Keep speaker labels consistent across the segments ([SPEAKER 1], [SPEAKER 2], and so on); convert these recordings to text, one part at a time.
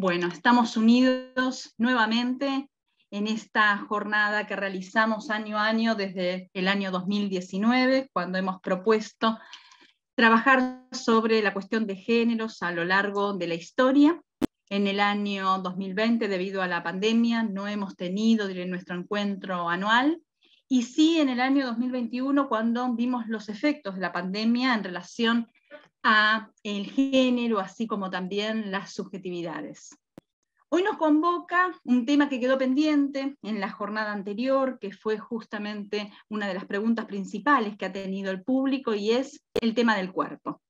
[SPEAKER 1] Bueno, estamos unidos nuevamente en esta jornada que realizamos año a año desde el año 2019, cuando hemos propuesto trabajar sobre la cuestión de géneros a lo largo de la historia. En el año 2020, debido a la pandemia, no hemos tenido nuestro encuentro anual, y sí en el año 2021, cuando vimos los efectos de la pandemia en relación a el género, así como también las subjetividades. Hoy nos convoca un tema que quedó pendiente en la jornada anterior, que fue justamente una de las preguntas principales que ha tenido el público, y es el tema del cuerpo.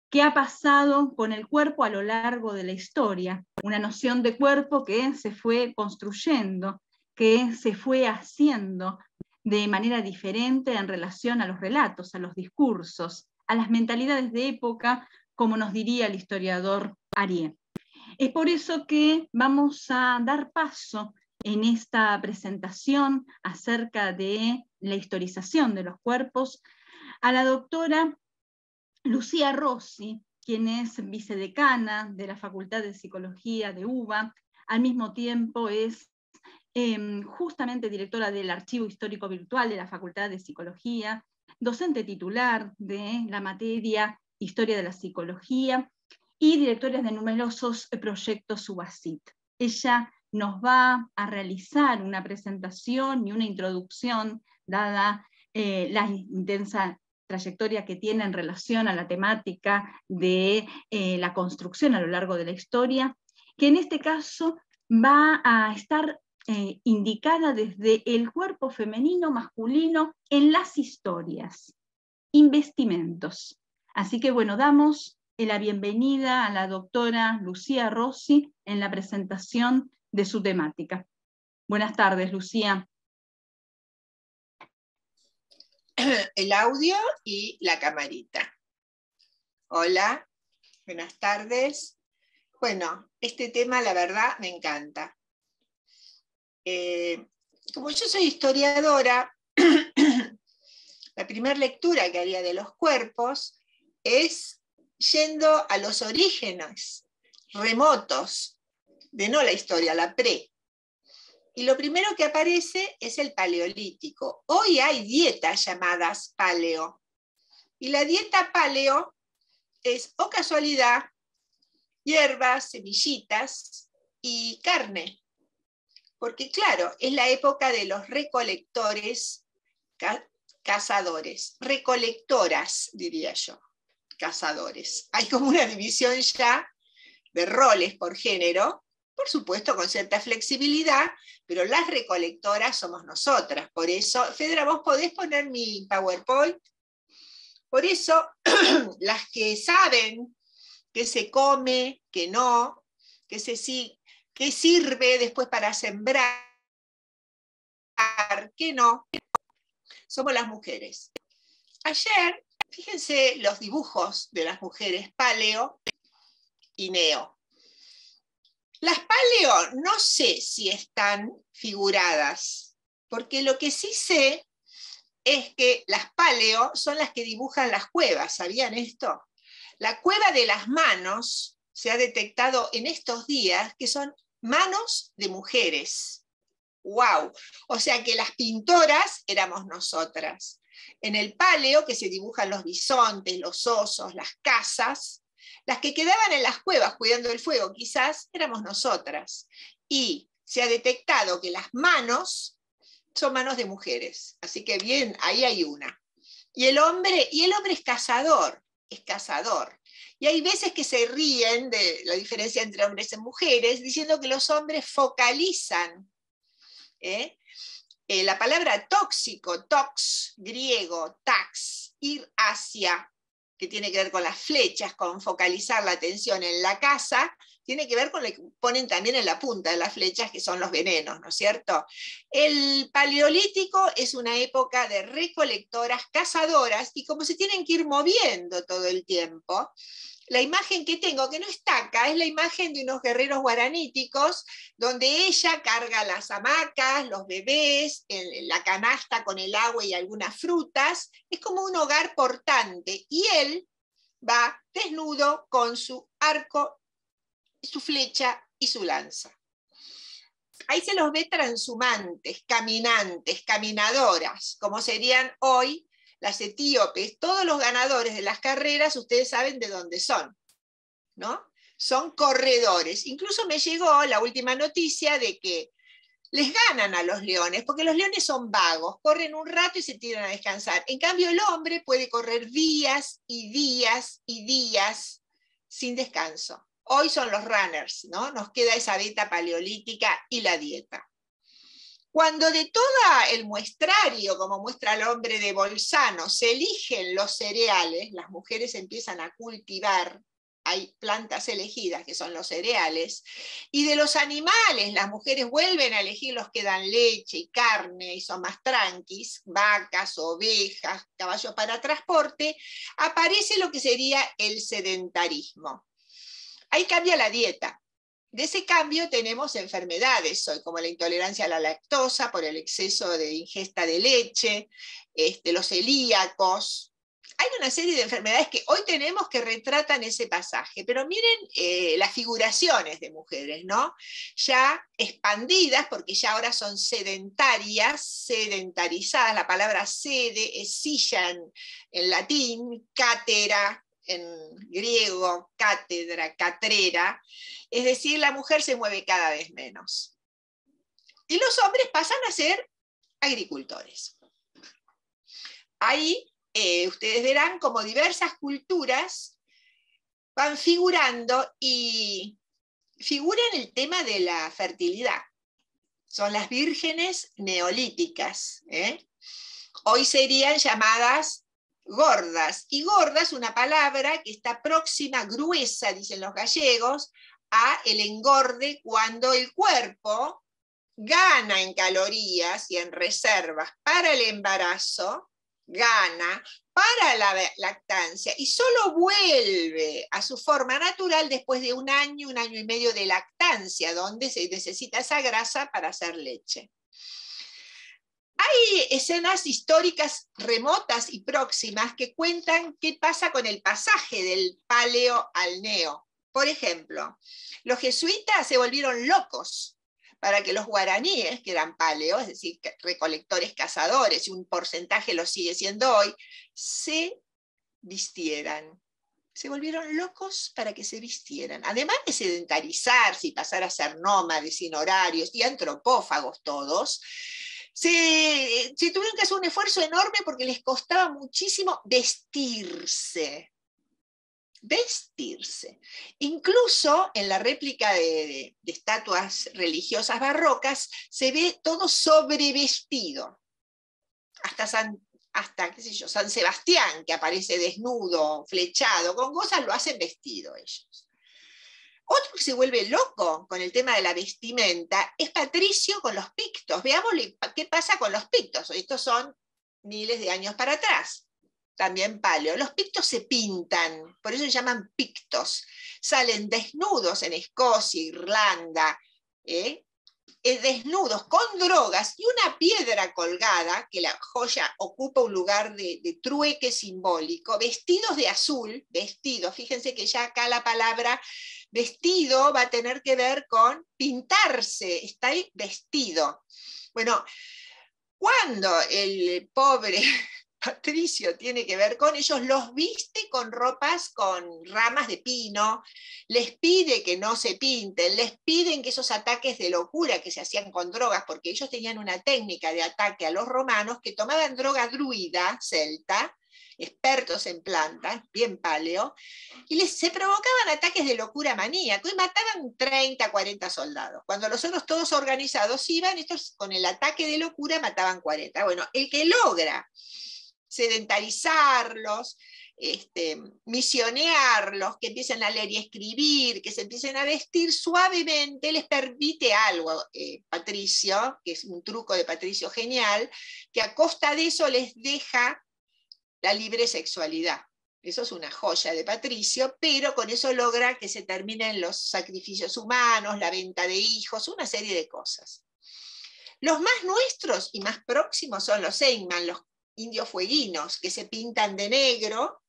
[SPEAKER 1] ¿Qué ha pasado con el cuerpo a lo largo de la historia? Una noción de cuerpo que se fue construyendo, que se fue haciendo de manera diferente en relación a los relatos, a los discursos, a las mentalidades de época, como nos diría el historiador Arié. Es por eso que vamos a dar paso en esta presentación acerca de la historización de los cuerpos a la doctora Lucía Rossi, quien es vicedecana de la Facultad de Psicología de UBA, al mismo tiempo es justamente directora del Archivo Histórico Virtual de la Facultad de Psicología, docente titular de la materia Historia de la Psicología y directora de numerosos proyectos SUBACIT. Ella nos va a realizar una presentación y una introducción, dada la intensa trayectoria que tiene en relación a la temática de la construcción a lo largo de la historia, que en este caso va a estar indicada desde el cuerpo femenino, masculino, en las historias, investimentos. Así que bueno, damos la bienvenida a la doctora Lucía Rossi en la presentación de su temática. Buenas tardes, Lucía.
[SPEAKER 2] El audio y la camarita. Hola, buenas tardes. Bueno, este tema la verdad me encanta. Como yo soy historiadora, la primera lectura que haría de los cuerpos es yendo a los orígenes remotos de no la historia, la pre. Y lo primero que aparece es el paleolítico. Hoy hay dietas llamadas paleo. Y la dieta paleo es, o casualidad, hierbas, semillitas y carne. Porque claro, es la época de los recolectores, cazadores. Recolectoras, diría yo, cazadores. Hay como una división ya de roles por género, por supuesto con cierta flexibilidad, pero las recolectoras somos nosotras. Por eso, Fedra, ¿vos podés poner mi PowerPoint? Por eso, las que saben qué se come, qué no, qué sirve después para sembrar, qué no, somos las mujeres. Ayer, fíjense los dibujos de las mujeres paleo y neo. Las paleo no sé si están figuradas, porque lo que sí sé es que las paleo son las que dibujan las cuevas, ¿sabían esto? La cueva de las manos se ha detectado en estos días que son manos de mujeres. ¡Wow! O sea que las pintoras éramos nosotras. En el paleo, que se dibujan los bisontes, los osos, las casas, las que quedaban en las cuevas cuidando el fuego, quizás éramos nosotras. Y se ha detectado que las manos son manos de mujeres. Así que bien, ahí hay una. Y el hombre es cazador, es cazador. Y hay veces que se ríen de la diferencia entre hombres y mujeres, diciendo que los hombres focalizan. La palabra tóxico, tox, griego, tax, ir hacia, que tiene que ver con las flechas, con focalizar la atención en la caza, tiene que ver con lo que ponen también en la punta de las flechas, que son los venenos, ¿no es cierto? El paleolítico es una época de recolectoras, cazadoras, y como se tienen que ir moviendo todo el tiempo, la imagen que tengo, que no está acá, es la imagen de unos guerreros guaraníticos, donde ella carga las hamacas, los bebés, la canasta con el agua y algunas frutas. Es como un hogar portante. Y él va desnudo con su arco, su flecha y su lanza. Ahí se los ve transhumantes, caminantes, caminadoras, como serían hoy las etíopes. Todos los ganadores de las carreras, ustedes saben de dónde son, ¿no? Son corredores. Incluso me llegó la última noticia de que les ganan a los leones, porque los leones son vagos, corren un rato y se tiran a descansar. En cambio, el hombre puede correr días y días y días sin descanso. Hoy son los runners, ¿no? Nos queda esa beta paleolítica y la dieta. Cuando de todo el muestrario, como muestra el hombre de Bolzano, se eligen los cereales, las mujeres empiezan a cultivar, hay plantas elegidas que son los cereales, y de los animales, las mujeres vuelven a elegir los que dan leche y carne y son más tranquis, vacas, ovejas, caballos para transporte, aparece lo que sería el sedentarismo. Ahí cambia la dieta. De ese cambio tenemos enfermedades hoy, como la intolerancia a la lactosa por el exceso de ingesta de leche, los celíacos. Hay una serie de enfermedades que hoy tenemos que retratan ese pasaje, pero miren las figuraciones de mujeres, ¿no? Ya expandidas, porque ya ahora son sedentarias, sedentarizadas. La palabra sede es silla en latín, cátera en griego, cátedra, catrera, es decir, la mujer se mueve cada vez menos. Y los hombres pasan a ser agricultores. Ahí ustedes verán como diversas culturas van figurando y figuran el tema de la fertilidad. Son las vírgenes neolíticas. Hoy serían llamadas gordas. Y gorda es una palabra que está próxima, gruesa, dicen los gallegos, a el engorde cuando el cuerpo gana en calorías y en reservas para el embarazo, gana para la lactancia y solo vuelve a su forma natural después de un año y medio de lactancia, donde se necesita esa grasa para hacer leche. Hay escenas históricas remotas y próximas que cuentan qué pasa con el pasaje del paleo al neo. Por ejemplo, los jesuitas se volvieron locos para que los guaraníes, que eran paleo, es decir, recolectores cazadores, y un porcentaje lo sigue siendo hoy, se vistieran. Se volvieron locos para que se vistieran. Además de sedentarizarse y pasar a ser nómades sin horarios y antropófagos todos, se tuvieron que hacer un esfuerzo enorme porque les costaba muchísimo vestirse. Vestirse. Incluso en la réplica de estatuas religiosas barrocas se ve todo sobrevestido. Hasta qué sé yo, San Sebastián, que aparece desnudo, flechado, con cosas, lo hacen vestido ellos. Otro que se vuelve loco con el tema de la vestimenta es Patricio con los pictos. Veamos qué pasa con los pictos. Estos son miles de años para atrás. También paleo. Los pictos se pintan, por eso se llaman pictos. Salen desnudos en Escocia, Irlanda, desnudos con drogas y una piedra colgada, que la joya ocupa un lugar de trueque simbólico, vestidos de azul, vestidos. Fíjense que ya acá la palabra vestido va a tener que ver con pintarse, está ahí vestido. Bueno, cuando el pobre Patricio tiene que ver con ellos, los viste con ropas con ramas de pino, les pide que no se pinten, les piden que esos ataques de locura que se hacían con drogas, porque ellos tenían una técnica de ataque a los romanos que tomaban droga druida, celta, expertos en plantas, bien paleo, y se provocaban ataques de locura maníaco y mataban 30, 40 soldados. Cuando los otros todos organizados iban, estos con el ataque de locura mataban 40. Bueno, el que logra sedentarizarlos, misionearlos, que empiecen a leer y escribir, que se empiecen a vestir suavemente, les permite algo, Patricio, que es un truco de Patricio genial, que a costa de eso les deja la libre sexualidad. Eso es una joya de Patricio, pero con eso logra que se terminen los sacrificios humanos, la venta de hijos, una serie de cosas. Los más nuestros y más próximos son los Seinman, los indios fueguinos, que se pintan de negro,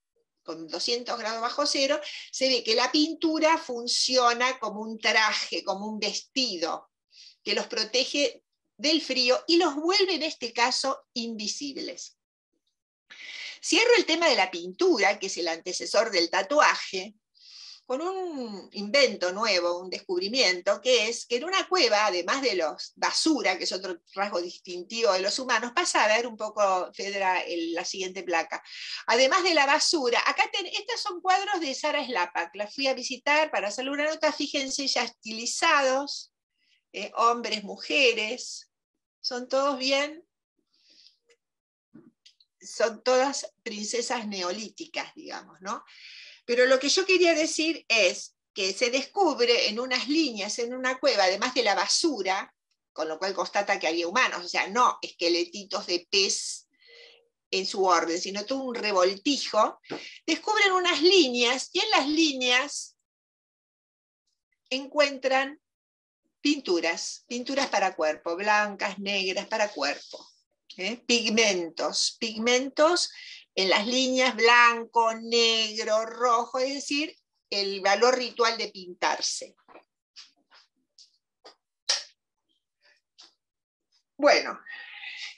[SPEAKER 2] con 200 grados bajo cero, se ve que la pintura funciona como un traje, como un vestido, que los protege del frío y los vuelve en este caso invisibles. Cierro el tema de la pintura, que es el antecesor del tatuaje, con un invento nuevo, un descubrimiento, que es que en una cueva, además de los basura, que es otro rasgo distintivo de los humanos, pasa a ver un poco, Fedra, la siguiente placa. Además de la basura, estos son cuadros de Sara Slapak, la fui a visitar para hacerle una nota, fíjense, ya estilizados, hombres, mujeres, son todos bien, son todas princesas neolíticas, digamos, ¿no? Pero lo que yo quería decir es que se descubre en unas líneas, en una cueva, además de la basura, con lo cual constata que había humanos, o sea, no esqueletitos de pez en su orden, sino todo un revoltijo, descubren unas líneas y en las líneas encuentran pinturas para cuerpo, blancas, negras, para cuerpo. Pigmentos en las líneas blanco, negro, rojo, es decir, el valor ritual de pintarse. Bueno,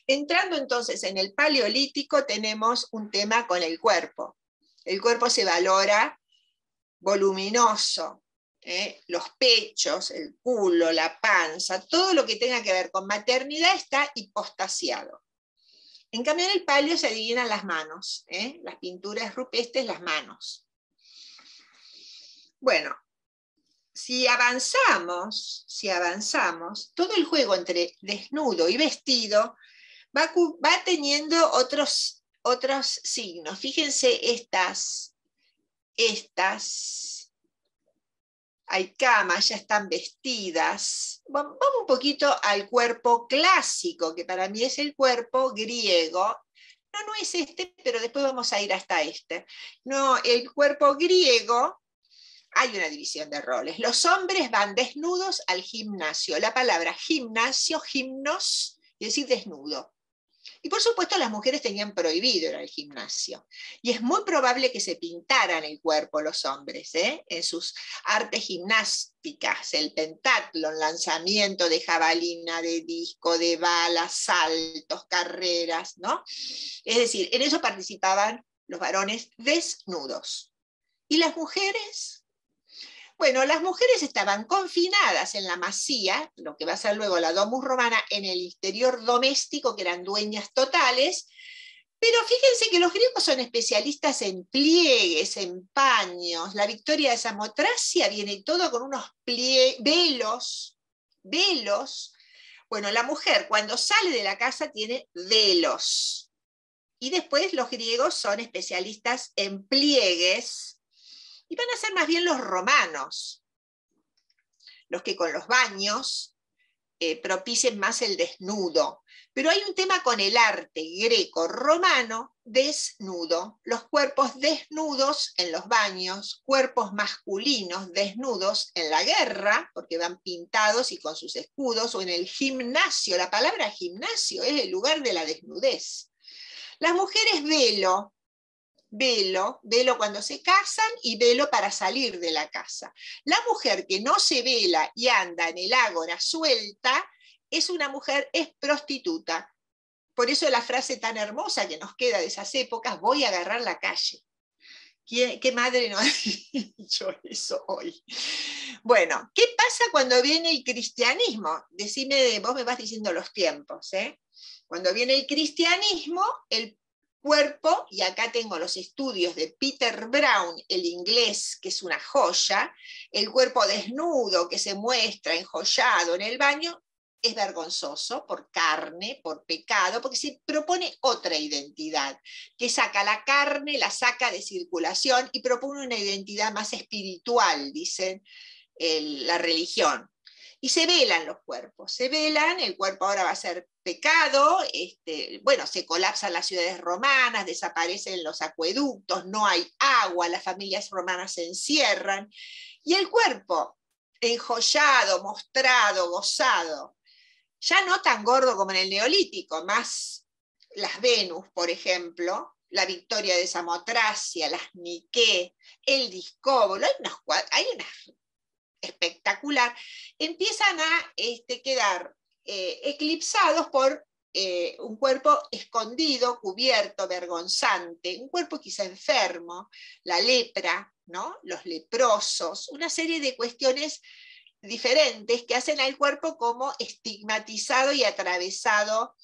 [SPEAKER 2] entrando entonces en el Paleolítico tenemos un tema con el cuerpo. El cuerpo se valora voluminoso, los pechos, el culo, la panza, todo lo que tenga que ver con maternidad está hipostasiado. En cambio, en el paleo se adivinan las manos, las pinturas rupestres, las manos. Bueno, si avanzamos, todo el juego entre desnudo y vestido va teniendo otros signos. Fíjense estas hay camas, ya están vestidas. Vamos un poquito al cuerpo clásico, que para mí es el cuerpo griego. No es este, pero después vamos a ir hasta este. No, el cuerpo griego, hay una división de roles. Los hombres van desnudos al gimnasio. La palabra gimnasio, gimnos, es decir, desnudo. Y por supuesto las mujeres tenían prohibido ir al gimnasio. Y es muy probable que se pintaran el cuerpo los hombres, en sus artes gimnásticas, el pentatlón, lanzamiento de jabalina, de disco, de balas, saltos, carreras, ¿no? Es decir, en eso participaban los varones desnudos. ¿Y las mujeres? Bueno, las mujeres estaban confinadas en la masía, lo que va a ser luego la domus romana, en el interior doméstico, que eran dueñas totales, pero fíjense que los griegos son especialistas en pliegues, en paños. La victoria de Samotracia viene todo con unos velos. Bueno, la mujer cuando sale de la casa tiene velos. Y después los griegos son especialistas en pliegues, y van a ser más bien los romanos, los que con los baños propicien más el desnudo. Pero hay un tema con el arte greco-romano desnudo, los cuerpos desnudos en los baños, cuerpos masculinos desnudos en la guerra, porque van pintados y con sus escudos, o en el gimnasio. La palabra gimnasio es el lugar de la desnudez. Las mujeres velo cuando se casan y velo para salir de la casa. La mujer que no se vela y anda en el ágora suelta es una mujer, es prostituta. Por eso la frase tan hermosa que nos queda de esas épocas, voy a agarrar la calle. ¿Qué madre no ha dicho eso hoy? Bueno, ¿qué pasa cuando viene el cristianismo? Decime, vos me vas diciendo los tiempos. Cuando viene el cristianismo, el cuerpo, y acá tengo los estudios de Peter Brown, el inglés, que es una joya, el cuerpo desnudo que se muestra enjollado en el baño, es vergonzoso por carne, por pecado, porque se propone otra identidad, que saca la carne, la saca de circulación y propone una identidad más espiritual, dicen la religión. Y se velan los cuerpos, el cuerpo ahora va a ser pecado, bueno, se colapsan las ciudades romanas, desaparecen los acueductos, no hay agua, las familias romanas se encierran, y el cuerpo enjollado, mostrado, gozado, ya no tan gordo como en el Neolítico, más las Venus, por ejemplo, la Victoria de Samotracia, las Nike, el Discóbolo, hay unas espectacular, empiezan a quedar eclipsados por un cuerpo escondido, cubierto, vergonzante, un cuerpo quizá enfermo, la lepra, ¿no? Los leprosos, una serie de cuestiones diferentes que hacen al cuerpo como estigmatizado y atravesado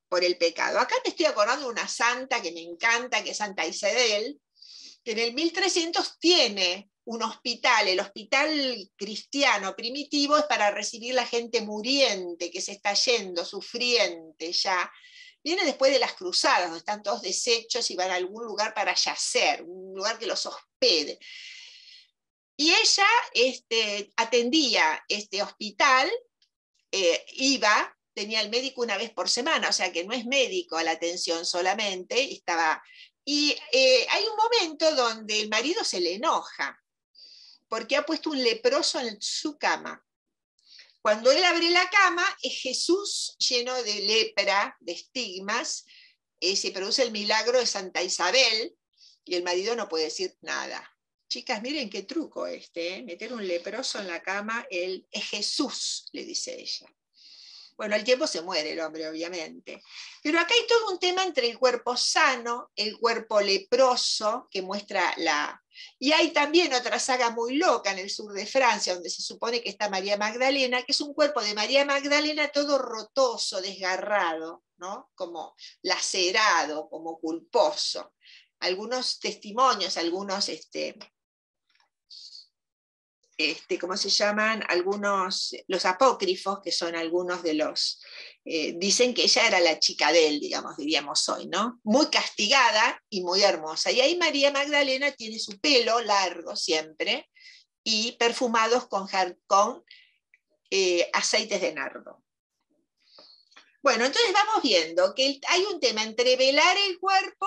[SPEAKER 2] por el pecado. Acá me estoy acordando de una santa que me encanta, que es Santa Isabel, que en el 1300 tiene un hospital, el hospital cristiano primitivo es para recibir la gente muriente que se está yendo, sufriente ya. Viene después de las cruzadas, donde están todos deshechos y van a algún lugar para yacer, un lugar que los hospede. Y ella atendía este hospital, iba, tenía el médico una vez por semana, o sea que no es médico a la atención solamente, estaba... Y hay un momento donde el marido se le enoja, porque ha puesto un leproso en su cama. Cuando él abre la cama, es Jesús lleno de lepra, de estigmas, se produce el milagro de Santa Isabel, y el marido no puede decir nada. Chicas, miren qué truco meter un leproso en la cama, es Jesús, le dice ella. Bueno, al tiempo se muere el hombre, obviamente. Pero acá hay todo un tema entre el cuerpo sano, el cuerpo leproso, que muestra la... Y hay también otra saga muy loca en el sur de Francia, donde se supone que está María Magdalena, que es un cuerpo de María Magdalena todo rotoso, desgarrado, ¿no? Como lacerado, como culposo. Algunos testimonios, algunos... ¿cómo se llaman? Algunos, los apócrifos, que son algunos de los, dicen que ella era la chica de él, digamos, diríamos hoy, ¿no? Muy castigada y muy hermosa. Y ahí María Magdalena tiene su pelo largo siempre y perfumados con aceites de nardo. Bueno, entonces vamos viendo que hay un tema entre velar el cuerpo,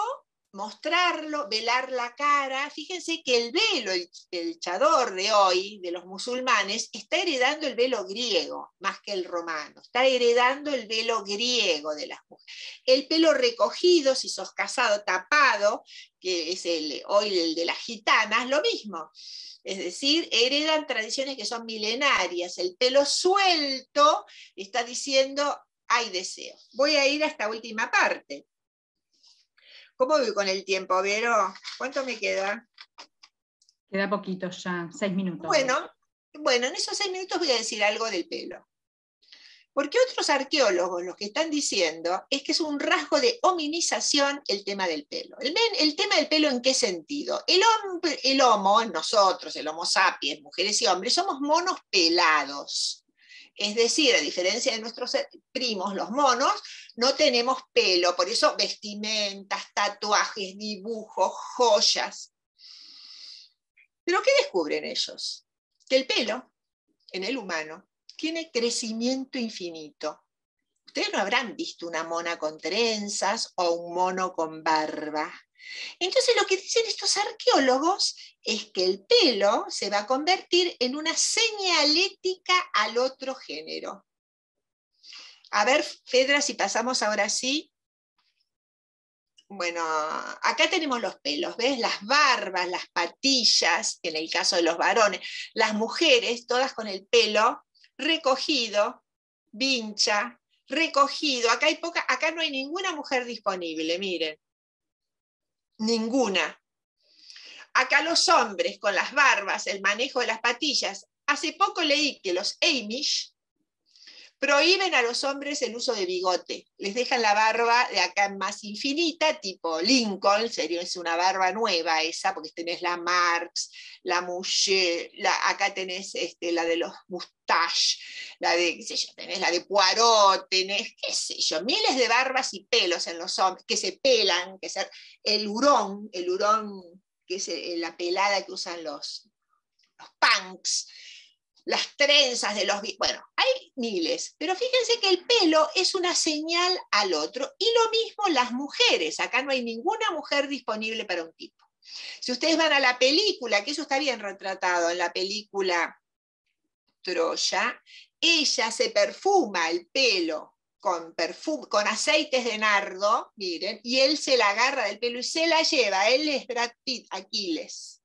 [SPEAKER 2] mostrarlo, velar la cara. Fíjense que el velo, el chador de hoy, de los musulmanes, está heredando el velo griego, más que el romano. Está heredando el velo griego de las mujeres. El pelo recogido, si sos casado, tapado, que es hoy el de las gitanas, lo mismo. Es decir, heredan tradiciones que son milenarias. El pelo suelto está diciendo, hay deseo. Voy a ir a esta última parte. ¿Cómo voy con el tiempo, Vero? ¿Cuánto me queda?
[SPEAKER 1] Queda poquito ya, 6 minutos.
[SPEAKER 2] Bueno, en esos 6 minutos voy a decir algo del pelo. Porque otros arqueólogos lo que están diciendo es que es un rasgo de hominización el tema del pelo. ¿El tema del pelo en qué sentido? El homo, nosotros, el homo sapiens, mujeres y hombres, somos monos pelados. Es decir, a diferencia de nuestros primos, los monos, no tenemos pelo, por eso vestimentas, tatuajes, dibujos, joyas. ¿Pero qué descubren ellos? Que el pelo en el humano tiene crecimiento infinito. Ustedes no habrán visto una mona con trenzas o un mono con barba. Entonces lo que dicen estos arqueólogos es que el pelo se va a convertir en una señalética al otro género. A ver, Fedra, si pasamos ahora sí. Bueno, acá tenemos los pelos, ¿ves? Las barbas, las patillas, en el caso de los varones. Las mujeres, todas con el pelo recogido, vincha, recogido. Acá no hay ninguna mujer disponible, miren. Ninguna. Acá los hombres con las barbas, el manejo de las patillas. Hace poco leí que los Amish prohíben a los hombres el uso de bigote. Les dejan la barba de acá más infinita, tipo Lincoln, sería una barba nueva esa, porque tenés la Marx, la Mouchet, acá tenés la de los Mustache, la de, qué sé yo, tenés la de Poirot, tenés, qué sé yo, miles de barbas y pelos en los hombres, que se pelan, que es el hurón, que es la pelada que usan los punks, las trenzas de los... Bueno, hay miles, pero fíjense que el pelo es una señal al otro, y lo mismo las mujeres. Acá no hay ninguna mujer disponible para un tipo. Si ustedes van a la película, que eso está bien retratado en la película Troya, ella se perfuma el pelo con perfume, con aceites de nardo, miren, y él se la agarra del pelo y se la lleva. Él es Brad Pitt, Aquiles.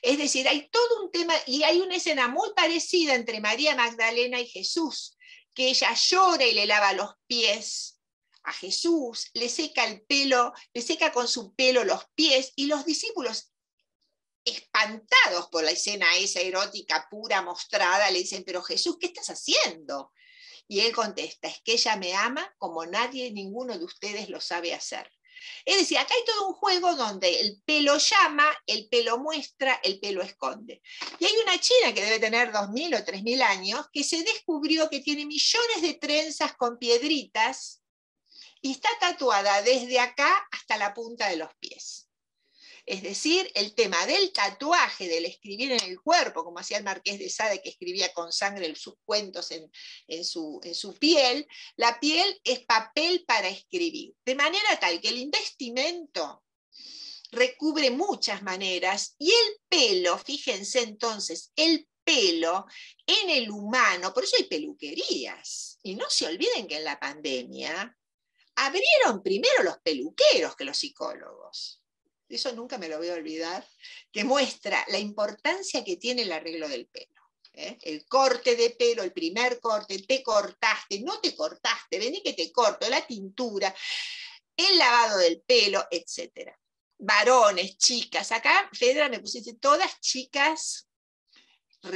[SPEAKER 2] Es decir, hay todo un tema, y hay una escena muy parecida entre María Magdalena y Jesús, que ella llora y le lava los pies a Jesús, le seca el pelo, le seca con su pelo los pies, y los discípulos, espantados por la escena esa erótica pura mostrada, le dicen, pero Jesús, ¿qué estás haciendo? Y él contesta, es que ella me ama como nadie, ninguno de ustedes lo sabe hacer. Es decir, acá hay todo un juego donde el pelo llama, el pelo muestra, el pelo esconde. Y hay una china que debe tener 2000 o 3000 años que se descubrió que tiene millones de trenzas con piedritas y está tatuada desde acá hasta la punta de los pies. Es decir, el tema del tatuaje, del escribir en el cuerpo, como hacía el Marqués de Sade, que escribía con sangre sus cuentos en su piel, la piel es papel para escribir. De manera tal que el investimento recubre muchas maneras y el pelo, fíjense entonces, el pelo en el humano, por eso hay peluquerías. Y no se olviden que en la pandemia abrieron primero los peluqueros que los psicólogos. Eso nunca me lo voy a olvidar, que muestra la importancia que tiene el arreglo del pelo. El corte de pelo, el primer corte, te cortaste, no te cortaste, vení que te corto, la tintura, el lavado del pelo, etc. Varones, chicas, acá, Fedra, me pusiste todas chicas. A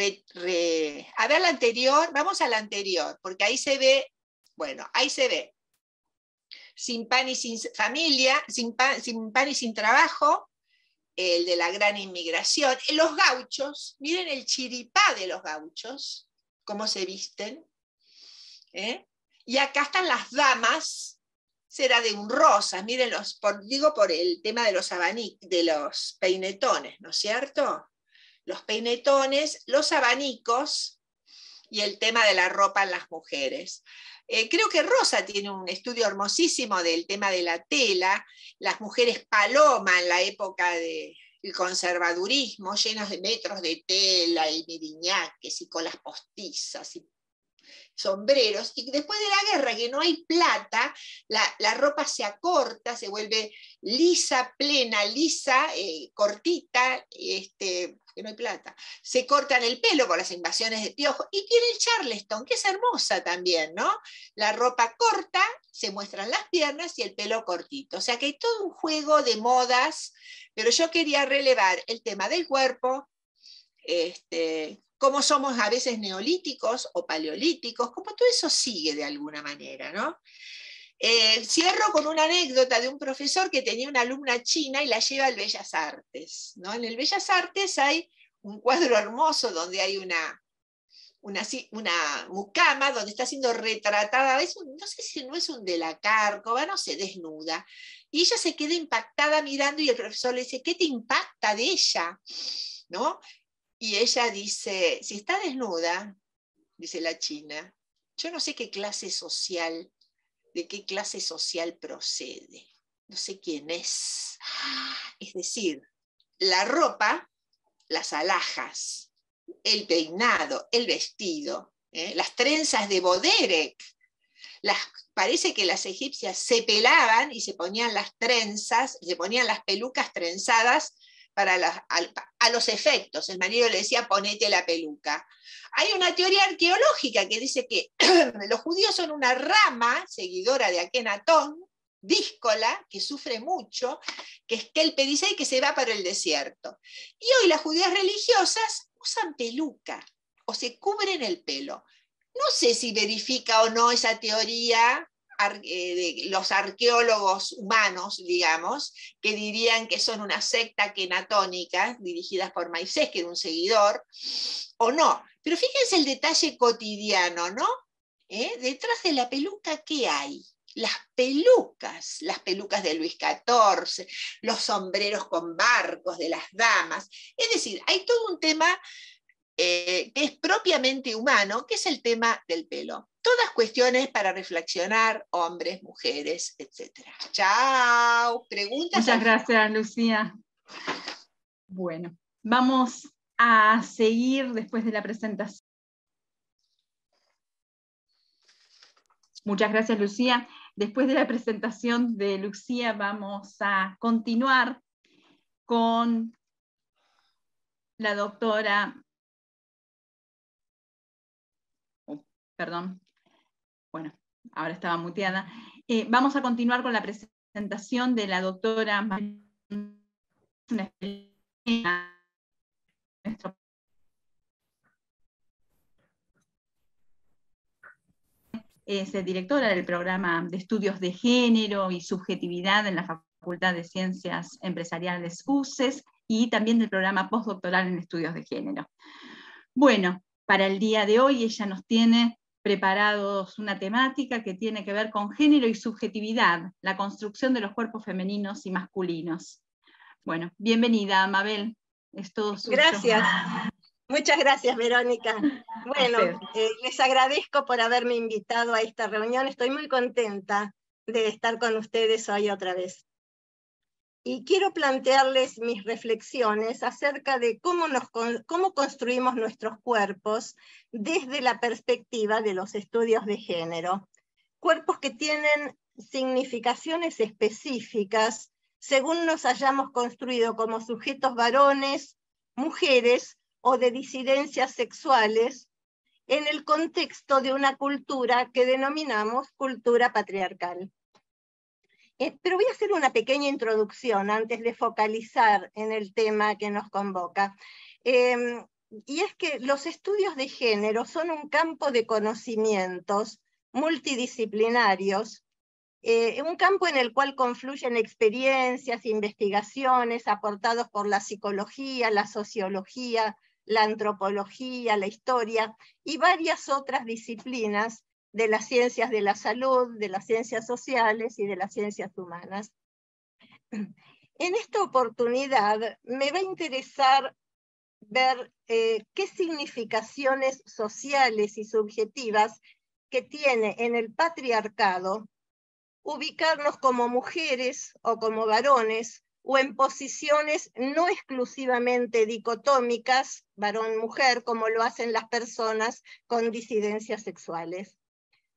[SPEAKER 2] ver la anterior, vamos a la anterior, porque ahí se ve, bueno, ahí se ve sin pan y sin familia, sin pan y sin trabajo, el de la gran inmigración, los gauchos, miren el chiripá de los gauchos, cómo se visten, y acá están las damas, será de un rosa, miren digo por el tema de los peinetones, ¿no es cierto? Los peinetones, los abanicos y el tema de la ropa en las mujeres. Creo que Rosa tiene un estudio hermosísimo del tema de la tela, las mujeres paloma en la época del conservadurismo, llenos de metros de tela y miriñaques y colas postizas y sombreros, y después de la guerra, que no hay plata, la ropa se acorta, se vuelve lisa, plena, lisa, cortita, que no hay plata. Se cortan el pelo por las invasiones de piojo, y tiene el Charleston, que es hermosa también, ¿no? La ropa corta, se muestran las piernas y el pelo cortito. O sea que hay todo un juego de modas, pero yo quería relevar el tema del cuerpo, cómo somos a veces neolíticos o paleolíticos, como todo eso sigue de alguna manera, ¿no? Cierro con una anécdota de un profesor que tenía una alumna china y la lleva al Bellas Artes, ¿no? En el Bellas Artes hay un cuadro hermoso donde hay una mucama donde está siendo retratada, no sé si no es un de la Cárcova, no sé, desnuda, y ella se queda impactada mirando y el profesor le dice, ¿qué te impacta de ella? ¿No? Y ella dice, si está desnuda, dice la china, yo no sé de qué clase social procede, no sé quién es. Es decir, la ropa, las alhajas, el peinado, el vestido, las trenzas de Boderek, parece que las egipcias se pelaban y se ponían las trenzas, se ponían las pelucas trenzadas a los efectos. El marido le decía, ponete la peluca. Hay una teoría arqueológica que dice que los judíos son una rama seguidora de Akenatón, díscola, que sufre mucho, que es Kelpedice y que se va para el desierto. Y hoy las judías religiosas usan peluca o se cubren el pelo. No sé si verifica o no esa teoría de los arqueólogos humanos, digamos, que dirían que son una secta kenatónica dirigidas por Moisés, que era un seguidor, o no. Pero fíjense el detalle cotidiano, ¿no? Detrás de la peluca, ¿qué hay? Las pelucas de Luis XIV, los sombreros con barcos de las damas. Es decir, hay todo un tema que es propiamente humano, que es el tema del pelo. Todas cuestiones para reflexionar, hombres, mujeres, etc. Chao. ¿Preguntas?
[SPEAKER 1] Muchas gracias, Lucía. Bueno, vamos a seguir después de la presentación. Muchas gracias, Lucía. Después de la presentación de Lucía, vamos a continuar con la doctora... perdón. Bueno, ahora estaba muteada. Vamos a continuar con la presentación de la doctora es directora del programa de estudios de género y subjetividad en la Facultad de Ciencias Empresariales UCES y también del programa postdoctoral en estudios de género. Bueno, para el día de hoy ella nos tiene preparados una temática que tiene que ver con género y subjetividad, la construcción de los cuerpos femeninos y masculinos. Bueno, bienvenida, Mabel, es todo suyo.
[SPEAKER 3] Gracias, muchas gracias, Verónica. Bueno, les agradezco por haberme invitado a esta reunión, estoy muy contenta de estar con ustedes hoy otra vez. Y quiero plantearles mis reflexiones acerca de cómo construimos nuestros cuerpos desde la perspectiva de los estudios de género. Cuerpos que tienen significaciones específicas según nos hayamos construido como sujetos varones, mujeres o de disidencias sexuales en el contexto de una cultura que denominamos cultura patriarcal. Pero voy a hacer una pequeña introducción antes de focalizar en el tema que nos convoca. Y es que los estudios de género son un campo de conocimientos multidisciplinarios, un campo en el cual confluyen experiencias, investigaciones aportados por la psicología, la sociología, la antropología, la historia y varias otras disciplinas de las ciencias de la salud, de las ciencias sociales y de las ciencias humanas. En esta oportunidad me va a interesar ver qué significaciones sociales y subjetivas que tiene en el patriarcado ubicarnos como mujeres o como varones o en posiciones no exclusivamente dicotómicas, varón-mujer, como lo hacen las personas con disidencias sexuales,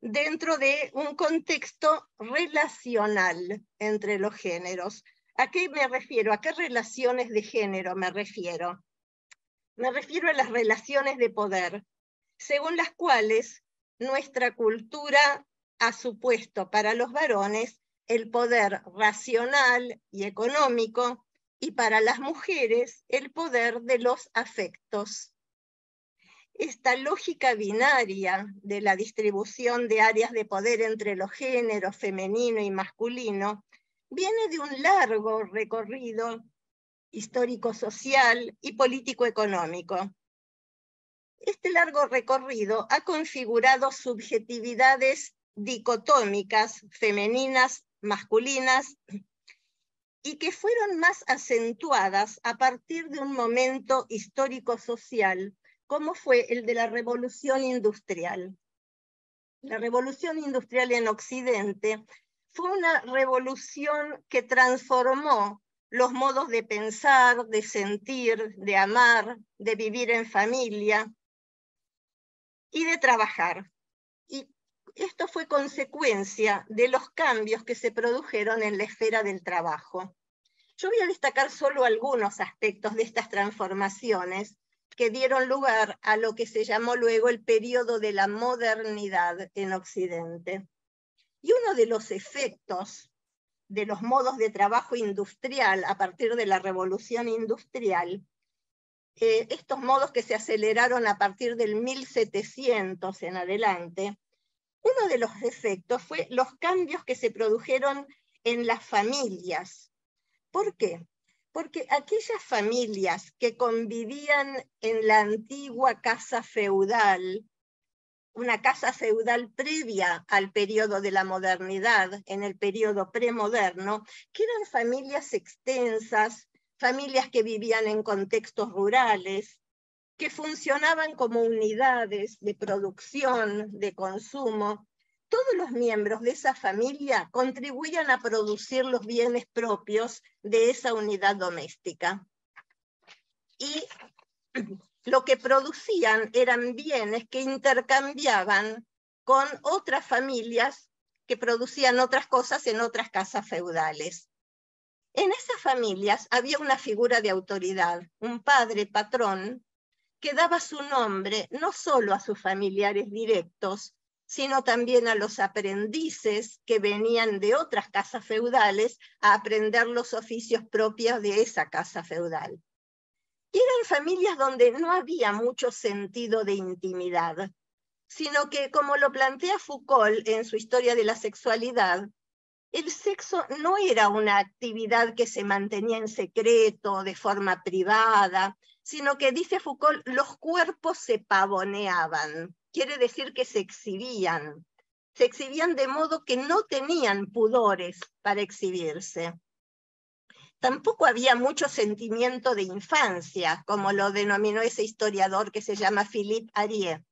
[SPEAKER 3] dentro de un contexto relacional entre los géneros. ¿A qué me refiero? ¿A qué relaciones de género me refiero? Me refiero a las relaciones de poder, según las cuales nuestra cultura ha supuesto para los varones el poder racional y económico, y para las mujeres el poder de los afectos. Esta lógica binaria de la distribución de áreas de poder entre los géneros femenino y masculino viene de un largo recorrido histórico-social y político-económico. Este largo recorrido ha configurado subjetividades dicotómicas, femeninas, masculinas, y que fueron más acentuadas a partir de un momento histórico-social, como fue el de la Revolución Industrial. La Revolución Industrial en Occidente fue una revolución que transformó los modos de pensar, de sentir, de amar, de vivir en familia y de trabajar. Y esto fue consecuencia de los cambios que se produjeron en la esfera del trabajo. Yo voy a destacar solo algunos aspectos de estas transformaciones que dieron lugar a lo que se llamó luego el periodo de la modernidad en Occidente. Y uno de los efectos de los modos de trabajo industrial a partir de la Revolución Industrial, estos modos que se aceleraron a partir del 1700 en adelante, uno de los efectos fue los cambios que se produjeron en las familias. ¿Por qué? Porque aquellas familias que convivían en la antigua casa feudal, una casa feudal previa al periodo de la modernidad, en el periodo premoderno, que eran familias extensas, familias que vivían en contextos rurales, que funcionaban como unidades de producción, de consumo. Todos los miembros de esa familia contribuían a producir los bienes propios de esa unidad doméstica. Y lo que producían eran bienes que intercambiaban con otras familias que producían otras cosas en otras casas feudales. En esas familias había una figura de autoridad, un padre patrón, que daba su nombre no solo a sus familiares directos, sino también a los aprendices que venían de otras casas feudales a aprender los oficios propios de esa casa feudal. Y eran familias donde no había mucho sentido de intimidad, sino que, como lo plantea Foucault en su Historia de la Sexualidad, el sexo no era una actividad que se mantenía en secreto, de forma privada, sino que, dice Foucault, los cuerpos se pavoneaban, quiere decir que se exhibían de modo que no tenían pudores para exhibirse. Tampoco había mucho sentimiento de infancia, como lo denominó ese historiador que se llama Philippe Arié.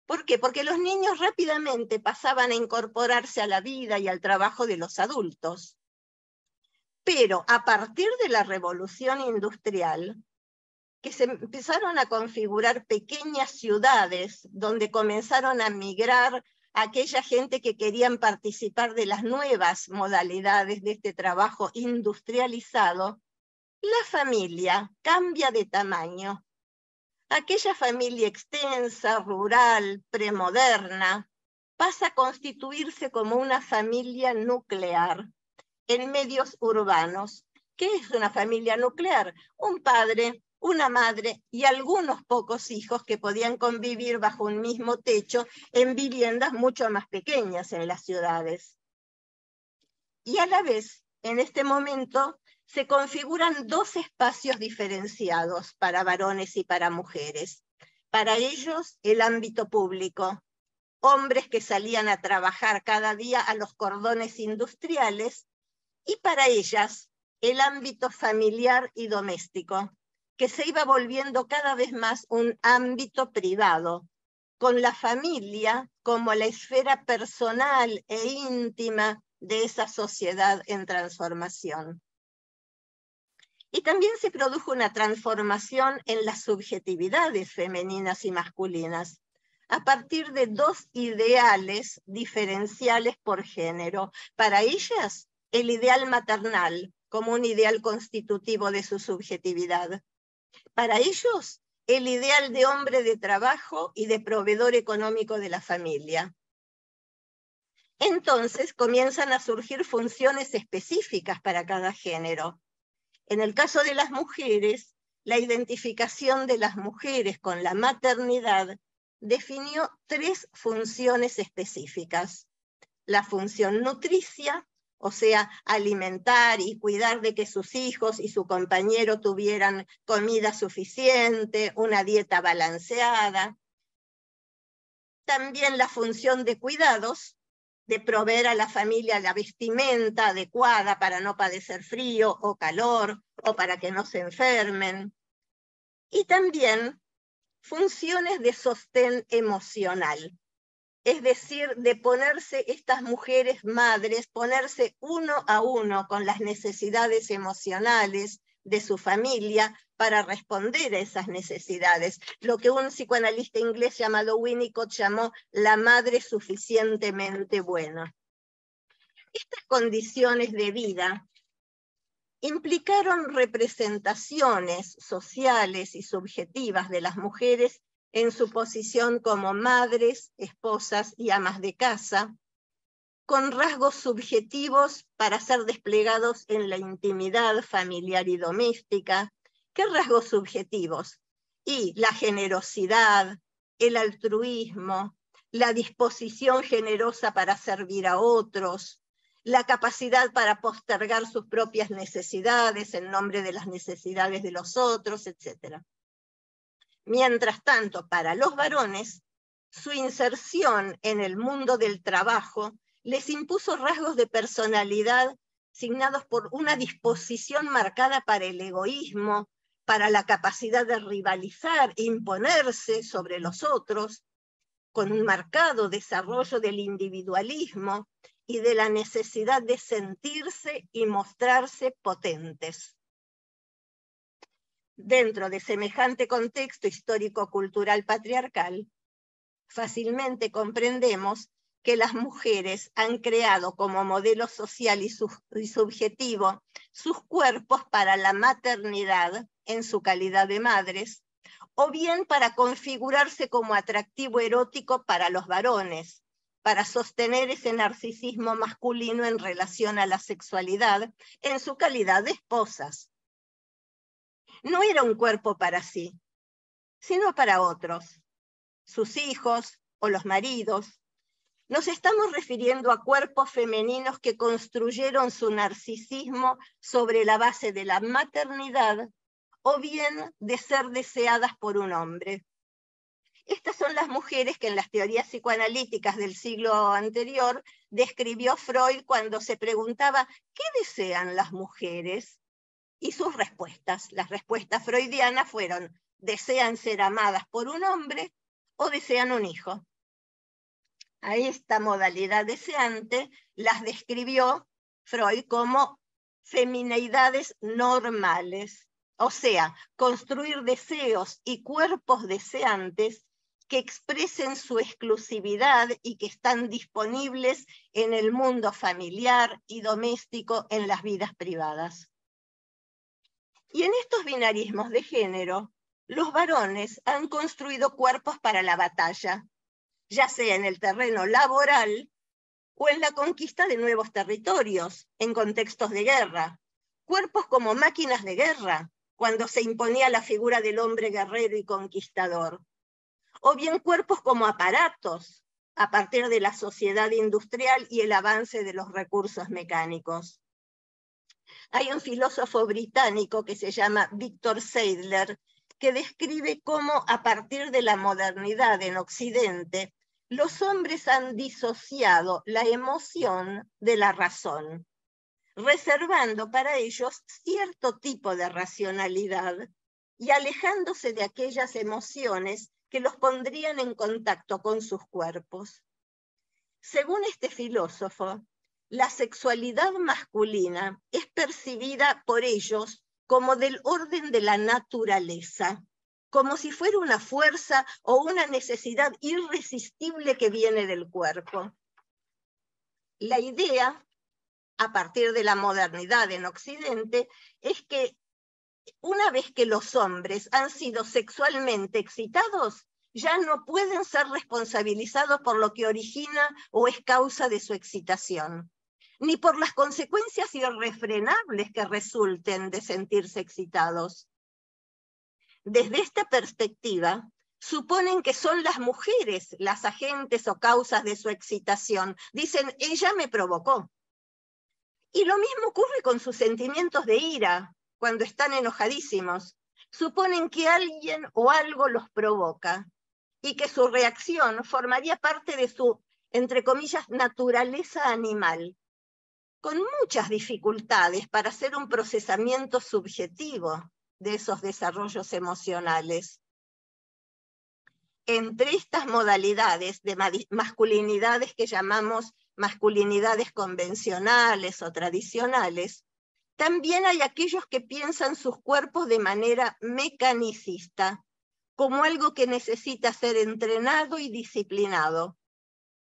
[SPEAKER 3] ¿Por qué? Porque los niños rápidamente pasaban a incorporarse a la vida y al trabajo de los adultos. Pero a partir de la revolución industrial, que se empezaron a configurar pequeñas ciudades donde comenzaron a migrar aquella gente que querían participar de las nuevas modalidades de este trabajo industrializado, la familia cambia de tamaño. Aquella familia extensa, rural, premoderna, pasa a constituirse como una familia nuclear en medios urbanos. ¿Qué es una familia nuclear? Un padre, una madre y algunos pocos hijos que podían convivir bajo un mismo techo en viviendas mucho más pequeñas en las ciudades. Y a la vez, en este momento, se configuran dos espacios diferenciados para varones y para mujeres. Para ellos, el ámbito público, hombres que salían a trabajar cada día a los cordones industriales, y para ellas, el ámbito familiar y doméstico, que se iba volviendo cada vez más un ámbito privado, con la familia como la esfera personal e íntima de esa sociedad en transformación. Y también se produjo una transformación en las subjetividades femeninas y masculinas, a partir de dos ideales diferenciales por género. Para ellas, el ideal maternal como un ideal constitutivo de su subjetividad. Para ellos, el ideal de hombre de trabajo y de proveedor económico de la familia. Entonces comienzan a surgir funciones específicas para cada género. En el caso de las mujeres, la identificación de las mujeres con la maternidad definió tres funciones específicas. La función nutricia, o sea, alimentar y cuidar de que sus hijos y su compañero tuvieran comida suficiente, una dieta balanceada. También la función de cuidados, de proveer a la familia la vestimenta adecuada para no padecer frío o calor, o para que no se enfermen. Y también funciones de sostén emocional, es decir, de ponerse estas mujeres madres, ponerse uno a uno con las necesidades emocionales de su familia para responder a esas necesidades. Lo que un psicoanalista inglés llamado Winnicott llamó la madre suficientemente buena. Estas condiciones de vida implicaron representaciones sociales y subjetivas de las mujeres en su posición como madres, esposas y amas de casa, con rasgos subjetivos para ser desplegados en la intimidad familiar y doméstica. ¿Qué rasgos subjetivos? Y la generosidad, el altruismo, la disposición generosa para servir a otros, la capacidad para postergar sus propias necesidades en nombre de las necesidades de los otros, etc. Mientras tanto, para los varones, su inserción en el mundo del trabajo les impuso rasgos de personalidad signados por una disposición marcada para el egoísmo, para la capacidad de rivalizar e imponerse sobre los otros, con un marcado desarrollo del individualismo y de la necesidad de sentirse y mostrarse potentes. Dentro de semejante contexto histórico-cultural patriarcal, fácilmente comprendemos que las mujeres han creado como modelo social y subjetivo sus cuerpos para la maternidad en su calidad de madres, o bien para configurarse como atractivo erótico para los varones, para sostener ese narcisismo masculino en relación a la sexualidad en su calidad de esposas. No era un cuerpo para sí, sino para otros, sus hijos o los maridos. Nos estamos refiriendo a cuerpos femeninos que construyeron su narcisismo sobre la base de la maternidad o bien de ser deseadas por un hombre. Estas son las mujeres que en las teorías psicoanalíticas del siglo anterior describió Freud cuando se preguntaba ¿qué desean las mujeres? Y sus respuestas, las respuestas freudianas fueron desean ser amadas por un hombre o desean un hijo. A esta modalidad deseante las describió Freud como femineidades normales, o sea, construir deseos y cuerpos deseantes que expresen su exclusividad y que están disponibles en el mundo familiar y doméstico en las vidas privadas. Y en estos binarismos de género, los varones han construido cuerpos para la batalla, ya sea en el terreno laboral o en la conquista de nuevos territorios, en contextos de guerra. Cuerpos como máquinas de guerra, cuando se imponía la figura del hombre guerrero y conquistador. O bien cuerpos como aparatos, a partir de la sociedad industrial y el avance de los recursos mecánicos. Hay un filósofo británico que se llama Victor Seidler, que describe cómo a partir de la modernidad en Occidente, los hombres han disociado la emoción de la razón, reservando para ellos cierto tipo de racionalidad y alejándose de aquellas emociones que los pondrían en contacto con sus cuerpos. Según este filósofo, la sexualidad masculina es percibida por ellos como del orden de la naturaleza, como si fuera una fuerza o una necesidad irresistible que viene del cuerpo. La idea, a partir de la modernidad en Occidente, es que una vez que los hombres han sido sexualmente excitados, ya no pueden ser responsabilizados por lo que origina o es causa de su excitación, ni por las consecuencias irrefrenables que resulten de sentirse excitados. Desde esta perspectiva, suponen que son las mujeres las agentes o causas de su excitación. Dicen, ella me provocó. Y lo mismo ocurre con sus sentimientos de ira, cuando están enojadísimos. Suponen que alguien o algo los provoca y que su reacción formaría parte de su, entre comillas, naturaleza animal, con muchas dificultades para hacer un procesamiento subjetivo de esos desarrollos emocionales. Entre estas modalidades de masculinidades que llamamos masculinidades convencionales o tradicionales, también hay aquellos que piensan sus cuerpos de manera mecanicista, como algo que necesita ser entrenado y disciplinado,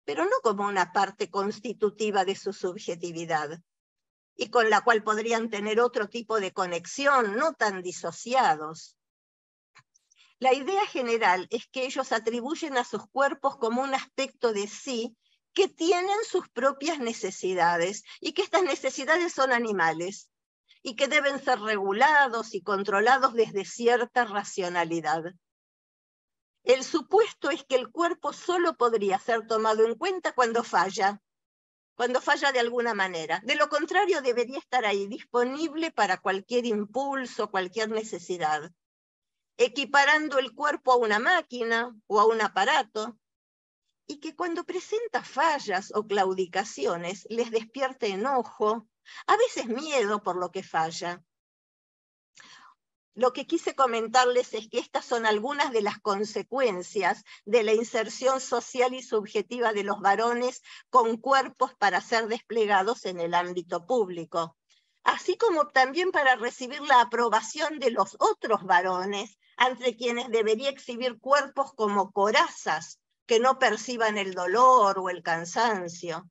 [SPEAKER 3] pero no como una parte constitutiva de su subjetividad, y con la cual podrían tener otro tipo de conexión, no tan disociados. La idea general es que ellos atribuyen a sus cuerpos como un aspecto de sí que tienen sus propias necesidades y que estas necesidades son animales y que deben ser regulados y controlados desde cierta racionalidad. El supuesto es que el cuerpo solo podría ser tomado en cuenta cuando falla de alguna manera. De lo contrario, debería estar ahí disponible para cualquier impulso, cualquier necesidad, equiparando el cuerpo a una máquina o a un aparato, y que cuando presenta fallas o claudicaciones les despierte enojo, a veces miedo por lo que falla. Lo que quise comentarles es que estas son algunas de las consecuencias de la inserción social y subjetiva de los varones con cuerpos para ser desplegados en el ámbito público, así como también para recibir la aprobación de los otros varones, ante quienes debería exhibir cuerpos como corazas que no perciban el dolor o el cansancio.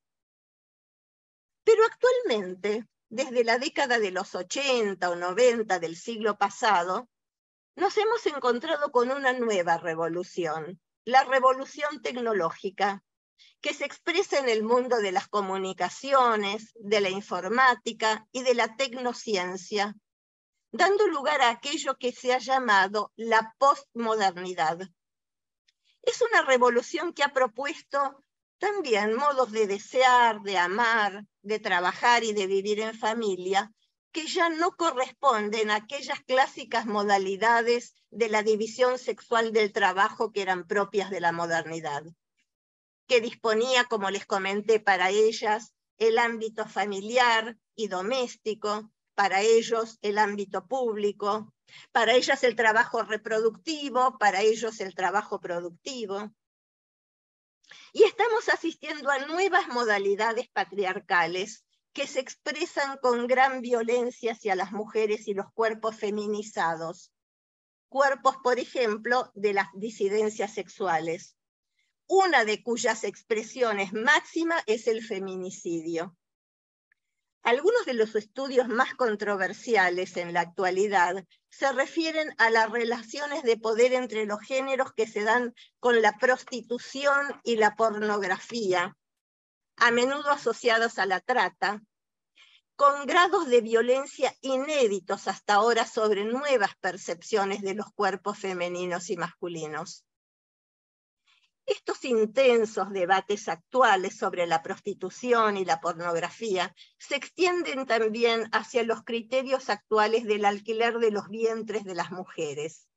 [SPEAKER 3] Pero actualmente, desde la década de los 80 o 90 del siglo pasado, nos hemos encontrado con una nueva revolución, la revolución tecnológica, que se expresa en el mundo de las comunicaciones, de la informática y de la tecnociencia, dando lugar a aquello que se ha llamado la postmodernidad. Es una revolución que ha propuesto también modos de desear, de amar, de trabajar y de vivir en familia, que ya no corresponden a aquellas clásicas modalidades de la división sexual del trabajo que eran propias de la modernidad, que disponía, como les comenté, para ellas el ámbito familiar y doméstico, para ellos el ámbito público, para ellas el trabajo reproductivo, para ellos el trabajo productivo. Y estamos asistiendo a nuevas modalidades patriarcales que se expresan con gran violencia hacia las mujeres y los cuerpos feminizados. Cuerpos, por ejemplo, de las disidencias sexuales, una de cuyas expresiones máxima es el feminicidio. Algunos de los estudios más controversiales en la actualidad se refieren a las relaciones de poder entre los géneros que se dan con la prostitución y la pornografía, a menudo asociados a la trata, con grados de violencia inéditos hasta ahora sobre nuevas percepciones de los cuerpos femeninos y masculinos. Estos intensos debates actuales sobre la prostitución y la pornografía se extienden también hacia los criterios actuales del alquiler de los vientres de las mujeres.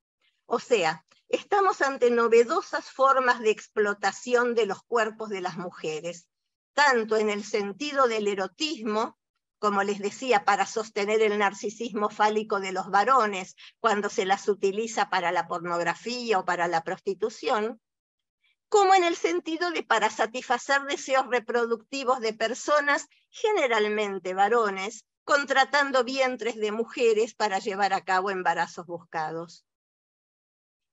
[SPEAKER 3] O sea, estamos ante novedosas formas de explotación de los cuerpos de las mujeres, tanto en el sentido del erotismo, como les decía, para sostener el narcisismo fálico de los varones cuando se las utiliza para la pornografía o para la prostitución, como en el sentido de para satisfacer deseos reproductivos de personas, generalmente varones, contratando vientres de mujeres para llevar a cabo embarazos buscados.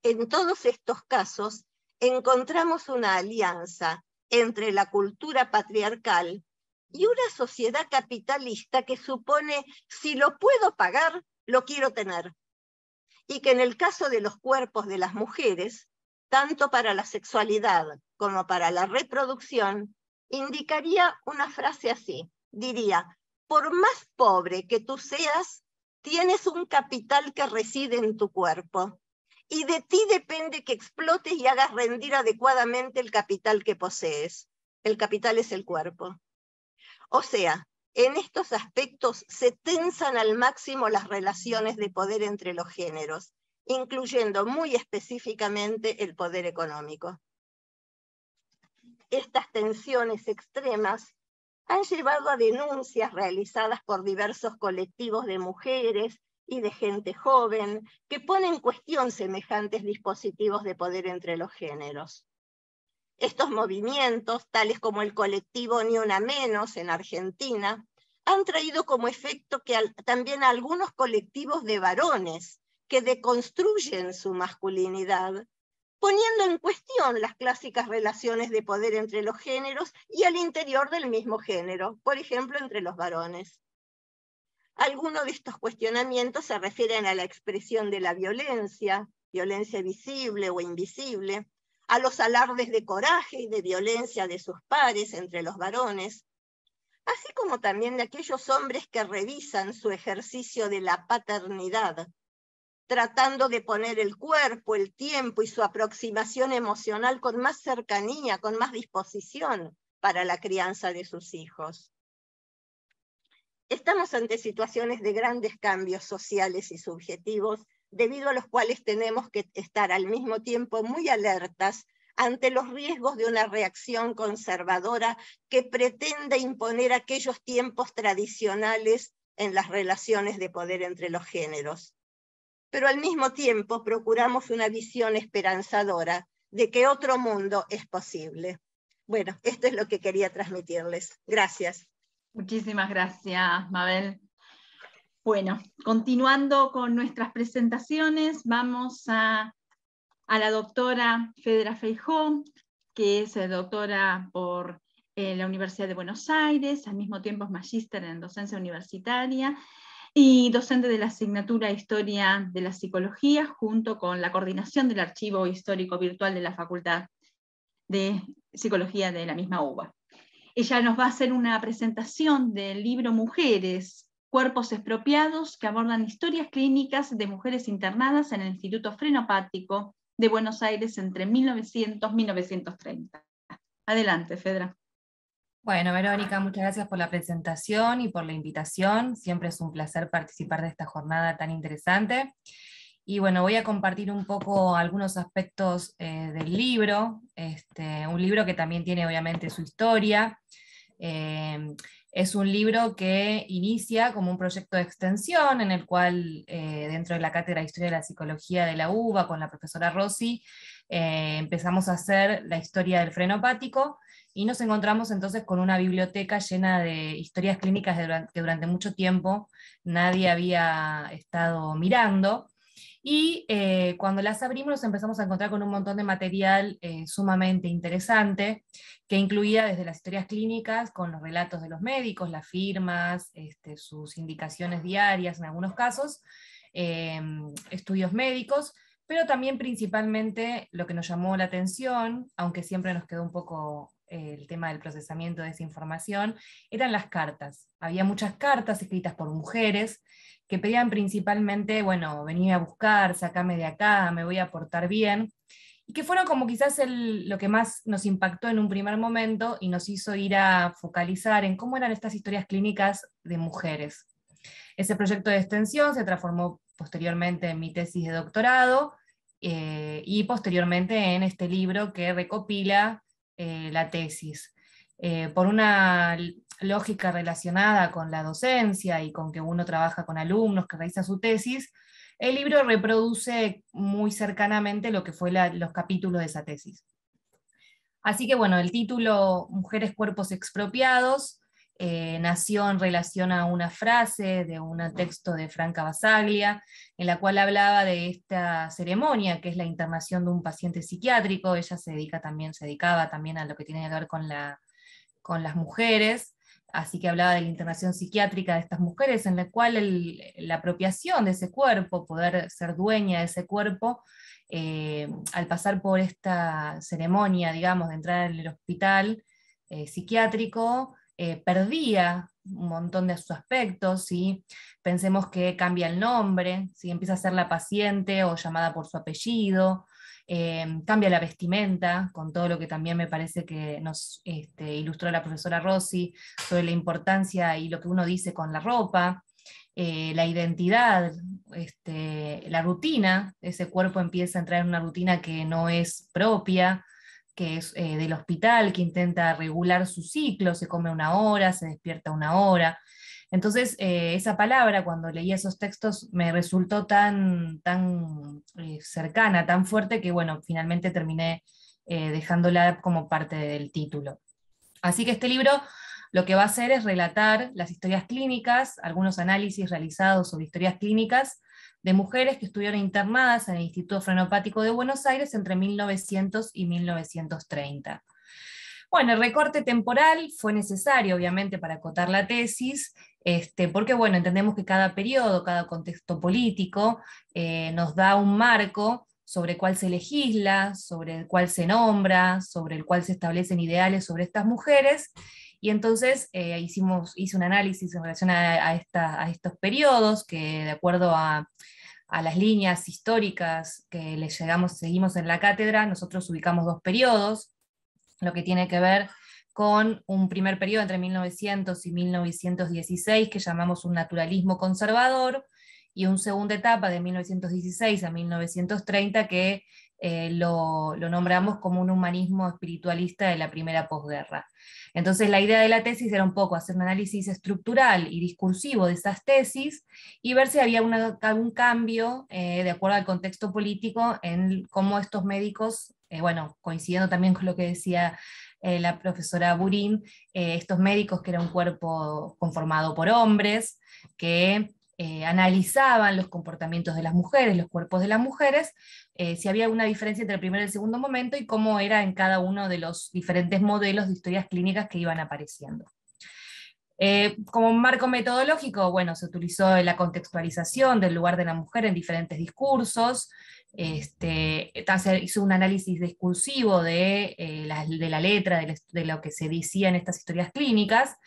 [SPEAKER 3] En todos estos casos, encontramos una alianza entre la cultura patriarcal y una sociedad capitalista que supone, si lo puedo pagar, lo quiero tener. Y que en el caso de los cuerpos de las mujeres, tanto para la sexualidad como para la reproducción, indicaría una frase así, diría, por más pobre que tú seas, tienes un capital que reside en tu cuerpo, y de ti depende que explotes y hagas rendir adecuadamente el capital que posees. El capital es el cuerpo. O sea, en estos aspectos se tensan al máximo las relaciones de poder entre los géneros, incluyendo muy específicamente el poder económico. Estas tensiones extremas han llevado a denuncias realizadas por diversos colectivos de mujeres y de gente joven que ponen en cuestión semejantes dispositivos de poder entre los géneros. Estos movimientos, tales como el colectivo Ni Una Menos en Argentina, han traído como efecto que también a algunos colectivos de varones que deconstruyen su masculinidad, poniendo en cuestión las clásicas relaciones de poder entre los géneros y al interior del mismo género, por ejemplo, entre los varones. Algunos de estos cuestionamientos se refieren a la expresión de la violencia, violencia visible o invisible, a los alardes de coraje y de violencia de sus pares entre los varones, así como también de aquellos hombres que revisan su ejercicio de la paternidad, tratando de poner el cuerpo, el tiempo y su aproximación emocional con más cercanía, con más disposición para la crianza de sus hijos. Estamos ante situaciones de grandes cambios sociales y subjetivos, debido a los cuales tenemos que estar al mismo tiempo muy alertas ante los riesgos de una reacción conservadora que pretenda imponer aquellos tiempos tradicionales en las relaciones de poder entre los géneros. Pero al mismo tiempo procuramos una visión esperanzadora de que otro mundo es posible. Bueno, esto es lo que quería transmitirles. Gracias.
[SPEAKER 1] Muchísimas gracias, Mabel. Bueno, continuando con nuestras presentaciones, vamos a la doctora Fedra Feijó, que es doctora por la Universidad de Buenos Aires, al mismo tiempo es magíster en docencia universitaria, y docente de la asignatura Historia de la Psicología, junto con la coordinación del Archivo Histórico Virtual de la Facultad de Psicología de la misma UBA. Ella nos va a hacer una presentación del libro Mujeres, Cuerpos Expropiados, que abordan historias clínicas de mujeres internadas en el Instituto Frenopático de Buenos Aires entre 1900 y 1930. Adelante, Fedra.
[SPEAKER 4] Bueno, Verónica, muchas gracias por la presentación y por la invitación. Siempre es un placer participar de esta jornada tan interesante. Y bueno, voy a compartir un poco algunos aspectos del libro, un libro que también tiene obviamente su historia. Es un libro que inicia como un proyecto de extensión en el cual dentro de la Cátedra de Historia de la Psicología de la UBA con la profesora Rossi empezamos a hacer la historia del frenopático y nos encontramos entonces con una biblioteca llena de historias clínicas que durante mucho tiempo nadie había estado mirando. Y cuando las abrimos nos empezamos a encontrar con un montón de material sumamente interesante, que incluía desde las historias clínicas, con los relatos de los médicos, las firmas, sus indicaciones diarias en algunos casos, estudios médicos, pero también principalmente lo que nos llamó la atención, aunque siempre nos quedó un poco el tema del procesamiento de esa información, eran las cartas. Había muchas cartas escritas por mujeres, que pedían principalmente, bueno, venir a buscar, sacame de acá, me voy a portar bien, y que fueron como quizás lo que más nos impactó en un primer momento y nos hizo ir a focalizar en cómo eran estas historias clínicas de mujeres. Ese proyecto de extensión se transformó posteriormente en mi tesis de doctorado y posteriormente en este libro que recopila la tesis. Por una lógica relacionada con la docencia y con que uno trabaja con alumnos que realizan su tesis, el libro reproduce muy cercanamente lo que fue los capítulos de esa tesis. Así que bueno, el título Mujeres, Cuerpos Expropiados nació en relación a una frase de un texto de Franca Basaglia, en la cual hablaba de esta ceremonia que es la internación de un paciente psiquiátrico. Ella se dedicaba también a lo que tiene que ver con las mujeres, así que hablaba de la internación psiquiátrica de estas mujeres, en la cual la apropiación de ese cuerpo, poder ser dueña de ese cuerpo, al pasar por esta ceremonia, digamos, de entrar en el hospital psiquiátrico, perdía un montón de sus aspectos, ¿sí? Pensemos que cambia el nombre, ¿sí? Empieza a ser la paciente o llamada por su apellido, cambia la vestimenta, con todo lo que también me parece que nos ilustró la profesora Rossi, sobre la importancia y lo que uno dice con la ropa, la identidad, la rutina. Ese cuerpo empieza a entrar en una rutina que no es propia, que es del hospital, que intenta regular su ciclo, se come 1 hora, se despierta 1 hora. Entonces, esa palabra, cuando leí esos textos, me resultó tan cercana, tan fuerte, que bueno, finalmente terminé dejándola como parte del título. Así que este libro lo que va a hacer es relatar las historias clínicas, algunos análisis realizados sobre historias clínicas de mujeres que estuvieron internadas en el Instituto Frenopático de Buenos Aires entre 1900 y 1930. Bueno, el recorte temporal fue necesario, obviamente, para acotar la tesis, porque bueno, entendemos que cada periodo, cada contexto político nos da un marco sobre el cual se legisla, sobre el cual se nombra, sobre el cual se establecen ideales sobre estas mujeres, y entonces hice un análisis en relación a estos periodos, que de acuerdo a las líneas históricas que seguimos en la cátedra, nosotros ubicamos 2 periodos, lo que tiene que ver con un primer periodo entre 1900 y 1916 que llamamos un naturalismo conservador, y una segunda etapa de 1916 a 1930 que lo nombramos como un humanismo espiritualista de la primera posguerra. Entonces la idea de la tesis era un poco hacer un análisis estructural y discursivo de esas tesis y ver si había algún cambio de acuerdo al contexto político en cómo estos médicos, bueno, coincidiendo también con lo que decía la profesora Burin, estos médicos que era un cuerpo conformado por hombres, que analizaban los comportamientos de las mujeres, los cuerpos de las mujeres, si había alguna diferencia entre el primer y el segundo momento y cómo era en cada uno de los diferentes modelos de historias clínicas que iban apareciendo. Como marco metodológico, bueno, se utilizó la contextualización del lugar de la mujer en diferentes discursos, se hizo un análisis discursivo de la letra, de lo que se decía en estas historias clínicas,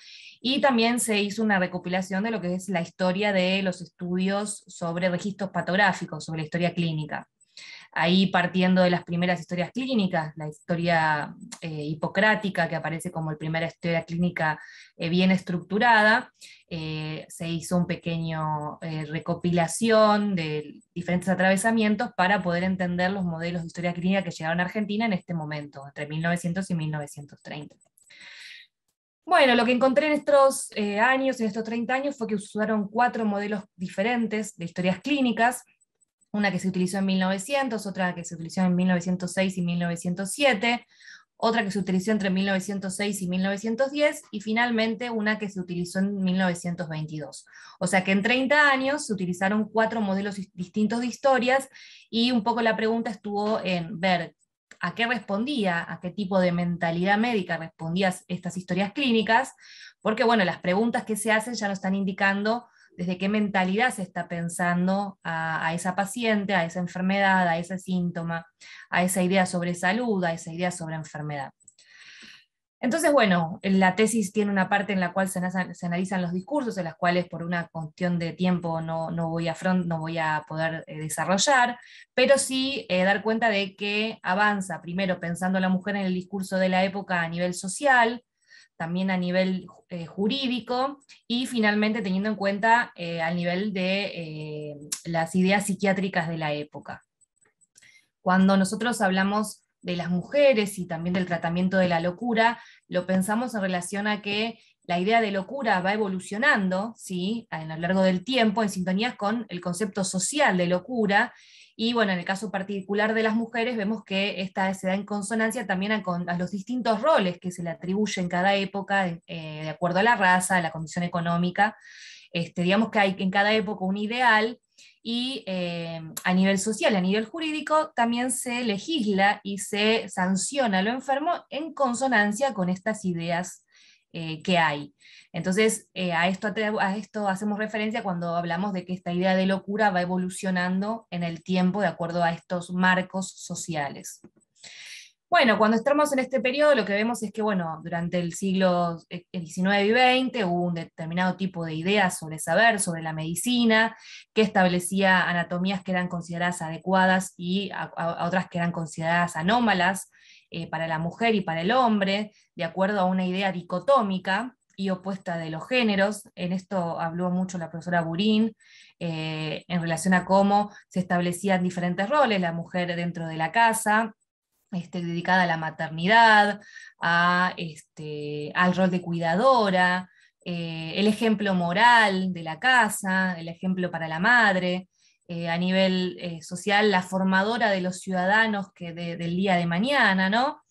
[SPEAKER 4] y también se hizo una recopilación de lo que es la historia de los estudios sobre registros patográficos, sobre la historia clínica. Ahí partiendo de las primeras historias clínicas, la historia hipocrática, que aparece como la primera historia clínica bien estructurada, se hizo un pequeño recopilación de diferentes atravesamientos para poder entender los modelos de historia clínica que llegaron a Argentina en este momento, entre 1900 y 1930. Bueno, lo que encontré en estos años, en estos 30 años, fue que usaron 4 modelos diferentes de historias clínicas, una que se utilizó en 1900, otra que se utilizó en 1906 y 1907, otra que se utilizó entre 1906 y 1910, y finalmente una que se utilizó en 1922. O sea que en 30 años se utilizaron 4 modelos distintos de historias, y un poco la pregunta estuvo en ver a qué respondía, a qué tipo de mentalidad médica respondían estas historias clínicas, porque bueno, las preguntas que se hacen ya nos están indicando desde qué mentalidad se está pensando a esa paciente, a esa enfermedad, a ese síntoma, a esa idea sobre salud, a esa idea sobre enfermedad. Entonces, bueno, la tesis tiene una parte en la cual se analizan los discursos, en las cuales por una cuestión de tiempo no voy a poder desarrollar, pero sí dar cuenta de que avanza, primero pensando a la mujer en el discurso de la época a nivel social, también a nivel jurídico, y finalmente teniendo en cuenta al nivel de las ideas psiquiátricas de la época. Cuando nosotros hablamos de las mujeres y también del tratamiento de la locura, lo pensamos en relación a que la idea de locura va evolucionando, ¿sí?, a lo largo del tiempo, en sintonía con el concepto social de locura, y bueno, en el caso particular de las mujeres vemos que esta se da en consonancia también a los distintos roles que se le atribuyen en cada época, de acuerdo a la raza, a la condición económica. Digamos que hay en cada época un ideal, y a nivel social, a nivel jurídico, también se legisla y se sanciona a lo enfermo en consonancia con estas ideas que hay. Entonces, a esto hacemos referencia cuando hablamos de que esta idea de locura va evolucionando en el tiempo de acuerdo a estos marcos sociales. Bueno, cuando estamos en este periodo, lo que vemos es que, bueno, durante el siglo XIX y XX hubo un determinado tipo de ideas sobre saber, sobre la medicina, que establecía anatomías que eran consideradas adecuadas y a otras que eran consideradas anómalas para la mujer y para el hombre, de acuerdo a una idea dicotómica y opuesta de los géneros. En esto habló mucho la profesora Burín, en relación a cómo se establecían diferentes roles, la mujer dentro de la casa, dedicada a la maternidad, al rol de cuidadora, el ejemplo moral de la casa, el ejemplo para la madre, a nivel social, la formadora de los ciudadanos del día de mañana, ¿no?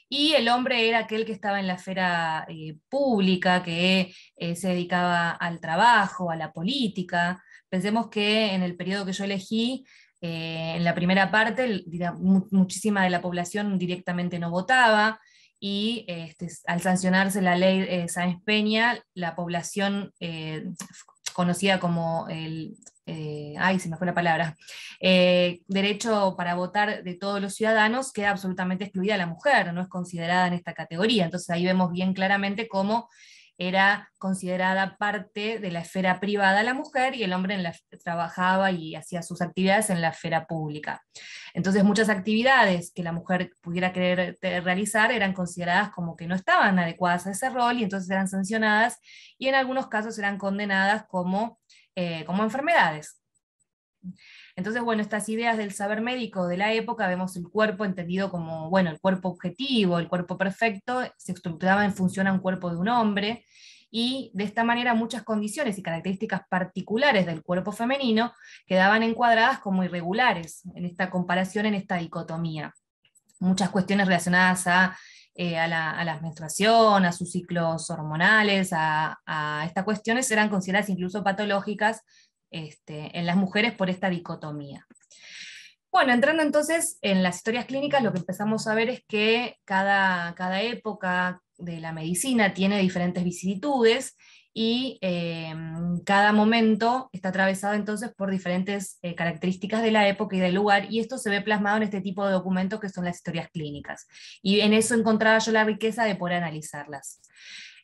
[SPEAKER 4] Y el hombre era aquel que estaba en la esfera pública, que se dedicaba al trabajo, a la política. Pensemos que en el periodo que yo elegí, en la primera parte, muchísima de la población directamente no votaba, y al sancionarse la ley Sáenz Peña, la población conocida como se me fue la palabra, derecho para votar de todos los ciudadanos, queda absolutamente excluida la mujer, no es considerada en esta categoría. Entonces ahí vemos bien claramente cómo era considerada parte de la esfera privada la mujer, y el hombre trabajaba y hacía sus actividades en la esfera pública. Entonces muchas actividades que la mujer pudiera querer realizar eran consideradas como que no estaban adecuadas a ese rol, y entonces eran sancionadas, y en algunos casos eran condenadas como enfermedades. Entonces, bueno, estas ideas del saber médico de la época, vemos el cuerpo entendido como, bueno, el cuerpo objetivo, el cuerpo perfecto, se estructuraba en función a un cuerpo de un hombre, y de esta manera muchas condiciones y características particulares del cuerpo femenino quedaban encuadradas como irregulares en esta comparación, en esta dicotomía. Muchas cuestiones relacionadas a la menstruación, a sus ciclos hormonales, a estas cuestiones eran consideradas incluso patológicas en las mujeres por esta dicotomía. Bueno, entrando entonces en las historias clínicas, lo que empezamos a ver es que cada época de la medicina tiene diferentes vicisitudes, y cada momento está atravesado entonces por diferentes características de la época y del lugar, y esto se ve plasmado en este tipo de documentos que son las historias clínicas. Y en eso encontraba yo la riqueza de poder analizarlas.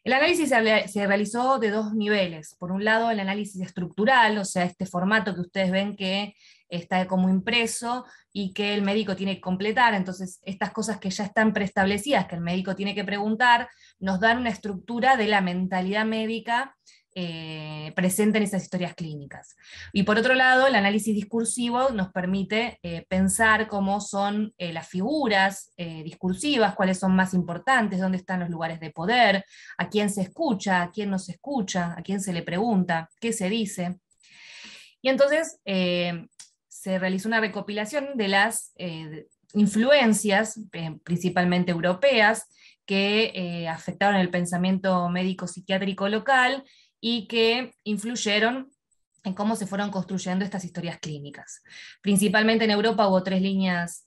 [SPEAKER 4] El análisis se realizó de dos niveles. Por un lado, el análisis estructural, o sea, este formato que ustedes ven que está como impreso y que el médico tiene que completar. Entonces, estas cosas que ya están preestablecidas, que el médico tiene que preguntar, nos dan una estructura de la mentalidad médica presente en esas historias clínicas. Y por otro lado, el análisis discursivo nos permite pensar cómo son las figuras discursivas, cuáles son más importantes, dónde están los lugares de poder, a quién se escucha, a quién no se escucha, a quién se le pregunta, qué se dice. Y entonces se realizó una recopilación de las influencias, principalmente europeas, que afectaron el pensamiento médico-psiquiátrico local y que influyeron en cómo se fueron construyendo estas historias clínicas. Principalmente en Europa hubo tres líneas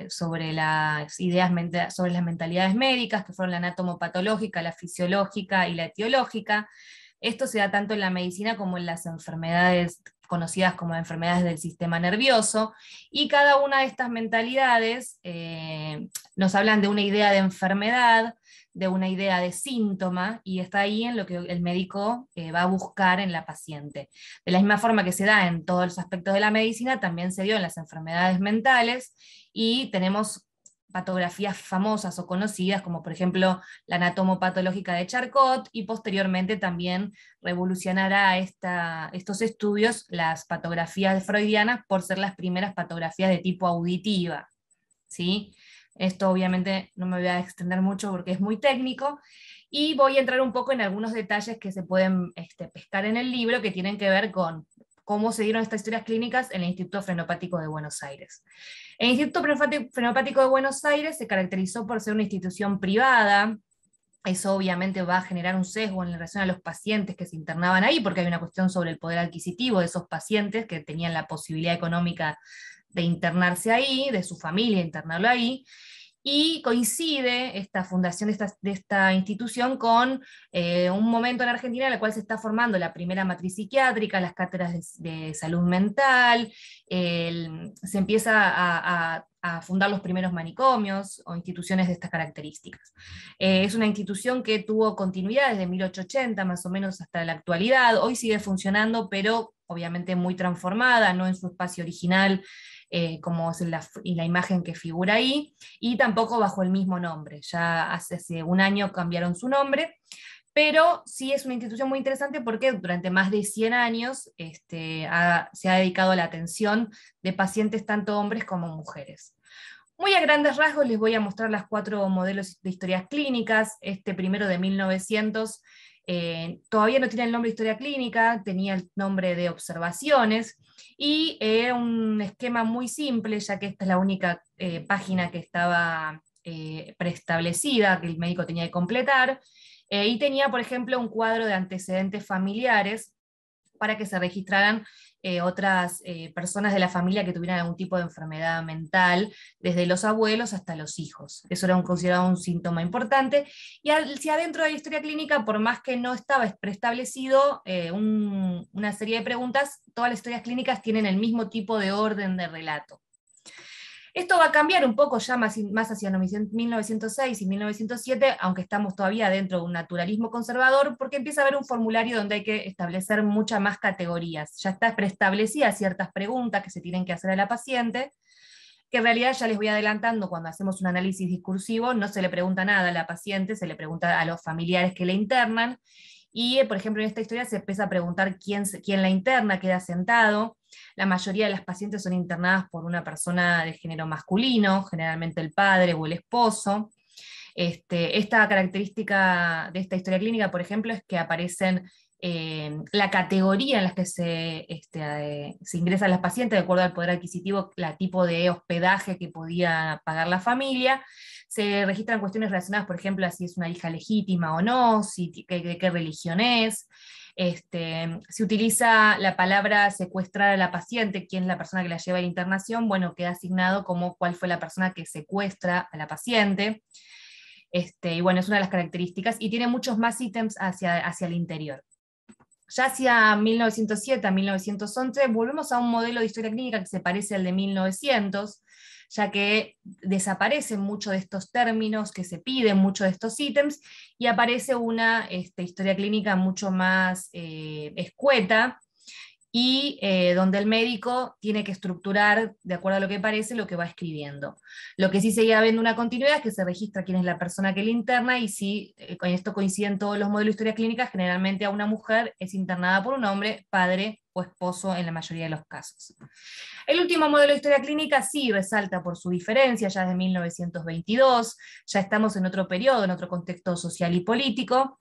[SPEAKER 4] sobre las ideas, sobre las mentalidades médicas, que fueron la anatomopatológica, la fisiológica y la etiológica. Esto se da tanto en la medicina como en las enfermedades conocidas como enfermedades del sistema nervioso, y cada una de estas mentalidades nos hablan de una idea de enfermedad, de una idea de síntoma, y está ahí en lo que el médico va a buscar en la paciente. De la misma forma que se da en todos los aspectos de la medicina, también se dio en las enfermedades mentales, y tenemos patografías famosas o conocidas, como por ejemplo la anatomopatológica de Charcot, y posteriormente también revolucionará estos estudios las patografías freudianas por ser las primeras patografías de tipo auditiva, ¿sí? Esto obviamente no me voy a extender mucho porque es muy técnico, y voy a entrar un poco en algunos detalles que se pueden pescar en el libro, que tienen que ver con cómo se dieron estas historias clínicas en el Instituto Frenopático de Buenos Aires. El Instituto Frenopático de Buenos Aires se caracterizó por ser una institución privada. Eso obviamente va a generar un sesgo en relación a los pacientes que se internaban ahí, porque hay una cuestión sobre el poder adquisitivo de esos pacientes que tenían la posibilidad económica de internarse ahí, de su familia internarlo ahí. Y coincide esta fundación de esta institución con un momento en Argentina en el cual se está formando la primera matriz psiquiátrica, las cátedras de salud mental, se empieza a fundar los primeros manicomios o instituciones de estas características. Es una institución que tuvo continuidad desde 1880 más o menos hasta la actualidad. Hoy sigue funcionando, pero obviamente muy transformada, no en su espacio original, como es la imagen que figura ahí, y tampoco bajo el mismo nombre. Ya hace un año cambiaron su nombre, pero sí es una institución muy interesante porque durante más de 100 años se ha dedicado a la atención de pacientes tanto hombres como mujeres. Muy a grandes rasgos les voy a mostrar las 4 modelos de historias clínicas. Este primero de 1900 todavía no tiene el nombre de historia clínica, tenía el nombre de observaciones, y era un esquema muy simple, ya que esta es la única página que estaba preestablecida, que el médico tenía que completar, y tenía, por ejemplo, un cuadro de antecedentes familiares para que se registraran otras personas de la familia que tuvieran algún tipo de enfermedad mental, desde los abuelos hasta los hijos. Eso era considerado un síntoma importante, y si adentro de la historia clínica, por más que no estaba preestablecido una serie de preguntas, todas las historias clínicas tienen el mismo tipo de orden de relato. Esto va a cambiar un poco ya más hacia 1906 y 1907, aunque estamos todavía dentro de un naturalismo conservador, porque empieza a haber un formulario donde hay que establecer muchas más categorías. Ya está preestablecidas ciertas preguntas que se tienen que hacer a la paciente, que en realidad, ya les voy adelantando, cuando hacemos un análisis discursivo no se le pregunta nada a la paciente, se le pregunta a los familiares que le internan, y por ejemplo en esta historia se empieza a preguntar quién la interna, queda sentado. La mayoría de las pacientes son internadas por una persona de género masculino, generalmente el padre o el esposo. Esta característica de esta historia clínica, por ejemplo, es que aparecen la categoría en la que se ingresan las pacientes, de acuerdo al poder adquisitivo, el tipo de hospedaje que podía pagar la familia. Se registran cuestiones relacionadas, por ejemplo, a si es una hija legítima o no, de qué religión es. Se utiliza la palabra secuestrar a la paciente, quién es la persona que la lleva a la internación, bueno, queda asignado como cuál fue la persona que secuestra a la paciente. Y bueno, es una de las características, y tiene muchos más ítems hacia el interior. Ya hacia 1907 a 1911 volvemos a un modelo de historia clínica que se parece al de 1900, ya que desaparecen muchos de estos términos que se piden, muchos de estos ítems, y aparece una historia clínica mucho más escueta, y donde el médico tiene que estructurar, de acuerdo a lo que parece, lo que va escribiendo. Lo que sí sigue habiendo una continuidad es que se registra quién es la persona que le interna, y si con esto coinciden todos los modelos de historia clínica, generalmente a una mujer es internada por un hombre, padre o esposo en la mayoría de los casos. El último modelo de historia clínica sí resalta por su diferencia, ya desde 1922, ya estamos en otro periodo, en otro contexto social y político,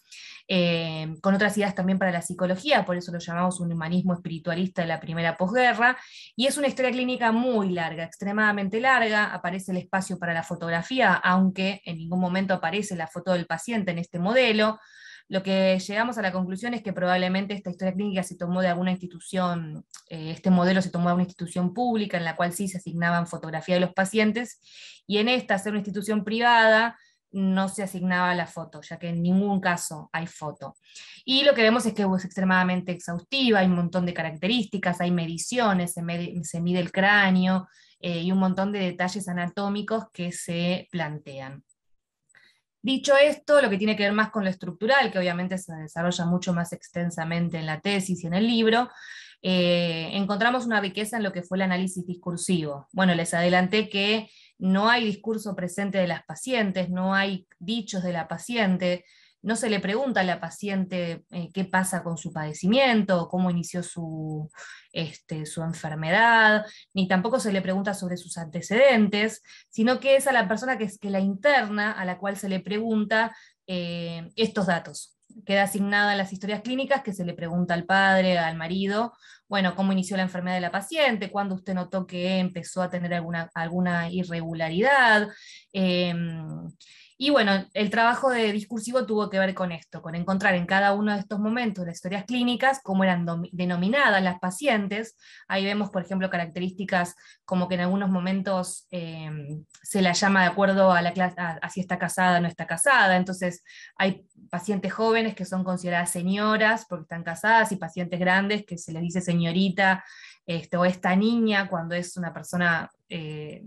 [SPEAKER 4] con otras ideas también para la psicología, por eso lo llamamos un humanismo espiritualista de la primera posguerra, y es una historia clínica muy larga, extremadamente larga. Aparece el espacio para la fotografía, aunque en ningún momento aparece la foto del paciente en este modelo. Lo que llegamos a la conclusión es que probablemente esta historia clínica se tomó de alguna institución, este modelo se tomó de una institución pública en la cual sí se asignaban fotografía de los pacientes, y en esta, ser una institución privada, no se asignaba la foto, ya que en ningún caso hay foto. Y lo que vemos es que es extremadamente exhaustiva, hay un montón de características, hay mediciones, se mide el cráneo, y un montón de detalles anatómicos que se plantean. Dicho esto, lo que tiene que ver más con lo estructural, que obviamente se desarrolla mucho más extensamente en la tesis y en el libro, encontramos una riqueza en lo que fue el análisis discursivo. Bueno, les adelanté que no hay discurso presente de las pacientes, no hay dichos de la paciente, no se le pregunta a la paciente qué pasa con su padecimiento, cómo inició su enfermedad, ni tampoco se le pregunta sobre sus antecedentes, sino que es a la persona que la interna a la cual se le pregunta estos datos. Queda asignada en las historias clínicas que se le pregunta al padre, al marido, bueno, cómo inició la enfermedad de la paciente, cuándo usted notó que empezó a tener alguna irregularidad. Y bueno, el trabajo de discursivo tuvo que ver con esto, con encontrar en cada uno de estos momentos de las historias clínicas cómo eran denominadas las pacientes. Ahí vemos, por ejemplo, características como que en algunos momentos se la llama de acuerdo a a si está casada o no está casada. Entonces hay pacientes jóvenes que son consideradas señoras porque están casadas, y pacientes grandes que se les dice señorita o esta niña cuando es una persona de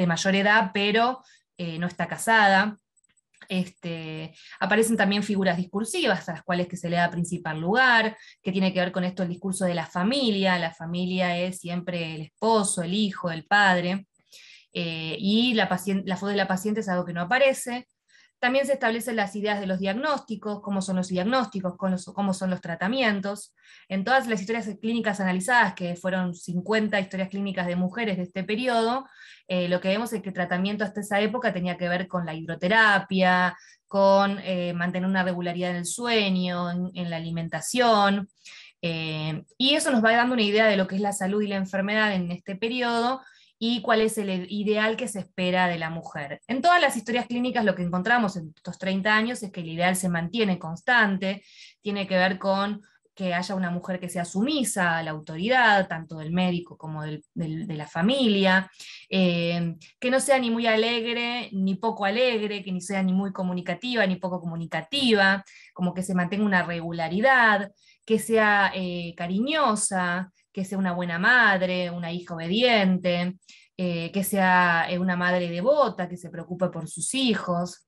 [SPEAKER 4] mayor edad, pero no está casada. Aparecen también figuras discursivas a las cuales que se le da principal lugar, que tiene que ver con esto el discurso de la familia es siempre el esposo, el hijo, el padre, y la foto de la paciente es algo que no aparece. También se establecen las ideas de los diagnósticos, cómo son los diagnósticos, cómo son los tratamientos. En todas las historias clínicas analizadas, que fueron 50 historias clínicas de mujeres de este periodo, lo que vemos es que el tratamiento hasta esa época tenía que ver con la hidroterapia, con mantener una regularidad en el sueño, en la alimentación, y eso nos va dando una idea de lo que es la salud y la enfermedad en este periodo, y cuál es el ideal que se espera de la mujer. En todas las historias clínicas lo que encontramos en estos 30 años es que el ideal se mantiene constante, tiene que ver con que haya una mujer que sea sumisa a la autoridad, tanto del médico como de la familia, que no sea ni muy alegre ni poco alegre, que ni sea ni muy comunicativa ni poco comunicativa, como que se mantenga una regularidad, que sea cariñosa, que sea una buena madre, una hija obediente, que sea una madre devota, que se preocupe por sus hijos.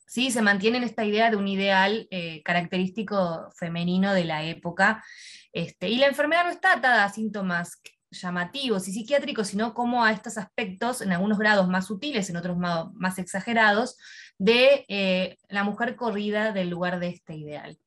[SPEAKER 4] ¿Sí? Se mantiene en esta idea de un ideal característico femenino de la época, y la enfermedad no está atada a síntomas llamativos y psiquiátricos, sino como a estos aspectos, en algunos grados más sutiles, en otros más exagerados, de la mujer corrida del lugar de este ideal.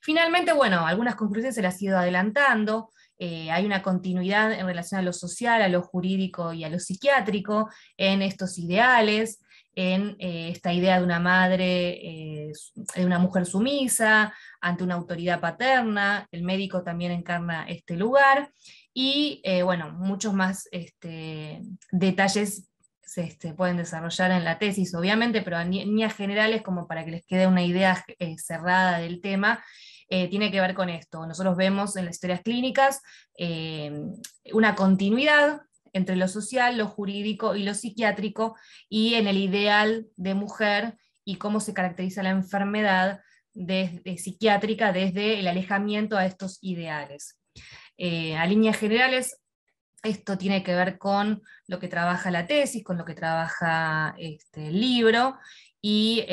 [SPEAKER 4] Finalmente, bueno, algunas conclusiones se las he ido adelantando. Hay una continuidad en relación a lo social, a lo jurídico y a lo psiquiátrico en estos ideales, en esta idea de una madre, de una mujer sumisa ante una autoridad paterna. El médico también encarna este lugar, y bueno, muchos más detalles se pueden desarrollar en la tesis, obviamente, pero en líneas generales, como para que les quede una idea cerrada del tema. tiene que ver con esto. Nosotros vemos en las historias clínicas una continuidad entre lo social, lo jurídico y lo psiquiátrico, y en el ideal de mujer y cómo se caracteriza la enfermedad psiquiátrica desde el alejamiento a estos ideales. A líneas generales, esto tiene que ver con lo que trabaja la tesis, con lo que trabaja el libro, y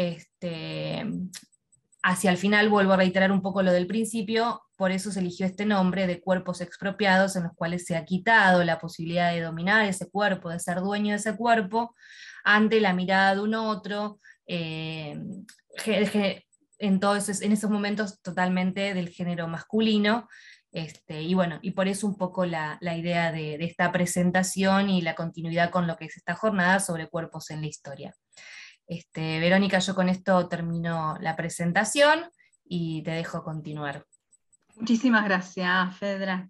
[SPEAKER 4] hacia el final vuelvo a reiterar un poco lo del principio, por eso se eligió este nombre de cuerpos expropiados, en los cuales se ha quitado la posibilidad de dominar ese cuerpo, de ser dueño de ese cuerpo, ante la mirada de un otro, entonces en esos momentos totalmente del género masculino. Y bueno, y por eso un poco la idea de esta presentación y la continuidad con lo que es esta jornada sobre cuerpos en la historia. Verónica, yo con esto termino la presentación y te dejo continuar.
[SPEAKER 1] Muchísimas gracias, Fedra.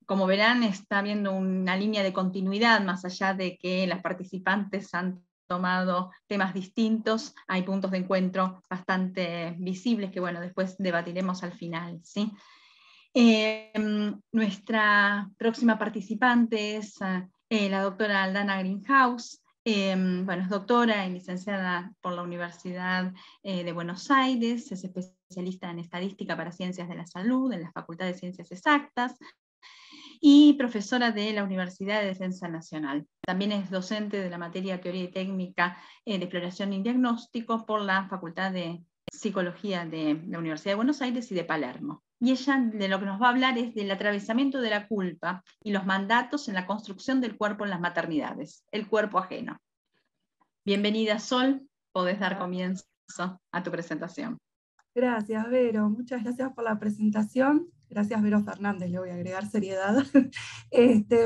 [SPEAKER 1] Como verán, está habiendo una línea de continuidad, más allá de que las participantes han tomado temas distintos, hay puntos de encuentro bastante visibles que, bueno, después debatiremos al final, ¿sí? Nuestra próxima participante es la doctora Aldana Greenhouse. Bueno, es doctora y licenciada por la Universidad de Buenos Aires, es especialista en estadística para ciencias de la salud en la Facultad de Ciencias Exactas y profesora de la Universidad de Defensa Nacional. También es docente de la materia Teoría y Técnica de Exploración y Diagnóstico por la Facultad de Psicología de la Universidad de Buenos Aires y de Palermo. Y ella de lo que nos va a hablar es del atravesamiento de la culpa y los mandatos en la construcción del cuerpo en las maternidades, el cuerpo ajeno. Bienvenida, Sol, podés dar comienzo a tu presentación.
[SPEAKER 5] Gracias, Vero, muchas gracias por la presentación. Gracias, Vero Fernández, le voy a agregar seriedad.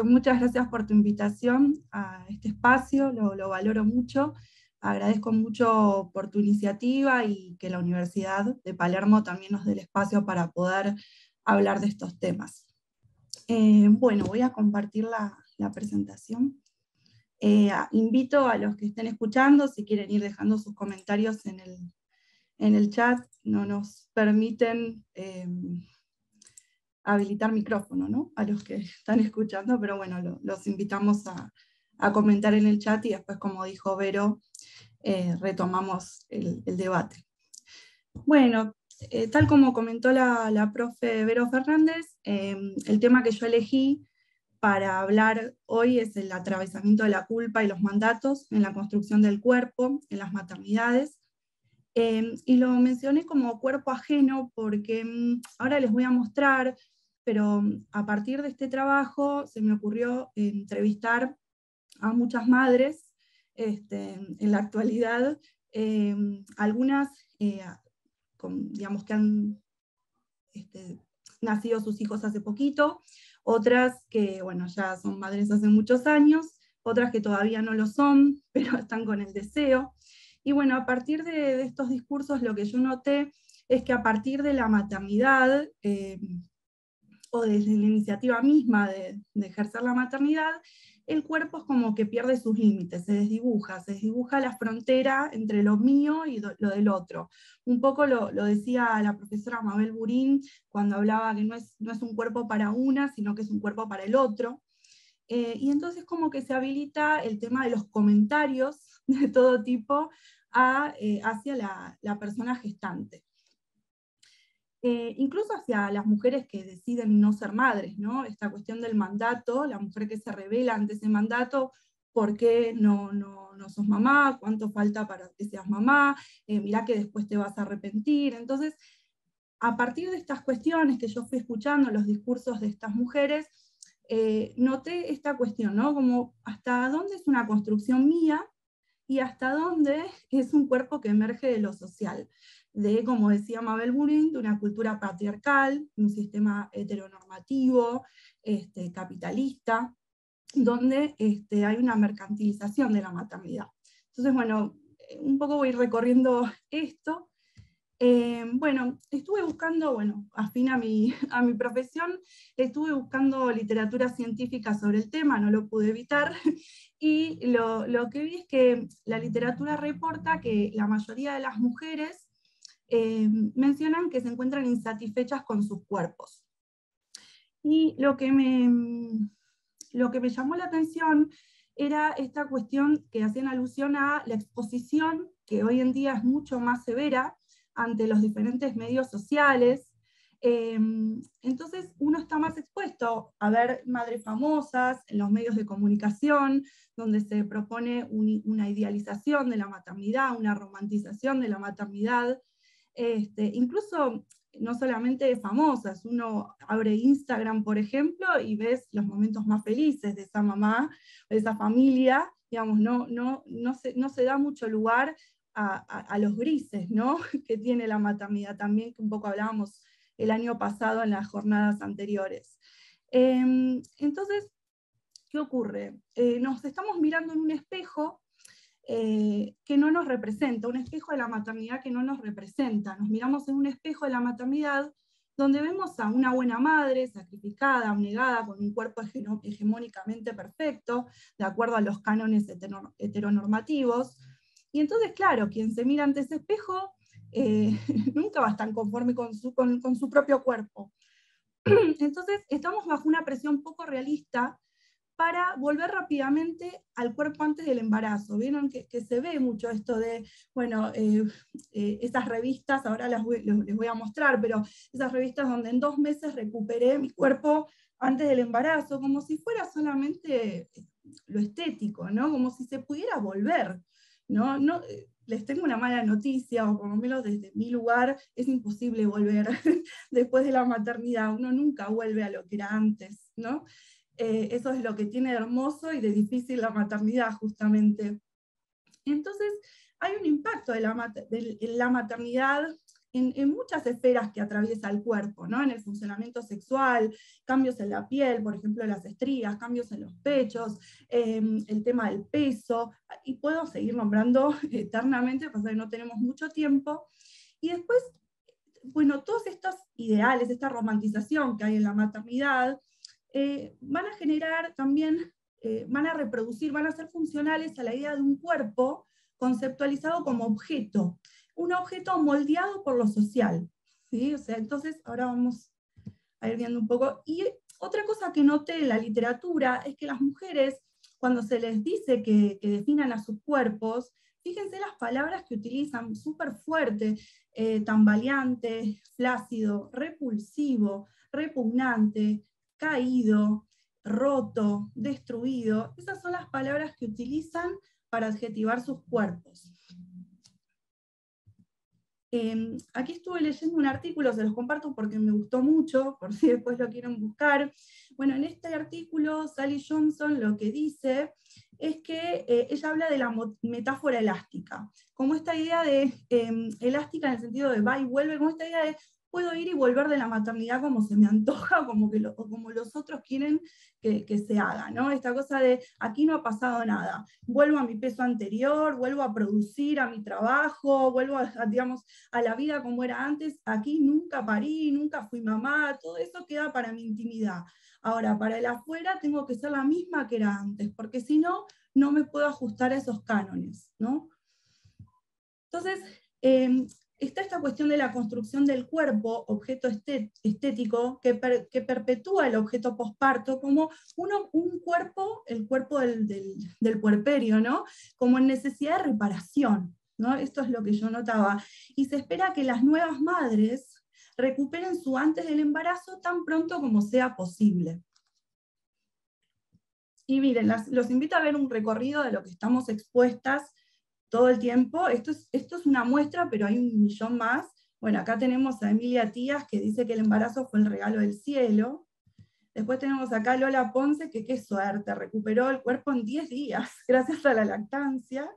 [SPEAKER 5] Muchas gracias por tu invitación a este espacio, lo valoro mucho. Agradezco mucho por tu iniciativa y que la Universidad de Palermo también nos dé el espacio para poder hablar de estos temas. Bueno, voy a compartir la presentación. Invito a los que estén escuchando, si quieren ir dejando sus comentarios en el chat, no nos permiten habilitar micrófono, ¿no? A los que están escuchando, pero bueno, los invitamos a comentar en el chat y después, como dijo Vero, retomamos el debate. Bueno, tal como comentó la profe Vero Fernández, el tema que yo elegí para hablar hoy es el atravesamiento de la culpa y los mandatos en la construcción del cuerpo, en las maternidades. Y lo mencioné como cuerpo ajeno porque ahora les voy a mostrar, pero a partir de este trabajo se me ocurrió entrevistar a muchas madres en la actualidad, algunas digamos que han nacido sus hijos hace poquito, otras que bueno, ya son madres hace muchos años, otras que todavía no lo son, pero están con el deseo. Y bueno, a partir de estos discursos lo que yo noté es que a partir de la maternidad, o desde la iniciativa misma de ejercer la maternidad, el cuerpo es como que pierde sus límites, se desdibuja la frontera entre lo mío y lo del otro. Un poco lo decía la profesora Mabel Burín cuando hablaba que no es un cuerpo para una, sino que es un cuerpo para el otro. Y entonces como que se habilita el tema de los comentarios de todo tipo hacia la persona gestante. Incluso hacia las mujeres que deciden no ser madres, ¿no? Esta cuestión del mandato, la mujer que se revela ante ese mandato, ¿por qué no sos mamá? ¿Cuánto falta para que seas mamá? Mirá que después te vas a arrepentir. Entonces, a partir de estas cuestiones que yo fui escuchando, los discursos de estas mujeres, noté esta cuestión, ¿no? Como hasta dónde es una construcción mía y hasta dónde es un cuerpo que emerge de lo social, de, como decía Mabel Burín, de una cultura patriarcal, un sistema heteronormativo, capitalista, donde hay una mercantilización de la maternidad. Entonces, bueno, un poco voy recorriendo esto. Bueno, estuve buscando, afín a mi profesión, estuve buscando literatura científica sobre el tema, no lo pude evitar, y lo que vi es que la literatura reporta que la mayoría de las mujeres mencionan que se encuentran insatisfechas con sus cuerpos. Y lo que me llamó la atención era esta cuestión que hacían alusión a la exposición, que hoy en día es mucho más severa ante los diferentes medios sociales. Entonces uno está más expuesto a ver madres famosas en los medios de comunicación, donde se propone una idealización de la maternidad, una romantización de la maternidad, incluso no solamente famosas, uno abre Instagram, por ejemplo, y ves los momentos más felices de esa mamá, de esa familia, digamos, no se da mucho lugar a los grises, ¿no? que tiene la maternidad también, que un poco hablábamos el año pasado en las jornadas anteriores. Entonces, ¿qué ocurre? Nos estamos mirando en un espejo que no nos representa, un espejo de la maternidad que no nos representa. Nos miramos en un espejo de la maternidad donde vemos a una buena madre sacrificada, abnegada, con un cuerpo hegemónicamente perfecto, de acuerdo a los cánones heteronormativos. Y entonces, claro, quien se mira ante ese espejo nunca va a estar conforme con su propio cuerpo. Entonces, estamos bajo una presión poco realista para volver rápidamente al cuerpo antes del embarazo. Vieron que se ve mucho esto de, bueno, esas revistas, ahora les voy a mostrar, pero esas revistas donde en 2 meses recuperé mi cuerpo antes del embarazo, como si fuera solamente lo estético, ¿no? Como si se pudiera volver, ¿no? Les tengo una mala noticia, o por lo menos desde mi lugar, es imposible volver después de la maternidad. Uno nunca vuelve a lo que era antes, ¿no? Eso es lo que tiene de hermoso y de difícil la maternidad, justamente. Entonces, hay un impacto de la maternidad en muchas esferas que atraviesa el cuerpo, ¿no? En el funcionamiento sexual, cambios en la piel, por ejemplo, las estrías, cambios en los pechos, el tema del peso, y puedo seguir nombrando eternamente, porque no tenemos mucho tiempo. Y después, bueno, todos estos ideales, esta romantización que hay en la maternidad, van a generar también, van a reproducir, van a ser funcionales a la idea de un cuerpo conceptualizado como objeto, un objeto moldeado por lo social, ¿sí? O sea, entonces ahora vamos a ir viendo un poco. Y otra cosa que noté en la literatura es que las mujeres, cuando se les dice que definan a sus cuerpos, fíjense las palabras que utilizan, súper fuerte, tambaleante, flácido, repulsivo, repugnante, caído, roto, destruido. Esas son las palabras que utilizan para adjetivar sus cuerpos. Aquí estuve leyendo un artículo, se los comparto porque me gustó mucho, por si después lo quieren buscar. Bueno, en este artículo Sally Johnson lo que dice es que ella habla de la metáfora elástica, como esta idea de elástica en el sentido de va y vuelve, como esta idea de puedo ir y volver de la maternidad como se me antoja, como los otros quieren que se haga, ¿no? Esta cosa de aquí no ha pasado nada, vuelvo a mi peso anterior, vuelvo a producir, a mi trabajo, vuelvo digamos, a la vida como era antes, aquí nunca parí, nunca fui mamá, todo eso queda para mi intimidad. Ahora, para el afuera tengo que ser la misma que era antes, porque si no, no me puedo ajustar a esos cánones, ¿no? Entonces, está esta cuestión de la construcción del cuerpo, objeto estético, que perpetúa el objeto posparto como un cuerpo, el cuerpo del puerperio, ¿no? Como en necesidad de reparación, ¿no? Esto es lo que yo notaba. Y se espera que las nuevas madres recuperen su antes del embarazo tan pronto como sea posible. Y miren, los invito a ver un recorrido de lo que estamos expuestas todo el tiempo. Esto es una muestra, pero hay 1 millón más. Bueno, acá tenemos a Emilia Tías, que dice que el embarazo fue el regalo del cielo. Después tenemos acá a Lola Ponce, que qué suerte, recuperó el cuerpo en 10 días, gracias a la lactancia.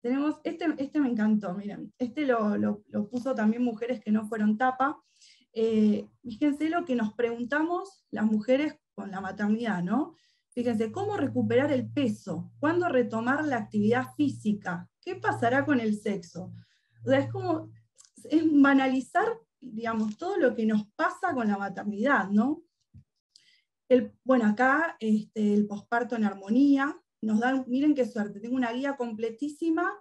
[SPEAKER 5] Tenemos, este me encantó, miren, este lo puso también Mujeres que no fueron tapa. Fíjense lo que nos preguntamos las mujeres con la maternidad, ¿no? Fíjense, ¿cómo recuperar el peso? ¿Cuándo retomar la actividad física? ¿Qué pasará con el sexo? O sea, es banalizar, digamos, todo lo que nos pasa con la maternidad, ¿no? Bueno, acá el posparto en armonía, nos dan, miren qué suerte, tengo una guía completísima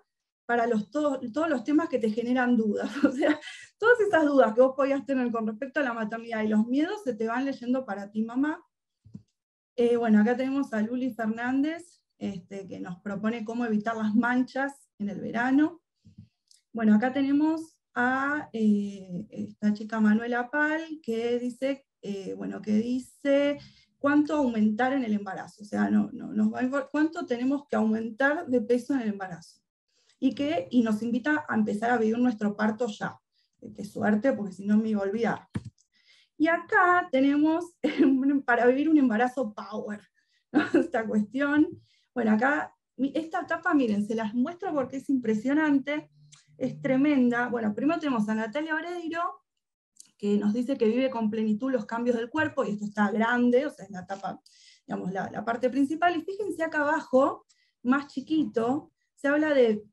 [SPEAKER 5] para todos los temas que te generan dudas. O sea, todas esas dudas que vos podías tener con respecto a la maternidad y los miedos se te van leyendo para ti, mamá. Bueno, acá tenemos a Luli Fernández, que nos propone cómo evitar las manchas en el verano. Bueno, acá tenemos a esta chica Manuela Pal, que dice, cuánto aumentar en el embarazo, o sea, nos va a informar cuánto tenemos que aumentar de peso en el embarazo. Y nos invita a empezar a vivir nuestro parto ya. Qué suerte, porque si no me iba a olvidar. Y acá tenemos para vivir un embarazo power, ¿no? Esta cuestión. Bueno, acá, esta etapa, miren, se las muestro porque es impresionante, es tremenda. Bueno, primero tenemos a Natalia Oreiro, que nos dice que vive con plenitud los cambios del cuerpo, y esto está grande, o sea, es la etapa, digamos, la parte principal. Y fíjense acá abajo, más chiquito, se habla de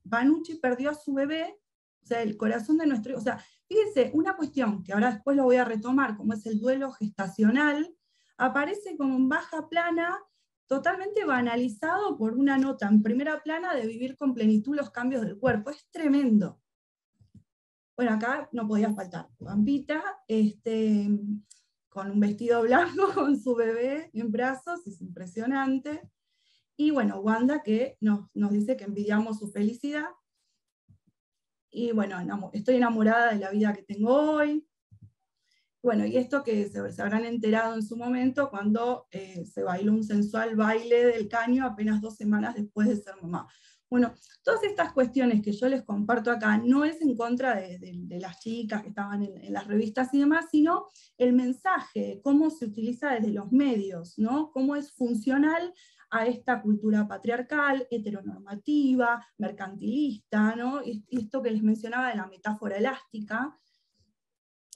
[SPEAKER 5] Banucci perdió a su bebé, o sea, el corazón de nuestro hijo. O sea, fíjense, una cuestión que ahora después lo voy a retomar, como es el duelo gestacional, aparece como en baja plana, totalmente banalizado por una nota en primera plana de vivir con plenitud los cambios del cuerpo. Es tremendo. Bueno, acá no podía faltar Pampita, con un vestido blanco, con su bebé en brazos, es impresionante. Y bueno, Wanda, que nos dice que envidiamos su felicidad. Y bueno, estoy enamorada de la vida que tengo hoy. Bueno, y esto que se habrán enterado en su momento cuando se bailó un sensual baile del caño apenas 2 semanas después de ser mamá. Bueno, todas estas cuestiones que yo les comparto acá no es en contra de las chicas que estaban en las revistas y demás, sino el mensaje, cómo se utiliza desde los medios, ¿no? Cómo es funcional a esta cultura patriarcal, heteronormativa, mercantilista, ¿no? Y esto que les mencionaba de la metáfora elástica,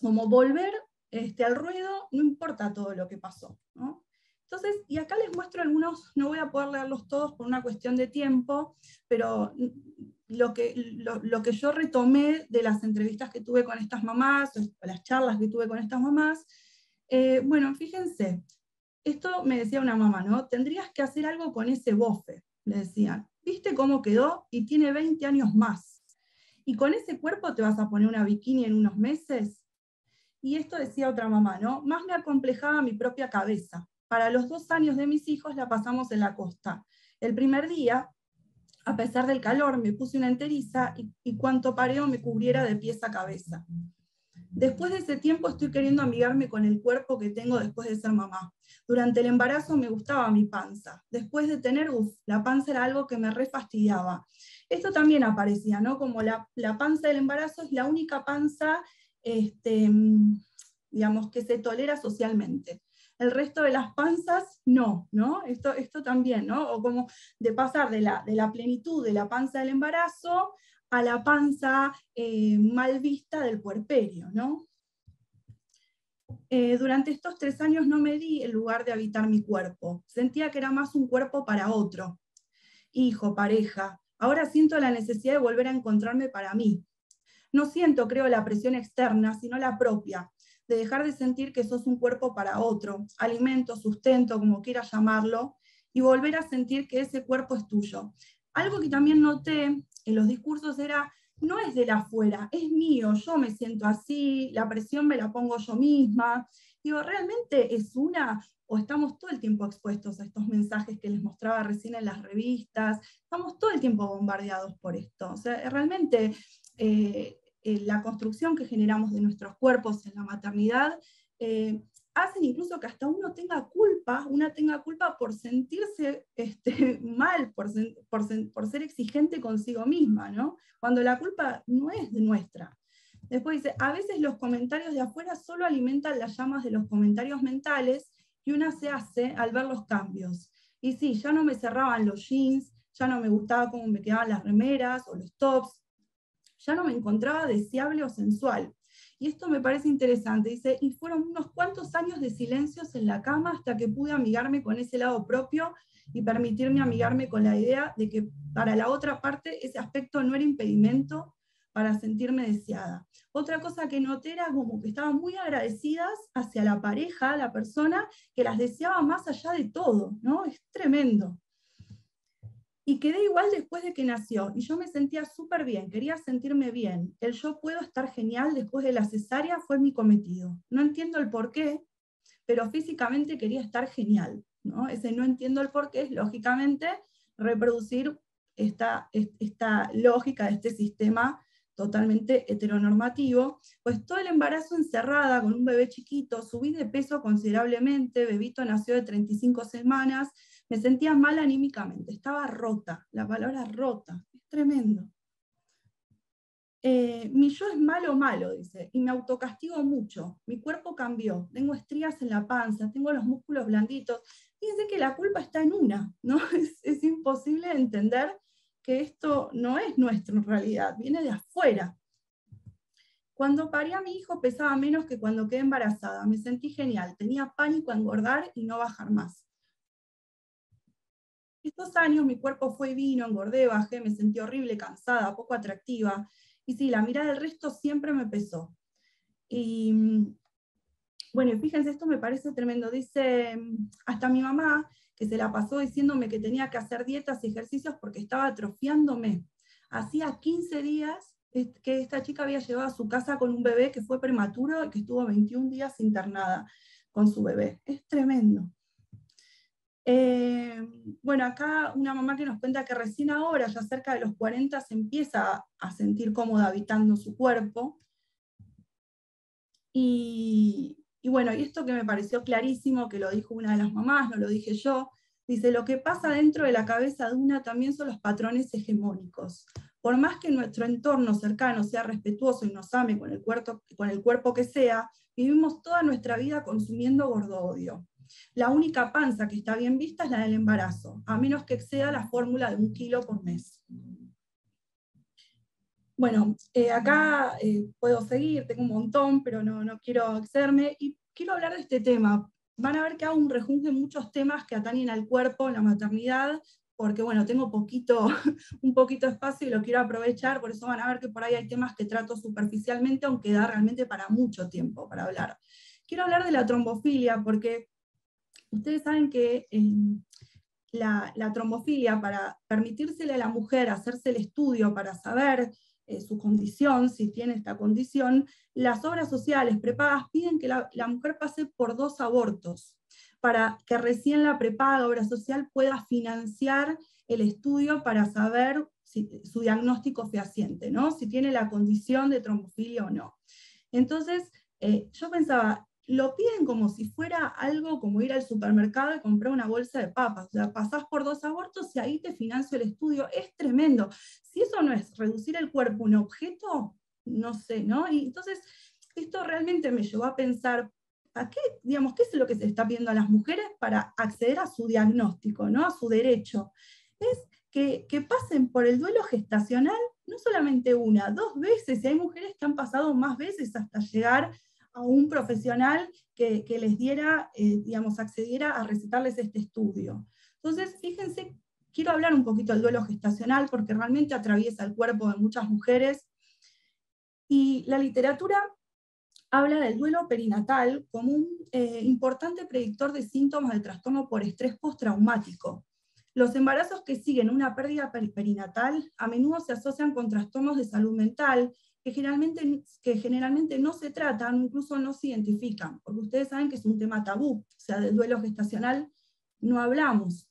[SPEAKER 5] como volver al ruedo, no importa todo lo que pasó, ¿no? Entonces, y acá les muestro algunos, no voy a poder leerlos todos por una cuestión de tiempo, pero lo que yo retomé de las entrevistas que tuve con estas mamás, o las charlas que tuve con estas mamás, bueno, fíjense, esto me decía una mamá, ¿no? Tendrías que hacer algo con ese bofe, le decían. ¿Viste cómo quedó? Y tiene 20 años más. ¿Y con ese cuerpo te vas a poner una bikini en unos meses? Y esto decía otra mamá, ¿no? Más me acomplejaba mi propia cabeza. Para los 2 años de mis hijos la pasamos en la costa. El primer día, a pesar del calor, me puse una enteriza y cuanto pareo me cubriera de pies a cabeza. Después de ese tiempo estoy queriendo amigarme con el cuerpo que tengo después de ser mamá. Durante el embarazo me gustaba mi panza. Después de tener, la panza era algo que me re fastidiaba. Esto también aparecía, ¿no? Como la panza del embarazo es la única panza, digamos, que se tolera socialmente. El resto de las panzas, no, ¿no? Esto también, ¿no? O como de pasar de la plenitud de la panza del embarazo a la panza mal vista del puerperio, ¿no? Durante estos 3 años no me di el lugar de habitar mi cuerpo. Sentía que era más un cuerpo para otro. Hijo, pareja. Ahora siento la necesidad de volver a encontrarme para mí. No siento, creo, la presión externa, sino la propia, de dejar de sentir que sos un cuerpo para otro, alimento, sustento, como quieras llamarlo, y volver a sentir que ese cuerpo es tuyo. Algo que también noté en los discursos era, no es de la afuera, es mío, yo me siento así, la presión me la pongo yo misma. Digo, ¿realmente es o estamos todo el tiempo expuestos a estos mensajes que les mostraba recién en las revistas? Estamos todo el tiempo bombardeados por esto. O sea, realmente la construcción que generamos de nuestros cuerpos en la maternidad hacen incluso que hasta una tenga culpa por sentirse mal, por ser exigente consigo misma, ¿no? Cuando la culpa no es nuestra. Después dice, a veces los comentarios de afuera solo alimentan las llamas de los comentarios mentales que una se hace al ver los cambios. Y sí, ya no me cerraban los jeans, ya no me gustaba cómo me quedaban las remeras o los tops, ya no me encontraba deseable o sensual. Y esto me parece interesante, dice, y fueron unos cuantos años de silencios en la cama hasta que pude amigarme con ese lado propio y permitirme amigarme con la idea de que para la otra parte ese aspecto no era impedimento para sentirme deseada. Otra cosa que noté era como que estaban muy agradecidas hacia la pareja, la persona, que las deseaba más allá de todo, ¿no? Es tremendo. Y quedé igual después de que nació, y yo me sentía súper bien, quería sentirme bien. El yo puedo estar genial después de la cesárea fue mi cometido. No entiendo el por qué, pero físicamente quería estar genial, ¿no? Ese no entiendo el por qué es, lógicamente, reproducir esta lógica de este sistema totalmente heteronormativo, pues todo el embarazo encerrada con un bebé chiquito, subí de peso considerablemente, bebito nació de 35 semanas, me sentía mal anímicamente, estaba rota, la palabra rota, es tremendo. Mi yo es malo, dice, y me autocastigo mucho, mi cuerpo cambió, tengo estrías en la panza, tengo los músculos blanditos, fíjense que la culpa está en una, ¿no? Es imposible entender que esto no es nuestro en realidad, viene de afuera. Cuando parí a mi hijo pesaba menos que cuando quedé embarazada, me sentí genial, tenía pánico a engordar y no bajar más. Estos años mi cuerpo fue y vino, engordé, bajé, me sentí horrible, cansada, poco atractiva, y sí, la mirada del resto siempre me pesó. Y bueno, fíjense, esto me parece tremendo, dice, hasta mi mamá, que se la pasó diciéndome que tenía que hacer dietas y ejercicios porque estaba atrofiándome. Hacía 15 días que esta chica había llevado a su casa con un bebé que fue prematuro y que estuvo 21 días internada con su bebé. Es tremendo. Bueno, acá una mamá que nos cuenta que recién ahora, ya cerca de los 40, se empieza a sentir cómoda habitando su cuerpo. Y bueno, y esto que me pareció clarísimo, que lo dijo una de las mamás, no lo dije yo, dice, lo que pasa dentro de la cabeza de una también son los patrones hegemónicos. Por más que nuestro entorno cercano sea respetuoso y nos ame con el cuerpo que sea, vivimos toda nuestra vida consumiendo gordo-odio. La única panza que está bien vista es la del embarazo, a menos que exceda la fórmula de 1 kilo por mes. Bueno, acá puedo seguir, tengo un montón, pero no quiero excederme, y quiero hablar de este tema. Van a ver que hago un rejunte de muchos temas que atañen al cuerpo, la maternidad, porque bueno, tengo un poquito espacio y lo quiero aprovechar, por eso van a ver que por ahí hay temas que trato superficialmente, aunque da realmente para mucho tiempo para hablar. Quiero hablar de la trombofilia, porque ustedes saben que la trombofilia, para permitírsele a la mujer hacerse el estudio para saber su condición, si tiene esta condición, las obras sociales prepagas piden que la mujer pase por 2 abortos, para que recién la prepaga obra social pueda financiar el estudio para saber su diagnóstico fehaciente, ¿no? Si tiene la condición de trombofilia o no. Entonces, yo pensaba, lo piden como si fuera algo como ir al supermercado y comprar una bolsa de papas. O sea, pasás por 2 abortos y ahí te financio el estudio. Es tremendo. Si eso no es reducir el cuerpo a un objeto, no sé, ¿no? Y entonces, esto realmente me llevó a pensar, ¿qué es lo que se está pidiendo a las mujeres para acceder a su diagnóstico, ¿no? A su derecho? Es que pasen por el duelo gestacional, no solamente 1, 2 veces, y hay mujeres que han pasado más veces hasta llegar a un profesional que les diera, accediera a recetarles este estudio. Entonces, fíjense, quiero hablar un poquito del duelo gestacional porque realmente atraviesa el cuerpo de muchas mujeres, y la literatura habla del duelo perinatal como un importante predictor de síntomas del trastorno por estrés postraumático. Los embarazos que siguen una pérdida perinatal a menudo se asocian con trastornos de salud mental que generalmente no se tratan, incluso no se identifican, porque ustedes saben que es un tema tabú, o sea, del duelo gestacional no hablamos.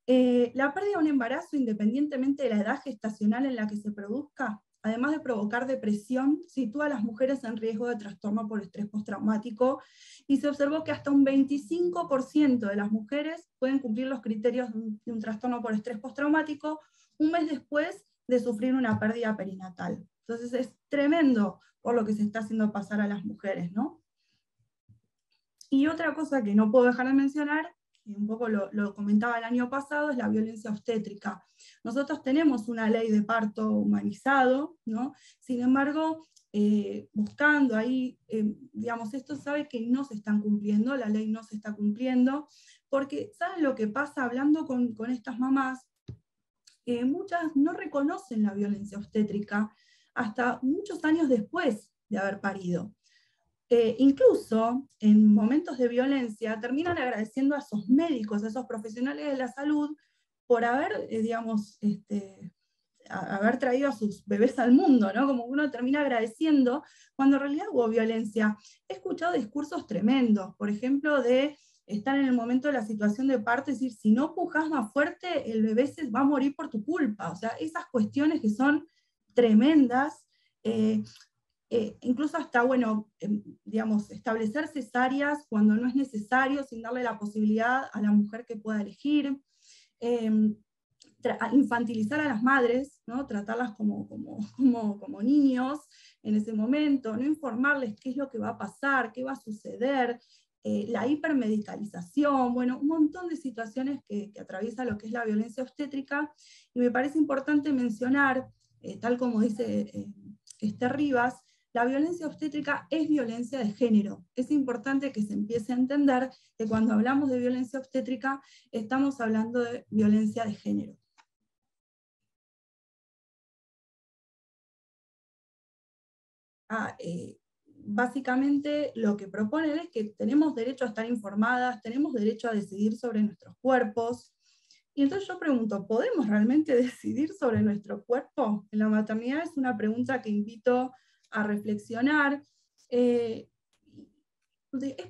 [SPEAKER 5] La pérdida de un embarazo, independientemente de la edad gestacional en la que se produzca, además de provocar depresión, sitúa a las mujeres en riesgo de trastorno por estrés postraumático, y se observó que hasta un 25% de las mujeres pueden cumplir los criterios de un trastorno por estrés postraumático un mes después de sufrir una pérdida perinatal. Entonces es tremendo por lo que se está haciendo pasar a las mujeres, ¿no? Y otra cosa que no puedo dejar de mencionar, y un poco lo comentaba el año pasado, es la violencia obstétrica. Nosotros tenemos una ley de parto humanizado, ¿no? Sin embargo, buscando ahí, esto sabe que no se están cumpliendo, la ley no se está cumpliendo, porque ¿saben lo que pasa hablando con estas mamás? Muchas no reconocen la violencia obstétrica hasta muchos años después de haber parido. Incluso en momentos de violencia terminan agradeciendo a esos médicos, a esos profesionales de la salud, por haber, digamos, haber traído a sus bebés al mundo, ¿no? Como uno termina agradeciendo, cuando en realidad hubo violencia. He escuchado discursos tremendos, por ejemplo, de estar en el momento de la situación de parto y decir, si no pujas más fuerte, el bebé se va a morir por tu culpa. O sea, esas cuestiones que son tremendas, incluso hasta, bueno, digamos, establecer cesáreas cuando no es necesario, sin darle la posibilidad a la mujer que pueda elegir, infantilizar a las madres, ¿no? Tratarlas como niños en ese momento, no informarles qué es lo que va a pasar, qué va a suceder, la hipermedicalización, bueno, un montón de situaciones que atraviesa lo que es la violencia obstétrica, y me parece importante mencionar, tal como dice Esther Rivas, la violencia obstétrica es violencia de género. Es importante que se empiece a entender que cuando hablamos de violencia obstétrica estamos hablando de violencia de género. Básicamente lo que proponen es que tenemos derecho a estar informadas, tenemos derecho a decidir sobre nuestros cuerpos. Y entonces yo pregunto, ¿podemos realmente decidir sobre nuestro cuerpo? En la maternidad es una pregunta que invito a reflexionar. ¿Es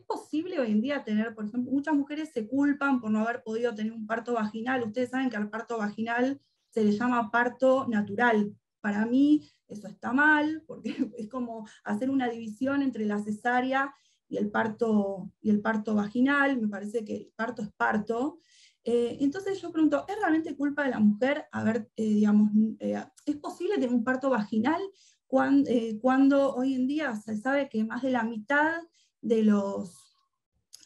[SPEAKER 5] posible hoy en día tener, por ejemplo, muchas mujeres se culpan por no haber podido tener un parto vaginal? Ustedes saben que al parto vaginal se le llama parto natural. Para mí eso está mal, porque es como hacer una división entre la cesárea y el parto vaginal. Me parece que el parto es parto. Entonces yo pregunto, ¿es realmente culpa de la mujer haber, es posible tener un parto vaginal cuando hoy en día se sabe que más de la mitad de los,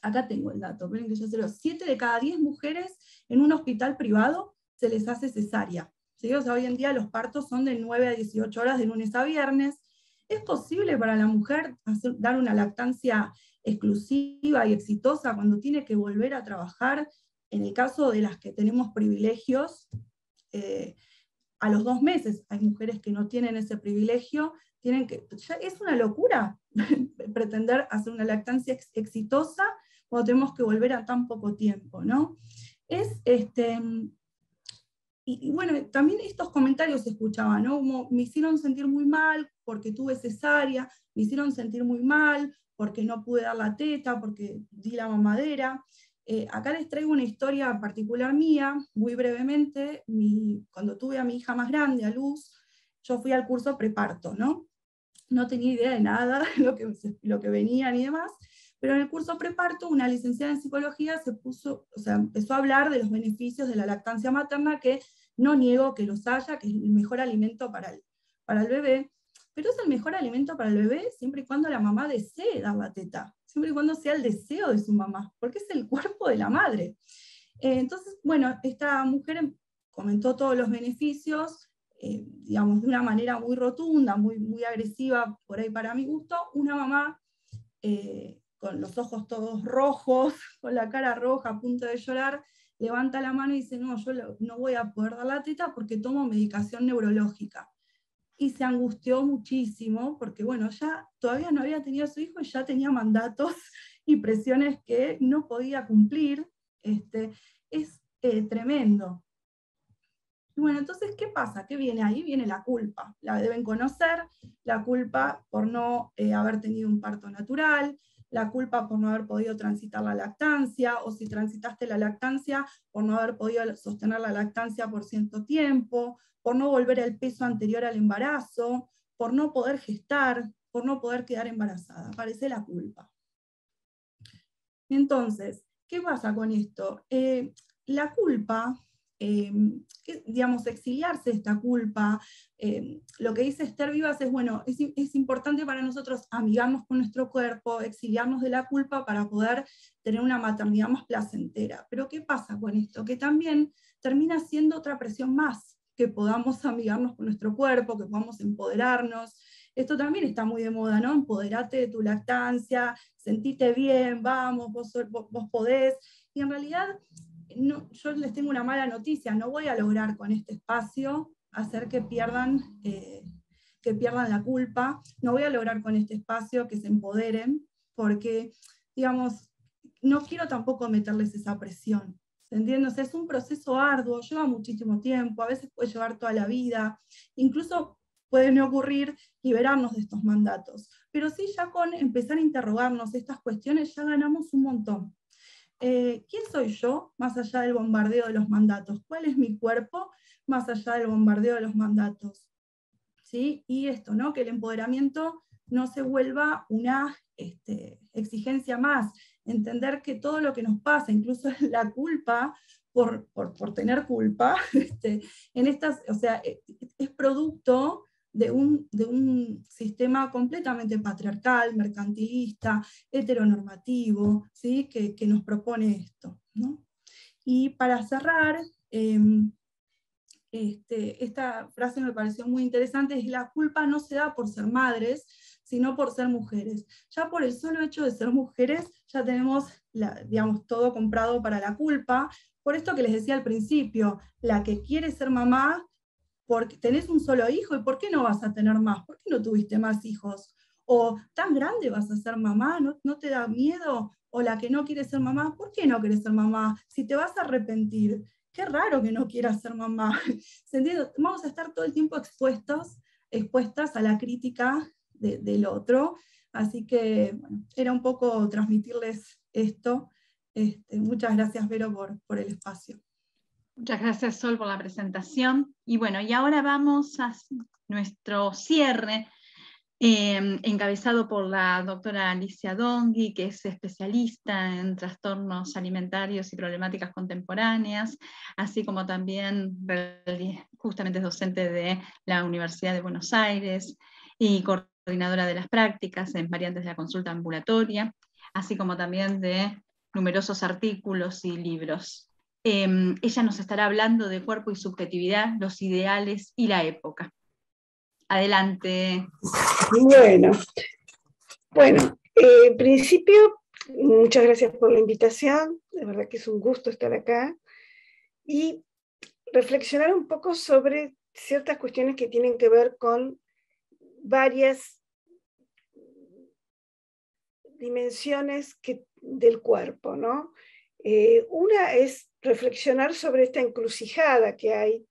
[SPEAKER 5] acá tengo el dato, miren que yo sé, 7 de cada 10 mujeres en un hospital privado se les hace cesárea? ¿Sí? O sea, hoy en día los partos son de 9 a 18 horas de lunes a viernes. ¿Es posible para la mujer dar una lactancia exclusiva y exitosa cuando tiene que volver a trabajar? En el caso de las que tenemos privilegios, a los 2 meses, hay mujeres que no tienen ese privilegio, ya es una locura pretender hacer una lactancia exitosa cuando tenemos que volver a tan poco tiempo, ¿no? Y bueno, también estos comentarios se escuchaban, ¿no? Como, me hicieron sentir muy mal porque tuve cesárea, me hicieron sentir muy mal porque no pude dar la teta, porque di la mamadera. Acá les traigo una historia particular mía, muy brevemente. Cuando tuve a mi hija más grande, a Luz, yo fui al curso preparto, ¿no? No tenía idea de nada, lo que venía ni demás, pero en el curso preparto una licenciada en psicología empezó a hablar de los beneficios de la lactancia materna, que no niego que los haya, que es el mejor alimento para el bebé, pero es el mejor alimento para el bebé siempre y cuando la mamá desee dar la teta, siempre y cuando sea el deseo de su mamá, porque es el cuerpo de la madre. Entonces, bueno, esta mujer comentó todos los beneficios, digamos, de una manera muy rotunda, muy agresiva, por ahí para mi gusto. Una mamá con los ojos todos rojos, con la cara roja, a punto de llorar, levanta la mano y dice, no, yo no voy a poder dar la teta porque tomo medicación neurológica. Y se angustió muchísimo, porque bueno, ya todavía no había tenido a su hijo y ya tenía mandatos y presiones que no podía cumplir. Es tremendo. Bueno, entonces, ¿qué pasa? ¿Qué viene ahí? Viene la culpa. La deben conocer, la culpa por no haber tenido un parto natural, la culpa por no haber podido transitar la lactancia, o si transitaste la lactancia, por no haber podido sostener la lactancia por cierto tiempo, por no volver al peso anterior al embarazo, por no poder gestar, por no poder quedar embarazada. Aparece la culpa. Entonces, ¿qué pasa con esto? La culpa, digamos, exiliarse de esta culpa, lo que dice Esther Rivas es, bueno, es importante para nosotros amigarnos con nuestro cuerpo, exiliarnos de la culpa para poder tener una maternidad más placentera. Pero ¿qué pasa con esto? Que también termina siendo otra presión más, que podamos amigarnos con nuestro cuerpo, que podamos empoderarnos. Esto también está muy de moda, ¿no? Empoderate de tu lactancia, sentite bien, vamos, vos podés. Y en realidad, no, yo les tengo una mala noticia, no voy a lograr con este espacio hacer que pierdan la culpa, no voy a lograr con este espacio que se empoderen, porque, digamos, no quiero tampoco meterles esa presión, ¿se entiende? O sea, es un proceso arduo, lleva muchísimo tiempo, a veces puede llevar toda la vida, incluso puede no ocurrir liberarnos de estos mandatos. Pero sí, ya con empezar a interrogarnos estas cuestiones ya ganamos un montón. ¿Quién soy yo más allá del bombardeo de los mandatos? ¿Cuál es mi cuerpo más allá del bombardeo de los mandatos? ¿Sí? Y esto, ¿no? Que el empoderamiento no se vuelva una exigencia más, entender que todo lo que nos pasa, incluso la culpa, por tener culpa, en estas, o sea, es producto de un sistema completamente patriarcal, mercantilista, heteronormativo, ¿sí? que nos propone esto, ¿no? Y para cerrar, esta frase me pareció muy interesante, es: la culpa no se da por ser madres, sino por ser mujeres. Ya por el solo hecho de ser mujeres, ya tenemos, digamos, todo comprado para la culpa. Por esto que les decía al principio, la que quiere ser mamá, porque tenés un solo hijo, ¿y por qué no vas a tener más? ¿Por qué no tuviste más hijos? O tan grande vas a ser mamá, ¿no te da miedo? O la que no quiere ser mamá, ¿por qué no quieres ser mamá? Si te vas a arrepentir, qué raro que no quieras ser mamá. ¿Se entiende? Vamos a estar todo el tiempo expuestas a la crítica del otro. Así que bueno, era un poco transmitirles esto. Muchas gracias, Vero, por el espacio.
[SPEAKER 1] Muchas gracias, Sol, por la presentación. Y bueno, y ahora vamos a nuestro cierre, encabezado por la doctora Alicia Donghi, que es especialista en trastornos alimentarios y problemáticas contemporáneas, así como también justamente es docente de la Universidad de Buenos Aires y coordinadora de las prácticas en variantes de la consulta ambulatoria, así como también de numerosos artículos y libros. Ella nos estará hablando de cuerpo y subjetividad, los ideales y la época. Adelante.
[SPEAKER 6] Bueno, en principio, muchas gracias por la invitación, de verdad que es un gusto estar acá, y reflexionar un poco sobre ciertas cuestiones que tienen que ver con varias dimensiones del cuerpo, ¿no? Una es reflexionar sobre esta encrucijada que hay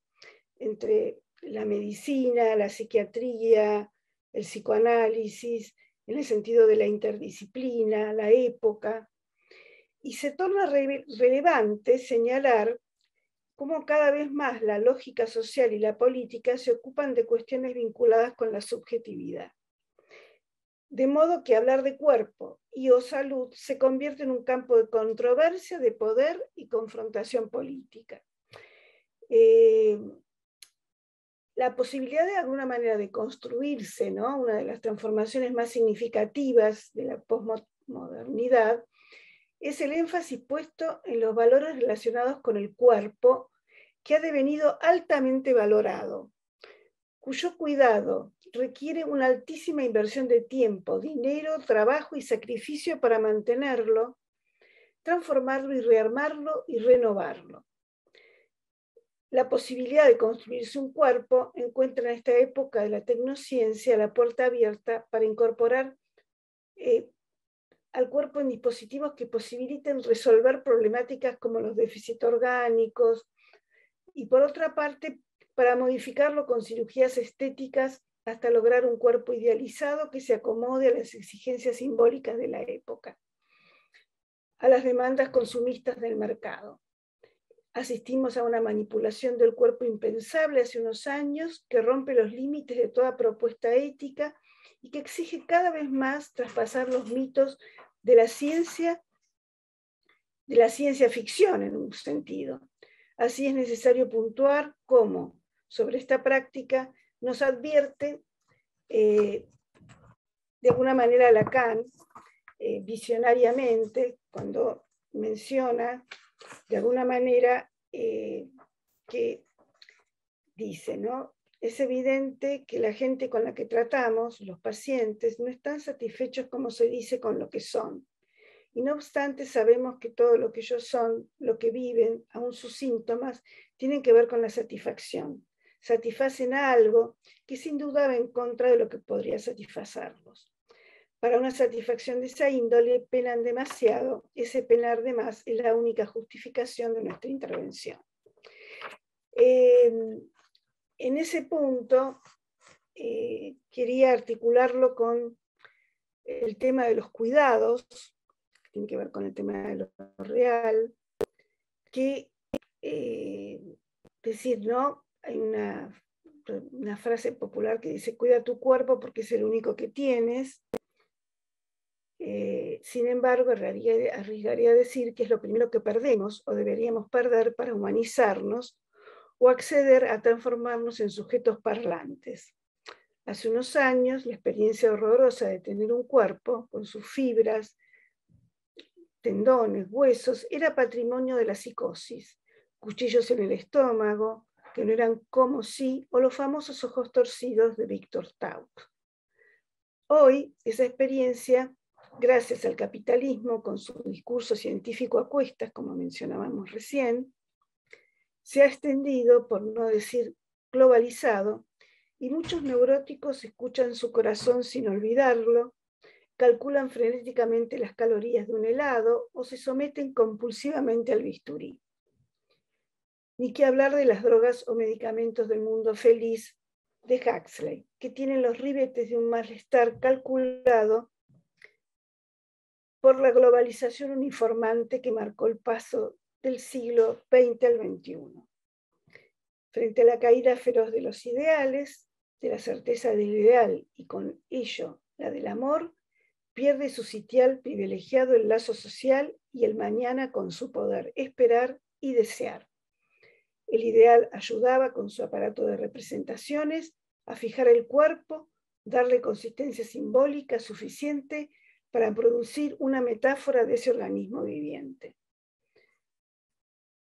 [SPEAKER 6] entre la medicina, la psiquiatría, el psicoanálisis, en el sentido de la interdisciplina, la época, y se torna relevante señalar cómo cada vez más la lógica social y la política se ocupan de cuestiones vinculadas con la subjetividad. De modo que hablar de cuerpo y o salud se convierte en un campo de controversia, de poder y confrontación política. La posibilidad de alguna manera de construirse, ¿no? Una de las transformaciones más significativas de la posmodernidad es el énfasis puesto en los valores relacionados con el cuerpo, que ha devenido altamente valorado, cuyo cuidado requiere una altísima inversión de tiempo, dinero, trabajo y sacrificio para mantenerlo, transformarlo y rearmarlo y renovarlo. La posibilidad de construirse un cuerpo encuentra en esta época de la tecnociencia la puerta abierta para incorporar al cuerpo en dispositivos que posibiliten resolver problemáticas como los déficits orgánicos, y por otra parte, para modificarlo con cirugías estéticas hasta lograr un cuerpo idealizado que se acomode a las exigencias simbólicas de la época, a las demandas consumistas del mercado. Asistimos a una manipulación del cuerpo impensable hace unos años que rompe los límites de toda propuesta ética y que exige cada vez más traspasar los mitos de la ciencia ficción en un sentido. Así es necesario puntuar cómo sobre esta práctica nos advierte de alguna manera Lacan, visionariamente, cuando menciona de alguna manera que dice, ¿no? Es evidente que la gente con la que tratamos, los pacientes, no están satisfechos, como se dice, con lo que son. Y no obstante, sabemos que todo lo que ellos son, lo que viven, aún sus síntomas, tienen que ver con la satisfacción. Satisfacen a algo que sin duda va en contra de lo que podría satisfacerlos. Para una satisfacción de esa índole, penan demasiado. Ese penar de más es la única justificación de nuestra intervención. En ese punto, quería articularlo con el tema de los cuidados, que tiene que ver con el tema de lo real, que decir, ¿no? Hay una frase popular que dice, cuida tu cuerpo porque es el único que tienes. Sin embargo, arriesgaría a decir que es lo primero que perdemos o deberíamos perder para humanizarnos o acceder a transformarnos en sujetos parlantes. Hace unos años, la experiencia horrorosa de tener un cuerpo con sus fibras, tendones, huesos, era patrimonio de la psicosis. Cuchillos en el estómago, que no eran como sí, o los famosos ojos torcidos de Victor Tauc. Hoy, esa experiencia, gracias al capitalismo, con su discurso científico a cuestas, como mencionábamos recién, se ha extendido, por no decir globalizado, y muchos neuróticos escuchan su corazón sin olvidarlo, calculan frenéticamente las calorías de un helado o se someten compulsivamente al bisturí. Ni que hablar de las drogas o medicamentos del mundo feliz de Huxley, que tienen los ribetes de un malestar calculado por la globalización uniformante que marcó el paso del siglo XX al XXI. Frente a la caída feroz de los ideales, de la certeza del ideal y con ello la del amor, pierde su sitial privilegiado el lazo social y el mañana con su poder esperar y desear. El ideal ayudaba con su aparato de representaciones a fijar el cuerpo, darle consistencia simbólica suficiente para producir una metáfora de ese organismo viviente.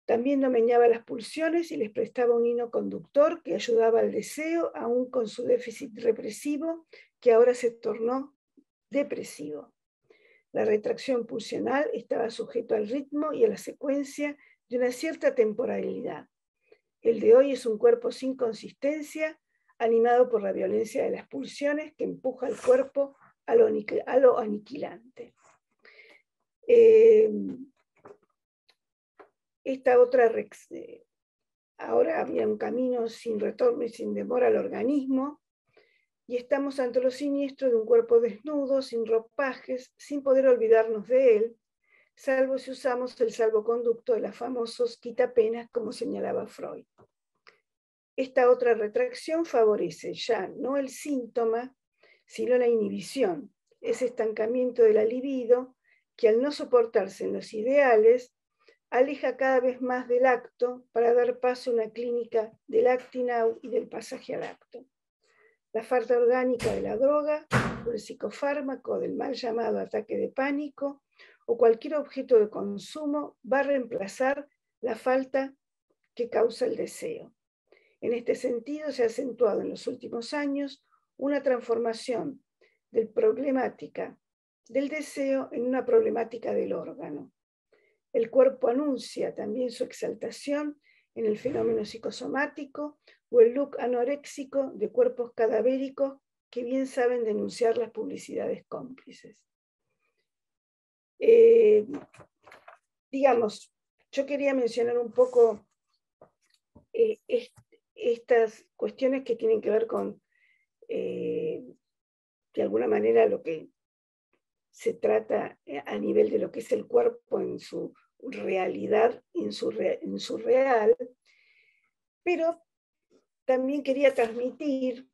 [SPEAKER 6] También domeñaba las pulsiones y les prestaba un hilo conductor que ayudaba al deseo, aún con su déficit represivo, que ahora se tornó depresivo. La retracción pulsional estaba sujeto al ritmo y a la secuencia de una cierta temporalidad. El de hoy es un cuerpo sin consistencia, animado por la violencia de las pulsiones que empuja al cuerpo a lo aniquilante. Esta otra, ahora había un camino sin retorno y sin demora al organismo, y estamos ante lo siniestro de un cuerpo desnudo, sin ropajes, sin poder olvidarnos de él, salvo si usamos el salvoconducto de los famosos quitapenas, como señalaba Freud. Esta otra retracción favorece ya no el síntoma, sino la inhibición, ese estancamiento de la libido que al no soportarse en los ideales, aleja cada vez más del acto para dar paso a una clínica del actinau y del pasaje al acto. La falta orgánica de la droga, o el psicofármaco, del mal llamado ataque de pánico, o cualquier objeto de consumo va a reemplazar la falta que causa el deseo. En este sentido, se ha acentuado en los últimos años una transformación de problemática del deseo en una problemática del órgano. El cuerpo anuncia también su exaltación en el fenómeno psicosomático o el look anoréxico de cuerpos cadavéricos que bien saben denunciar las publicidades cómplices. Digamos, yo quería mencionar un poco estas cuestiones que tienen que ver con, de alguna manera, lo que se trata a nivel de lo que es el cuerpo en su realidad, en su real, pero también quería transmitir,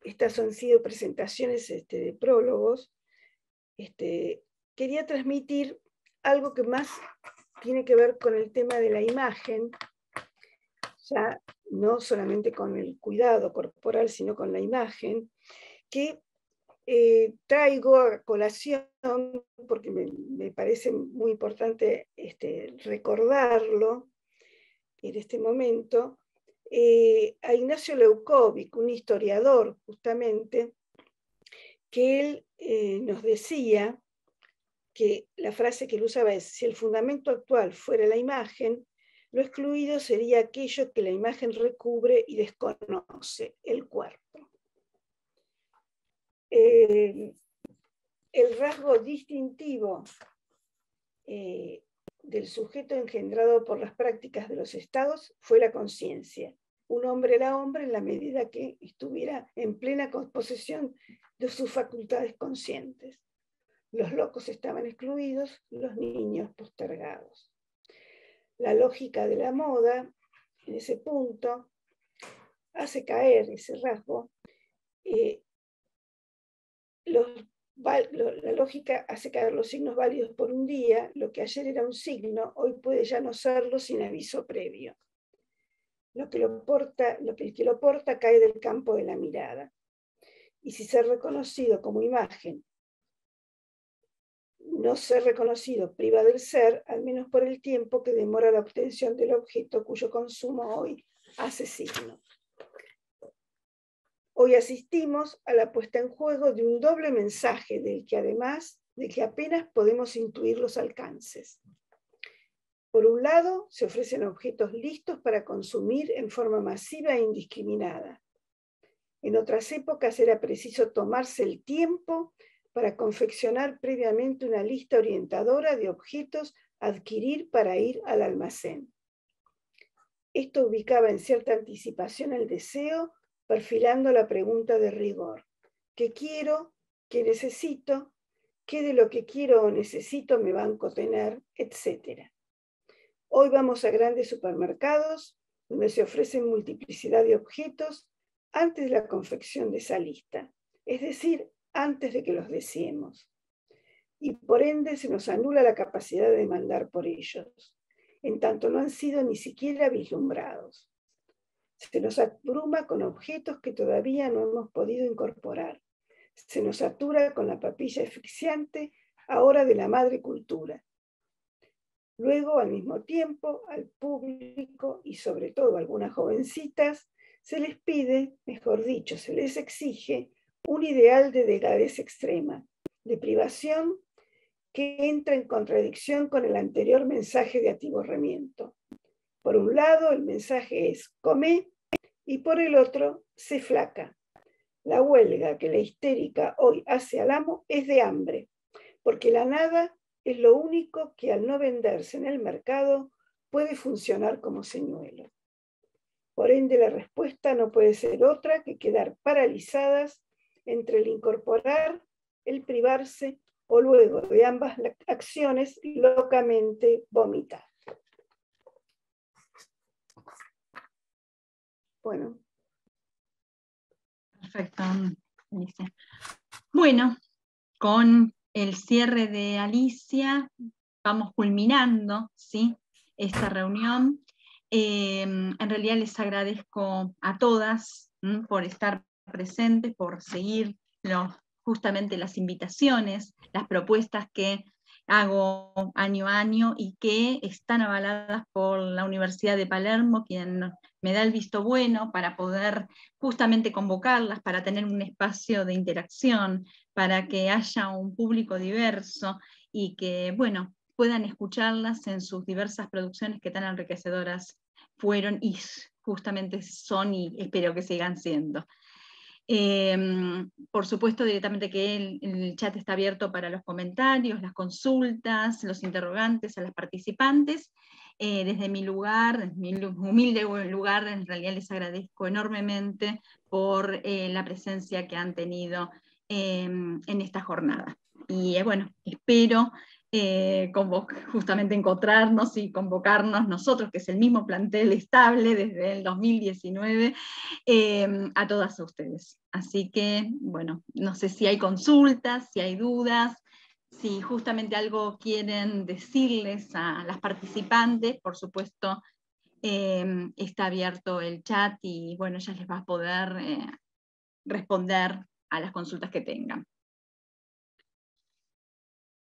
[SPEAKER 6] estas han sido presentaciones de prólogos, quería transmitir algo que más tiene que ver con el tema de la imagen, ya no solamente con el cuidado corporal, sino con la imagen, que traigo a colación, porque me parece muy importante recordarlo en este momento, a Ignacio Leukovic, un historiador justamente, que él nos decía que la frase que él usaba es: si el fundamento actual fuera la imagen, lo excluido sería aquello que la imagen recubre y desconoce, el cuerpo. el rasgo distintivo del sujeto engendrado por las prácticas de los estados fue la conciencia. Un hombre era hombre en la medida que estuviera en plena posesión de sus facultades conscientes. Los locos estaban excluidos, los niños postergados. La lógica de la moda, en ese punto, hace caer ese rasgo. La lógica hace caer los signos válidos por un día. Lo que ayer era un signo, hoy puede ya no serlo sin aviso previo. El que lo porta cae del campo de la mirada. Y si ser reconocido como imagen, no ser reconocido priva del ser, al menos por el tiempo que demora la obtención del objeto cuyo consumo hoy hace signo. Hoy asistimos a la puesta en juego de un doble mensaje del que apenas podemos intuir los alcances. Por un lado, se ofrecen objetos listos para consumir en forma masiva e indiscriminada. En otras épocas era preciso tomarse el tiempo para confeccionar previamente una lista orientadora de objetos a adquirir para ir al almacén. Esto ubicaba en cierta anticipación el deseo, perfilando la pregunta de rigor. ¿Qué quiero? ¿Qué necesito? ¿Qué de lo que quiero o necesito me banco tener? Etcétera. Hoy vamos a grandes supermercados donde se ofrecen multiplicidad de objetos antes de la confección de esa lista, es decir, antes de que los deseemos. Y por ende se nos anula la capacidad de demandar por ellos, en tanto no han sido ni siquiera vislumbrados. Se nos abruma con objetos que todavía no hemos podido incorporar. Se nos satura con la papilla asfixiante ahora de la madre cultura. Luego, al mismo tiempo, al público y sobre todo a algunas jovencitas, se les pide, mejor dicho, se les exige un ideal de delgadez extrema, de privación que entra en contradicción con el anterior mensaje de atiborramiento. Por un lado, el mensaje es come y por el otro, sé flaca. La huelga que la histérica hoy hace al amo es de hambre, porque la nada es lo único que al no venderse en el mercado puede funcionar como señuelo. Por ende, la respuesta no puede ser otra que quedar paralizadas entre el incorporar, el privarse o luego de ambas acciones locamente vomitar. Bueno.
[SPEAKER 1] Perfecto, Alicia. Bueno, con el cierre de Alicia, vamos culminando, ¿sí?, esta reunión. En realidad les agradezco a todas por estar presentes, por seguir justamente las invitaciones, las propuestas que hago año a año y que están avaladas por la Universidad de Palermo, quien me da el visto bueno para poder justamente convocarlas, para tener un espacio de interacción, para que haya un público diverso y que, bueno, puedan escucharlas en sus diversas producciones que tan enriquecedoras fueron y justamente son y espero que sigan siendo. Por supuesto, directamente que el chat está abierto para los comentarios, las consultas, los interrogantes a las participantes. Desde mi lugar, mi humilde lugar, en realidad les agradezco enormemente por la presencia que han tenido en esta jornada. Y bueno, espero justamente encontrarnos y convocarnos nosotros, que es el mismo plantel estable desde el 2019, a todas ustedes. Así que, bueno, no sé si hay consultas, si hay dudas, si justamente algo quieren decirles a las participantes, por supuesto, está abierto el chat y bueno, ya les va a poder responder a las consultas que tengan.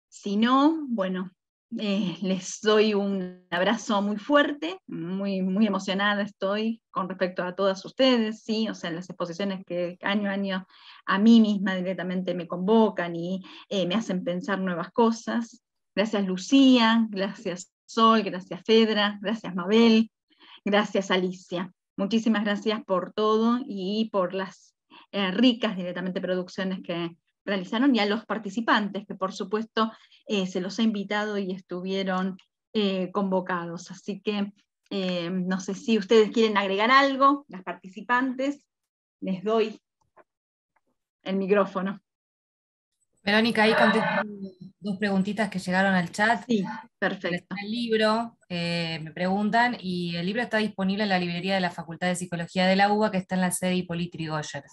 [SPEAKER 1] Si no, bueno, les doy un abrazo muy fuerte, muy emocionada estoy con respecto a todas ustedes, ¿sí? O sea, en las exposiciones que año a año a mí misma directamente me convocan y me hacen pensar nuevas cosas. Gracias Lucía, gracias Sol, gracias Fedra, gracias Mabel, gracias Alicia. Muchísimas gracias por todo y por las ricas directamente producciones que realizaron y a los participantes, que por supuesto se los ha invitado y estuvieron convocados. Así que no sé si ustedes quieren agregar algo, las participantes, les doy el micrófono.
[SPEAKER 4] Verónica, ahí contesto 2 preguntitas que llegaron al chat.
[SPEAKER 1] Sí, perfecto.
[SPEAKER 4] El libro, me preguntan, y el libro está disponible en la librería de la Facultad de Psicología de la UBA, que está en la sede Hipólito Yrigoyen.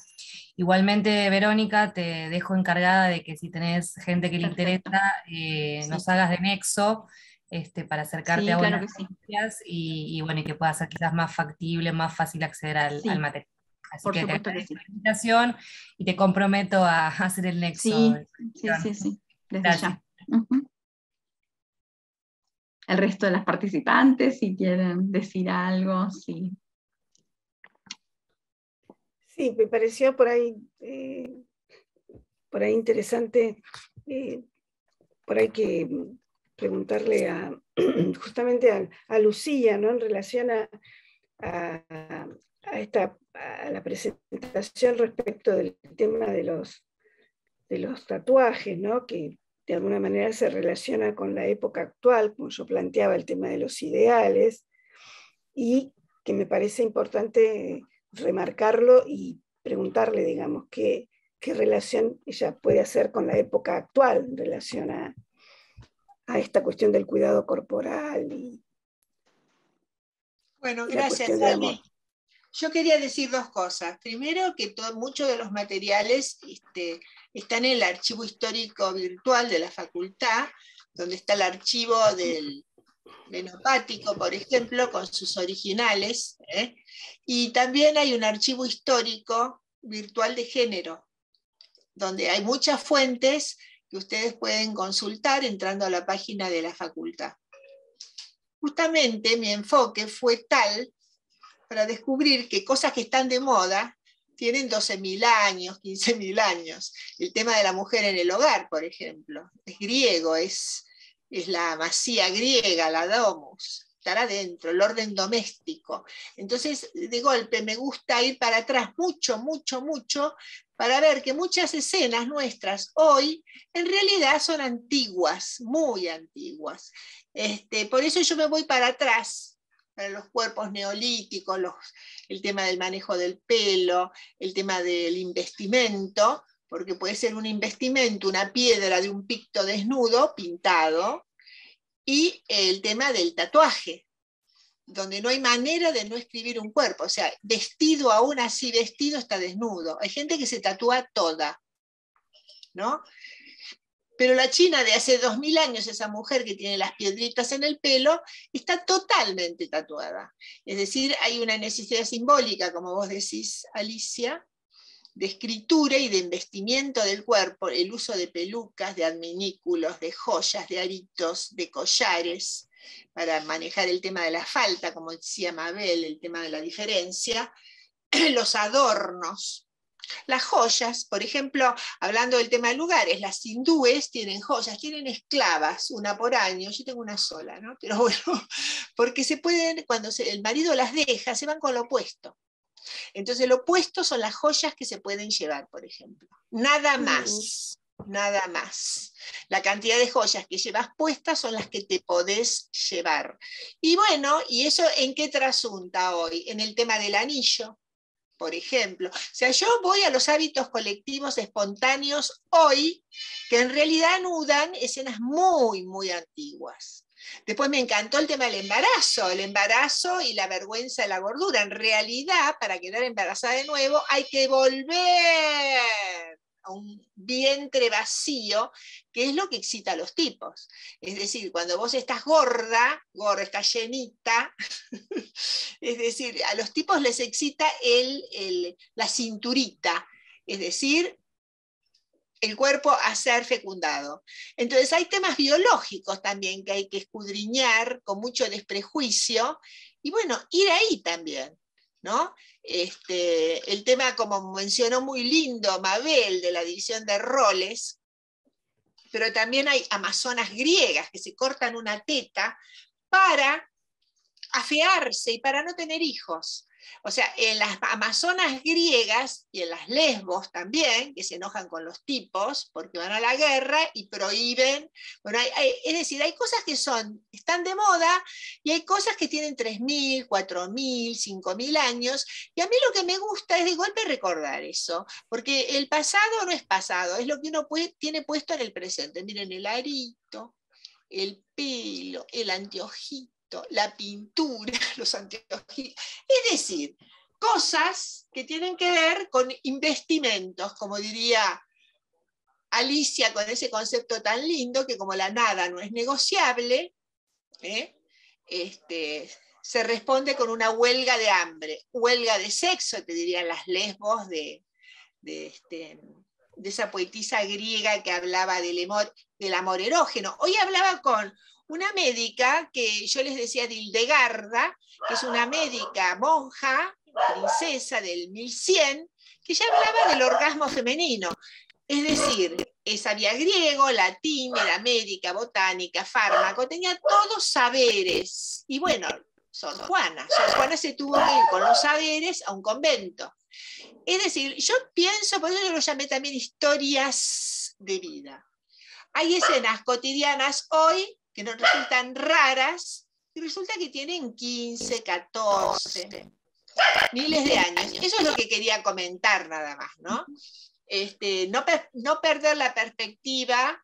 [SPEAKER 4] Igualmente, Verónica, te dejo encargada de que si tenés gente que le
[SPEAKER 1] Perfecto.
[SPEAKER 4] interesa, nos hagas de nexo para acercarte
[SPEAKER 1] Sí,
[SPEAKER 4] a
[SPEAKER 1] claro
[SPEAKER 4] unas
[SPEAKER 1] que sí.
[SPEAKER 4] noticias y bueno, y que pueda ser quizás más factible, más fácil acceder al material. Así
[SPEAKER 1] por
[SPEAKER 4] que te
[SPEAKER 1] supuesto que
[SPEAKER 4] agradezco
[SPEAKER 1] sí.
[SPEAKER 4] la invitación y te comprometo a hacer el nexo.
[SPEAKER 1] Sí, desde
[SPEAKER 4] Gracias.
[SPEAKER 1] ya. El resto de las participantes, si quieren decir algo, sí.
[SPEAKER 6] Sí, me pareció por ahí interesante, por ahí que preguntarle justamente a Lucía, ¿no? En relación a la presentación respecto del tema de los tatuajes, ¿no? Que de alguna manera se relaciona con la época actual, como yo planteaba el tema de los ideales, y que me parece importante remarcarlo y preguntarle, digamos, qué relación ella puede hacer con la época actual en relación a esta cuestión del cuidado corporal.
[SPEAKER 2] Bueno, gracias, Ali. Yo quería decir 2 cosas. Primero, que muchos de los materiales están en el archivo histórico virtual de la facultad, donde está el archivo del venopático, por ejemplo, con sus originales, y también hay un archivo histórico virtual de género, donde hay muchas fuentes que ustedes pueden consultar entrando a la página de la facultad. Justamente mi enfoque fue tal para descubrir que cosas que están de moda tienen 12.000 años, 15.000 años. El tema de la mujer en el hogar, por ejemplo, es griego, es la masía griega, la domus, estar adentro, el orden doméstico. Entonces, de golpe, me gusta ir para atrás mucho, para ver que muchas escenas nuestras hoy en realidad son antiguas, muy antiguas. Por eso yo me voy para atrás, para los cuerpos neolíticos, el tema del manejo del pelo, el tema del investimento, porque puede ser un investimento, una piedra de un picto desnudo, pintado, y el tema del tatuaje, donde no hay manera de no escribir un cuerpo, o sea, vestido aún así, vestido está desnudo. Hay gente que se tatúa toda, ¿no? Pero la China de hace 2000 años, esa mujer que tiene las piedritas en el pelo, está totalmente tatuada. Es decir, hay una necesidad simbólica, como vos decís, Alicia, de escritura y de investimiento del cuerpo, el uso de pelucas, de adminículos, de joyas, de aritos, de collares, para manejar el tema de la falta, como decía Mabel, el tema de la diferencia, los adornos. Las joyas, por ejemplo, hablando del tema de lugares, las hindúes tienen joyas, tienen esclavas, una por año, yo tengo una sola, ¿no? Pero bueno, porque se pueden, cuando el marido las deja, se van con lo opuesto. Entonces lo opuesto son las joyas que se pueden llevar, por ejemplo. Nada más, nada más. La cantidad de joyas que llevas puestas son las que te podés llevar. Y bueno, ¿y eso en qué trasunta hoy? En el tema del anillo, por ejemplo. O sea, yo voy a los hábitos colectivos espontáneos hoy, que en realidad anudan escenas muy, muy antiguas. Después me encantó el tema del embarazo y la vergüenza de la gordura. En realidad, para quedar embarazada de nuevo, hay que volver a un vientre vacío, que es lo que excita a los tipos. Es decir, cuando vos estás gorda, estás llenita, es decir, a los tipos les excita la cinturita, es decir, el cuerpo a ser fecundado. Entonces hay temas biológicos también que hay que escudriñar con mucho desprejuicio, y bueno, ir ahí también, ¿no? El tema, como mencionó muy lindo Mabel, de la división de roles, pero también hay amazonas griegas que se cortan una teta para afearse y para no tener hijos. O sea, en las amazonas griegas y en las lesbos también, que se enojan con los tipos porque van a la guerra y prohíben. Bueno, es decir, hay cosas que están de moda y hay cosas que tienen 3.000, 4.000, 5.000 años. Y a mí lo que me gusta es de golpe recordar eso, porque el pasado no es pasado, es lo que uno tiene puesto en el presente. Miren, el arito, el pelo, el anteojito, la pintura, los anteojitos, es decir, cosas que tienen que ver con investimentos, como diría Alicia con ese concepto tan lindo que como la nada no es negociable, se responde con una huelga de hambre, huelga de sexo, te dirían las lesbos de esa poetisa griega que hablaba del amor erógeno. Hoy hablaba con una médica que yo les decía de Hildegarda, que es una médica monja, princesa del 1100, que ya hablaba del orgasmo femenino. Es decir, sabía griego, latín, era médica, botánica, fármaco, tenía todos saberes. Y bueno, Sor Juana se tuvo que ir con los saberes a un convento. Es decir, yo pienso, por eso yo lo llamé también historias de vida. Hay escenas cotidianas hoy que nos resultan raras y resulta que tienen 15, 14, miles de años. Eso es lo que quería comentar nada más, ¿no? No perder la perspectiva,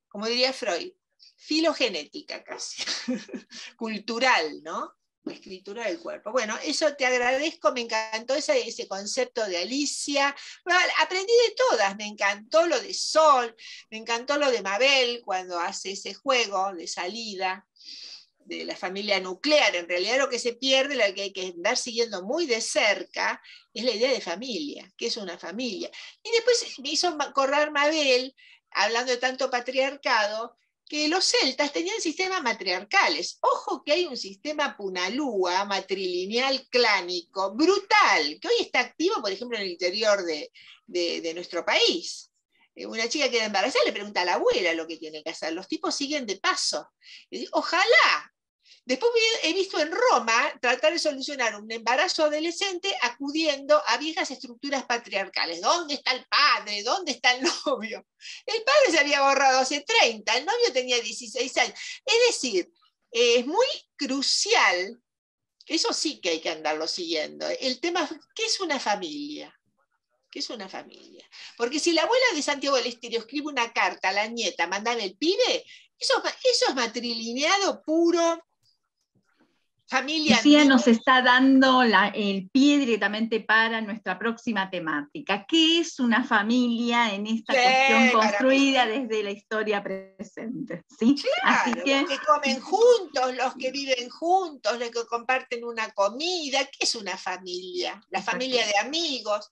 [SPEAKER 2] como diría Freud, filogenética casi, cultural, ¿no? La escritura del cuerpo. Bueno, eso te agradezco, me encantó ese concepto de Alicia. Bueno, aprendí de todas, me encantó lo de Sol, me encantó lo de Mabel cuando hace ese juego de salida de la familia nuclear. En realidad lo que se pierde, lo que hay que andar siguiendo muy de cerca, es la idea de familia, que es una familia. Y después me hizo correr Mabel, hablando de tanto patriarcado, que los celtas tenían sistemas matriarcales. Ojo que hay un sistema punalúa, matrilineal clánico, brutal, que hoy está activo, por ejemplo, en el interior de nuestro país. Una chica que queda embarazada le pregunta a la abuela lo que tiene que hacer. Los tipos siguen de paso. Ojalá. Después he visto en Roma tratar de solucionar un embarazo adolescente acudiendo a viejas estructuras patriarcales. ¿Dónde está el padre? ¿Dónde está el novio? El padre se había borrado hace 30, el novio tenía 16 años. Es decir, es muy crucial, eso sí que hay que andarlo siguiendo, el tema, ¿qué es una familia? ¿Qué es una familia? Porque si la abuela de Santiago del Estero escribe una carta a la nieta, mandame el pibe, eso es matrilineado puro. Familia
[SPEAKER 1] Lucía nos está dando el pie directamente para nuestra próxima temática. ¿Qué es una familia en esta cuestión construida desde la historia presente? ¿Sí?
[SPEAKER 2] Claro, así que, los que comen juntos, los que viven juntos, los que comparten una comida. ¿Qué es una familia? La familia de amigos.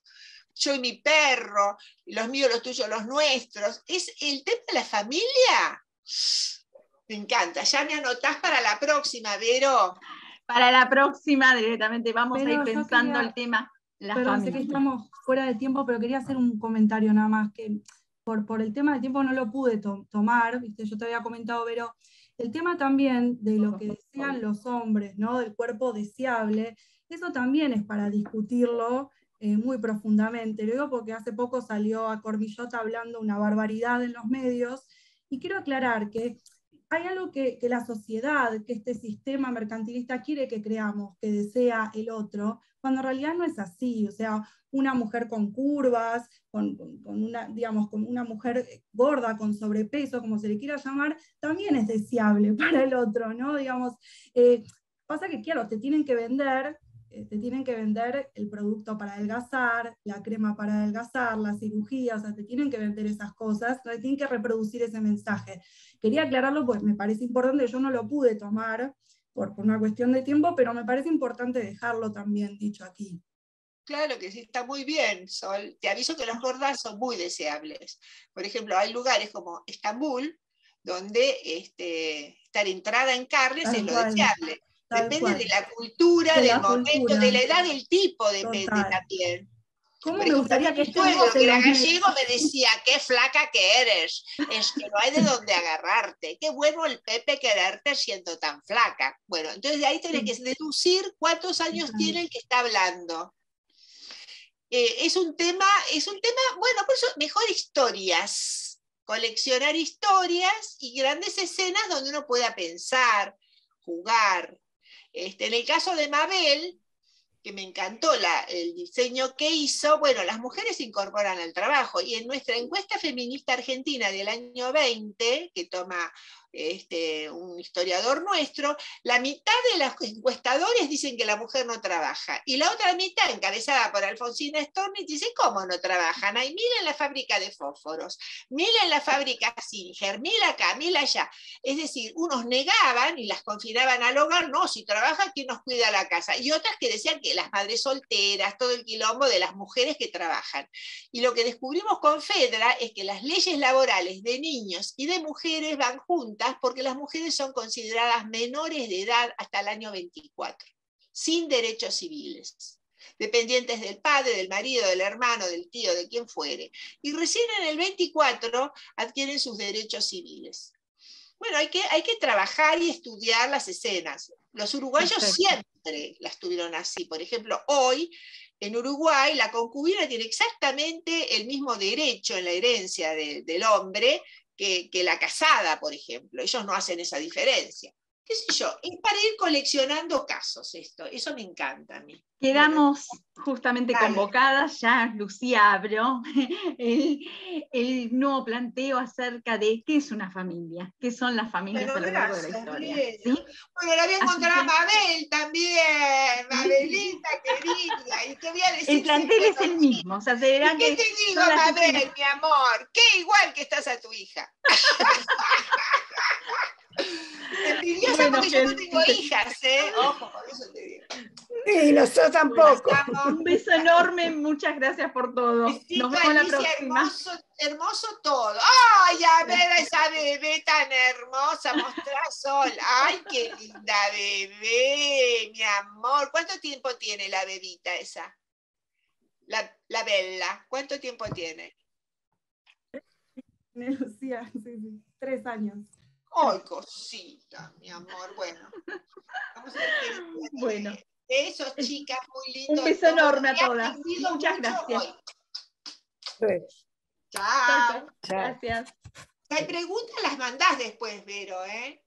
[SPEAKER 2] Yo y mi perro, los míos, los tuyos, los nuestros. Es el tema de la familia. Me encanta. Ya me anotás para la próxima, Vero.
[SPEAKER 1] Para la próxima directamente vamos a ir pensando el tema.
[SPEAKER 5] Perdón, sé que estamos fuera de tiempo, pero quería hacer un comentario nada más, que por el tema del tiempo no lo pude tomar, ¿viste? Yo te había comentado, pero el tema también de lo que desean los hombres, ¿no? Del cuerpo deseable, eso también es para discutirlo muy profundamente. Lo digo porque hace poco salió a Cormillot hablando una barbaridad en los medios, y quiero aclarar que hay algo que la sociedad, que este sistema mercantilista quiere que creamos, que desea el otro, cuando en realidad no es así. O sea, una mujer con curvas, con una mujer gorda, con sobrepeso, como se le quiera llamar, también es deseable para el otro, ¿no? Digamos, pasa que, claro, te tienen que vender el producto para adelgazar, la crema para adelgazar, la cirugía, o sea, te tienen que vender esas cosas, te tienen que reproducir ese mensaje. Quería aclararlo porque me parece importante, yo no lo pude tomar por una cuestión de tiempo, pero me parece importante dejarlo también dicho aquí.
[SPEAKER 2] Claro que sí, está muy bien, Sol. Te aviso que las gordas son muy deseables. Por ejemplo, hay lugares como Estambul, donde estar entrada en carnes es lo deseable. Depende de la cultura, del momento, de la edad, del tipo, depende también.
[SPEAKER 5] ¿Cómo me gustaría que estemos
[SPEAKER 2] que
[SPEAKER 5] en
[SPEAKER 2] era
[SPEAKER 5] los
[SPEAKER 2] gallego me decía, qué flaca que eres, es que no hay de dónde agarrarte, qué bueno el Pepe quererte siendo tan flaca. Bueno, entonces de ahí tenés que deducir cuántos años tiene el que está hablando. Es un tema, bueno, por eso mejor historias, coleccionar historias y grandes escenas donde uno pueda pensar, jugar. En el caso de Mabel, que me encantó el diseño que hizo, bueno, las mujeres se incorporan al trabajo, y en nuestra encuesta feminista argentina del año 20, que toma un historiador nuestro, la mitad de los encuestadores dicen que la mujer no trabaja, y la otra mitad, encabezada por Alfonsina Storni, dice, ¿cómo no trabajan? Ay, miren la fábrica de fósforos, miren la fábrica Singer, mira acá, mira allá. Es decir, unos negaban y las confinaban al hogar, no, si trabaja, ¿quién nos cuida la casa? Y otras que decían que las madres solteras, todo el quilombo de las mujeres que trabajan. Y lo que descubrimos con Fedra es que las leyes laborales de niños y de mujeres van juntas, porque las mujeres son consideradas menores de edad hasta el año 24, sin derechos civiles, dependientes del padre, del marido, del hermano, del tío, de quien fuere. Y recién en el 24 adquieren sus derechos civiles. Bueno, hay que trabajar y estudiar las escenas. Los uruguayos siempre las tuvieron así. Por ejemplo, hoy en Uruguay la concubina tiene exactamente el mismo derecho en la herencia del hombre que la casada, por ejemplo. Ellos no hacen esa diferencia. ¿Qué sé yo? Es para ir coleccionando casos esto. Eso me encanta a mí.
[SPEAKER 1] Quedamos justamente convocadas, ya Lucía abrió el nuevo planteo acerca de qué es una familia, qué son las familias a lo largo de la historia. ¿Sí?
[SPEAKER 2] Bueno, la voy a encontrar a Mabel también, Mabelita querida, y te voy a decir...
[SPEAKER 1] El plantel es el mismo, o sea, se verá que...
[SPEAKER 2] ¿Qué te digo, Mabel, mi amor? Qué igual que estás a tu hija. Envidiosa, bueno, porque yo no tengo hijas, ¿eh? Ojo, por eso te digo.
[SPEAKER 6] Y nosotros tampoco.
[SPEAKER 1] Un beso enorme, muchas gracias por todo.
[SPEAKER 2] Besito,
[SPEAKER 1] nos vemos
[SPEAKER 2] Alicia,
[SPEAKER 1] la próxima.
[SPEAKER 2] Hermoso todo. Ay, a ver a esa bebé tan hermosa, mostrá Sol. Ay, qué linda bebé, mi amor. ¿Cuánto tiempo tiene la bebita esa? La Bella, ¿cuánto tiempo tiene?
[SPEAKER 5] Lucía, sí, 3 años.
[SPEAKER 2] Ay, cosita, mi amor. Bueno, vamos a ver qué día
[SPEAKER 1] bueno.
[SPEAKER 2] Besos, chicas, muy lindo.
[SPEAKER 1] Un beso enorme a todas. Muchas gracias.
[SPEAKER 2] Chao.
[SPEAKER 1] Gracias.
[SPEAKER 2] Si hay preguntas, las mandás después, Vero, ¿eh?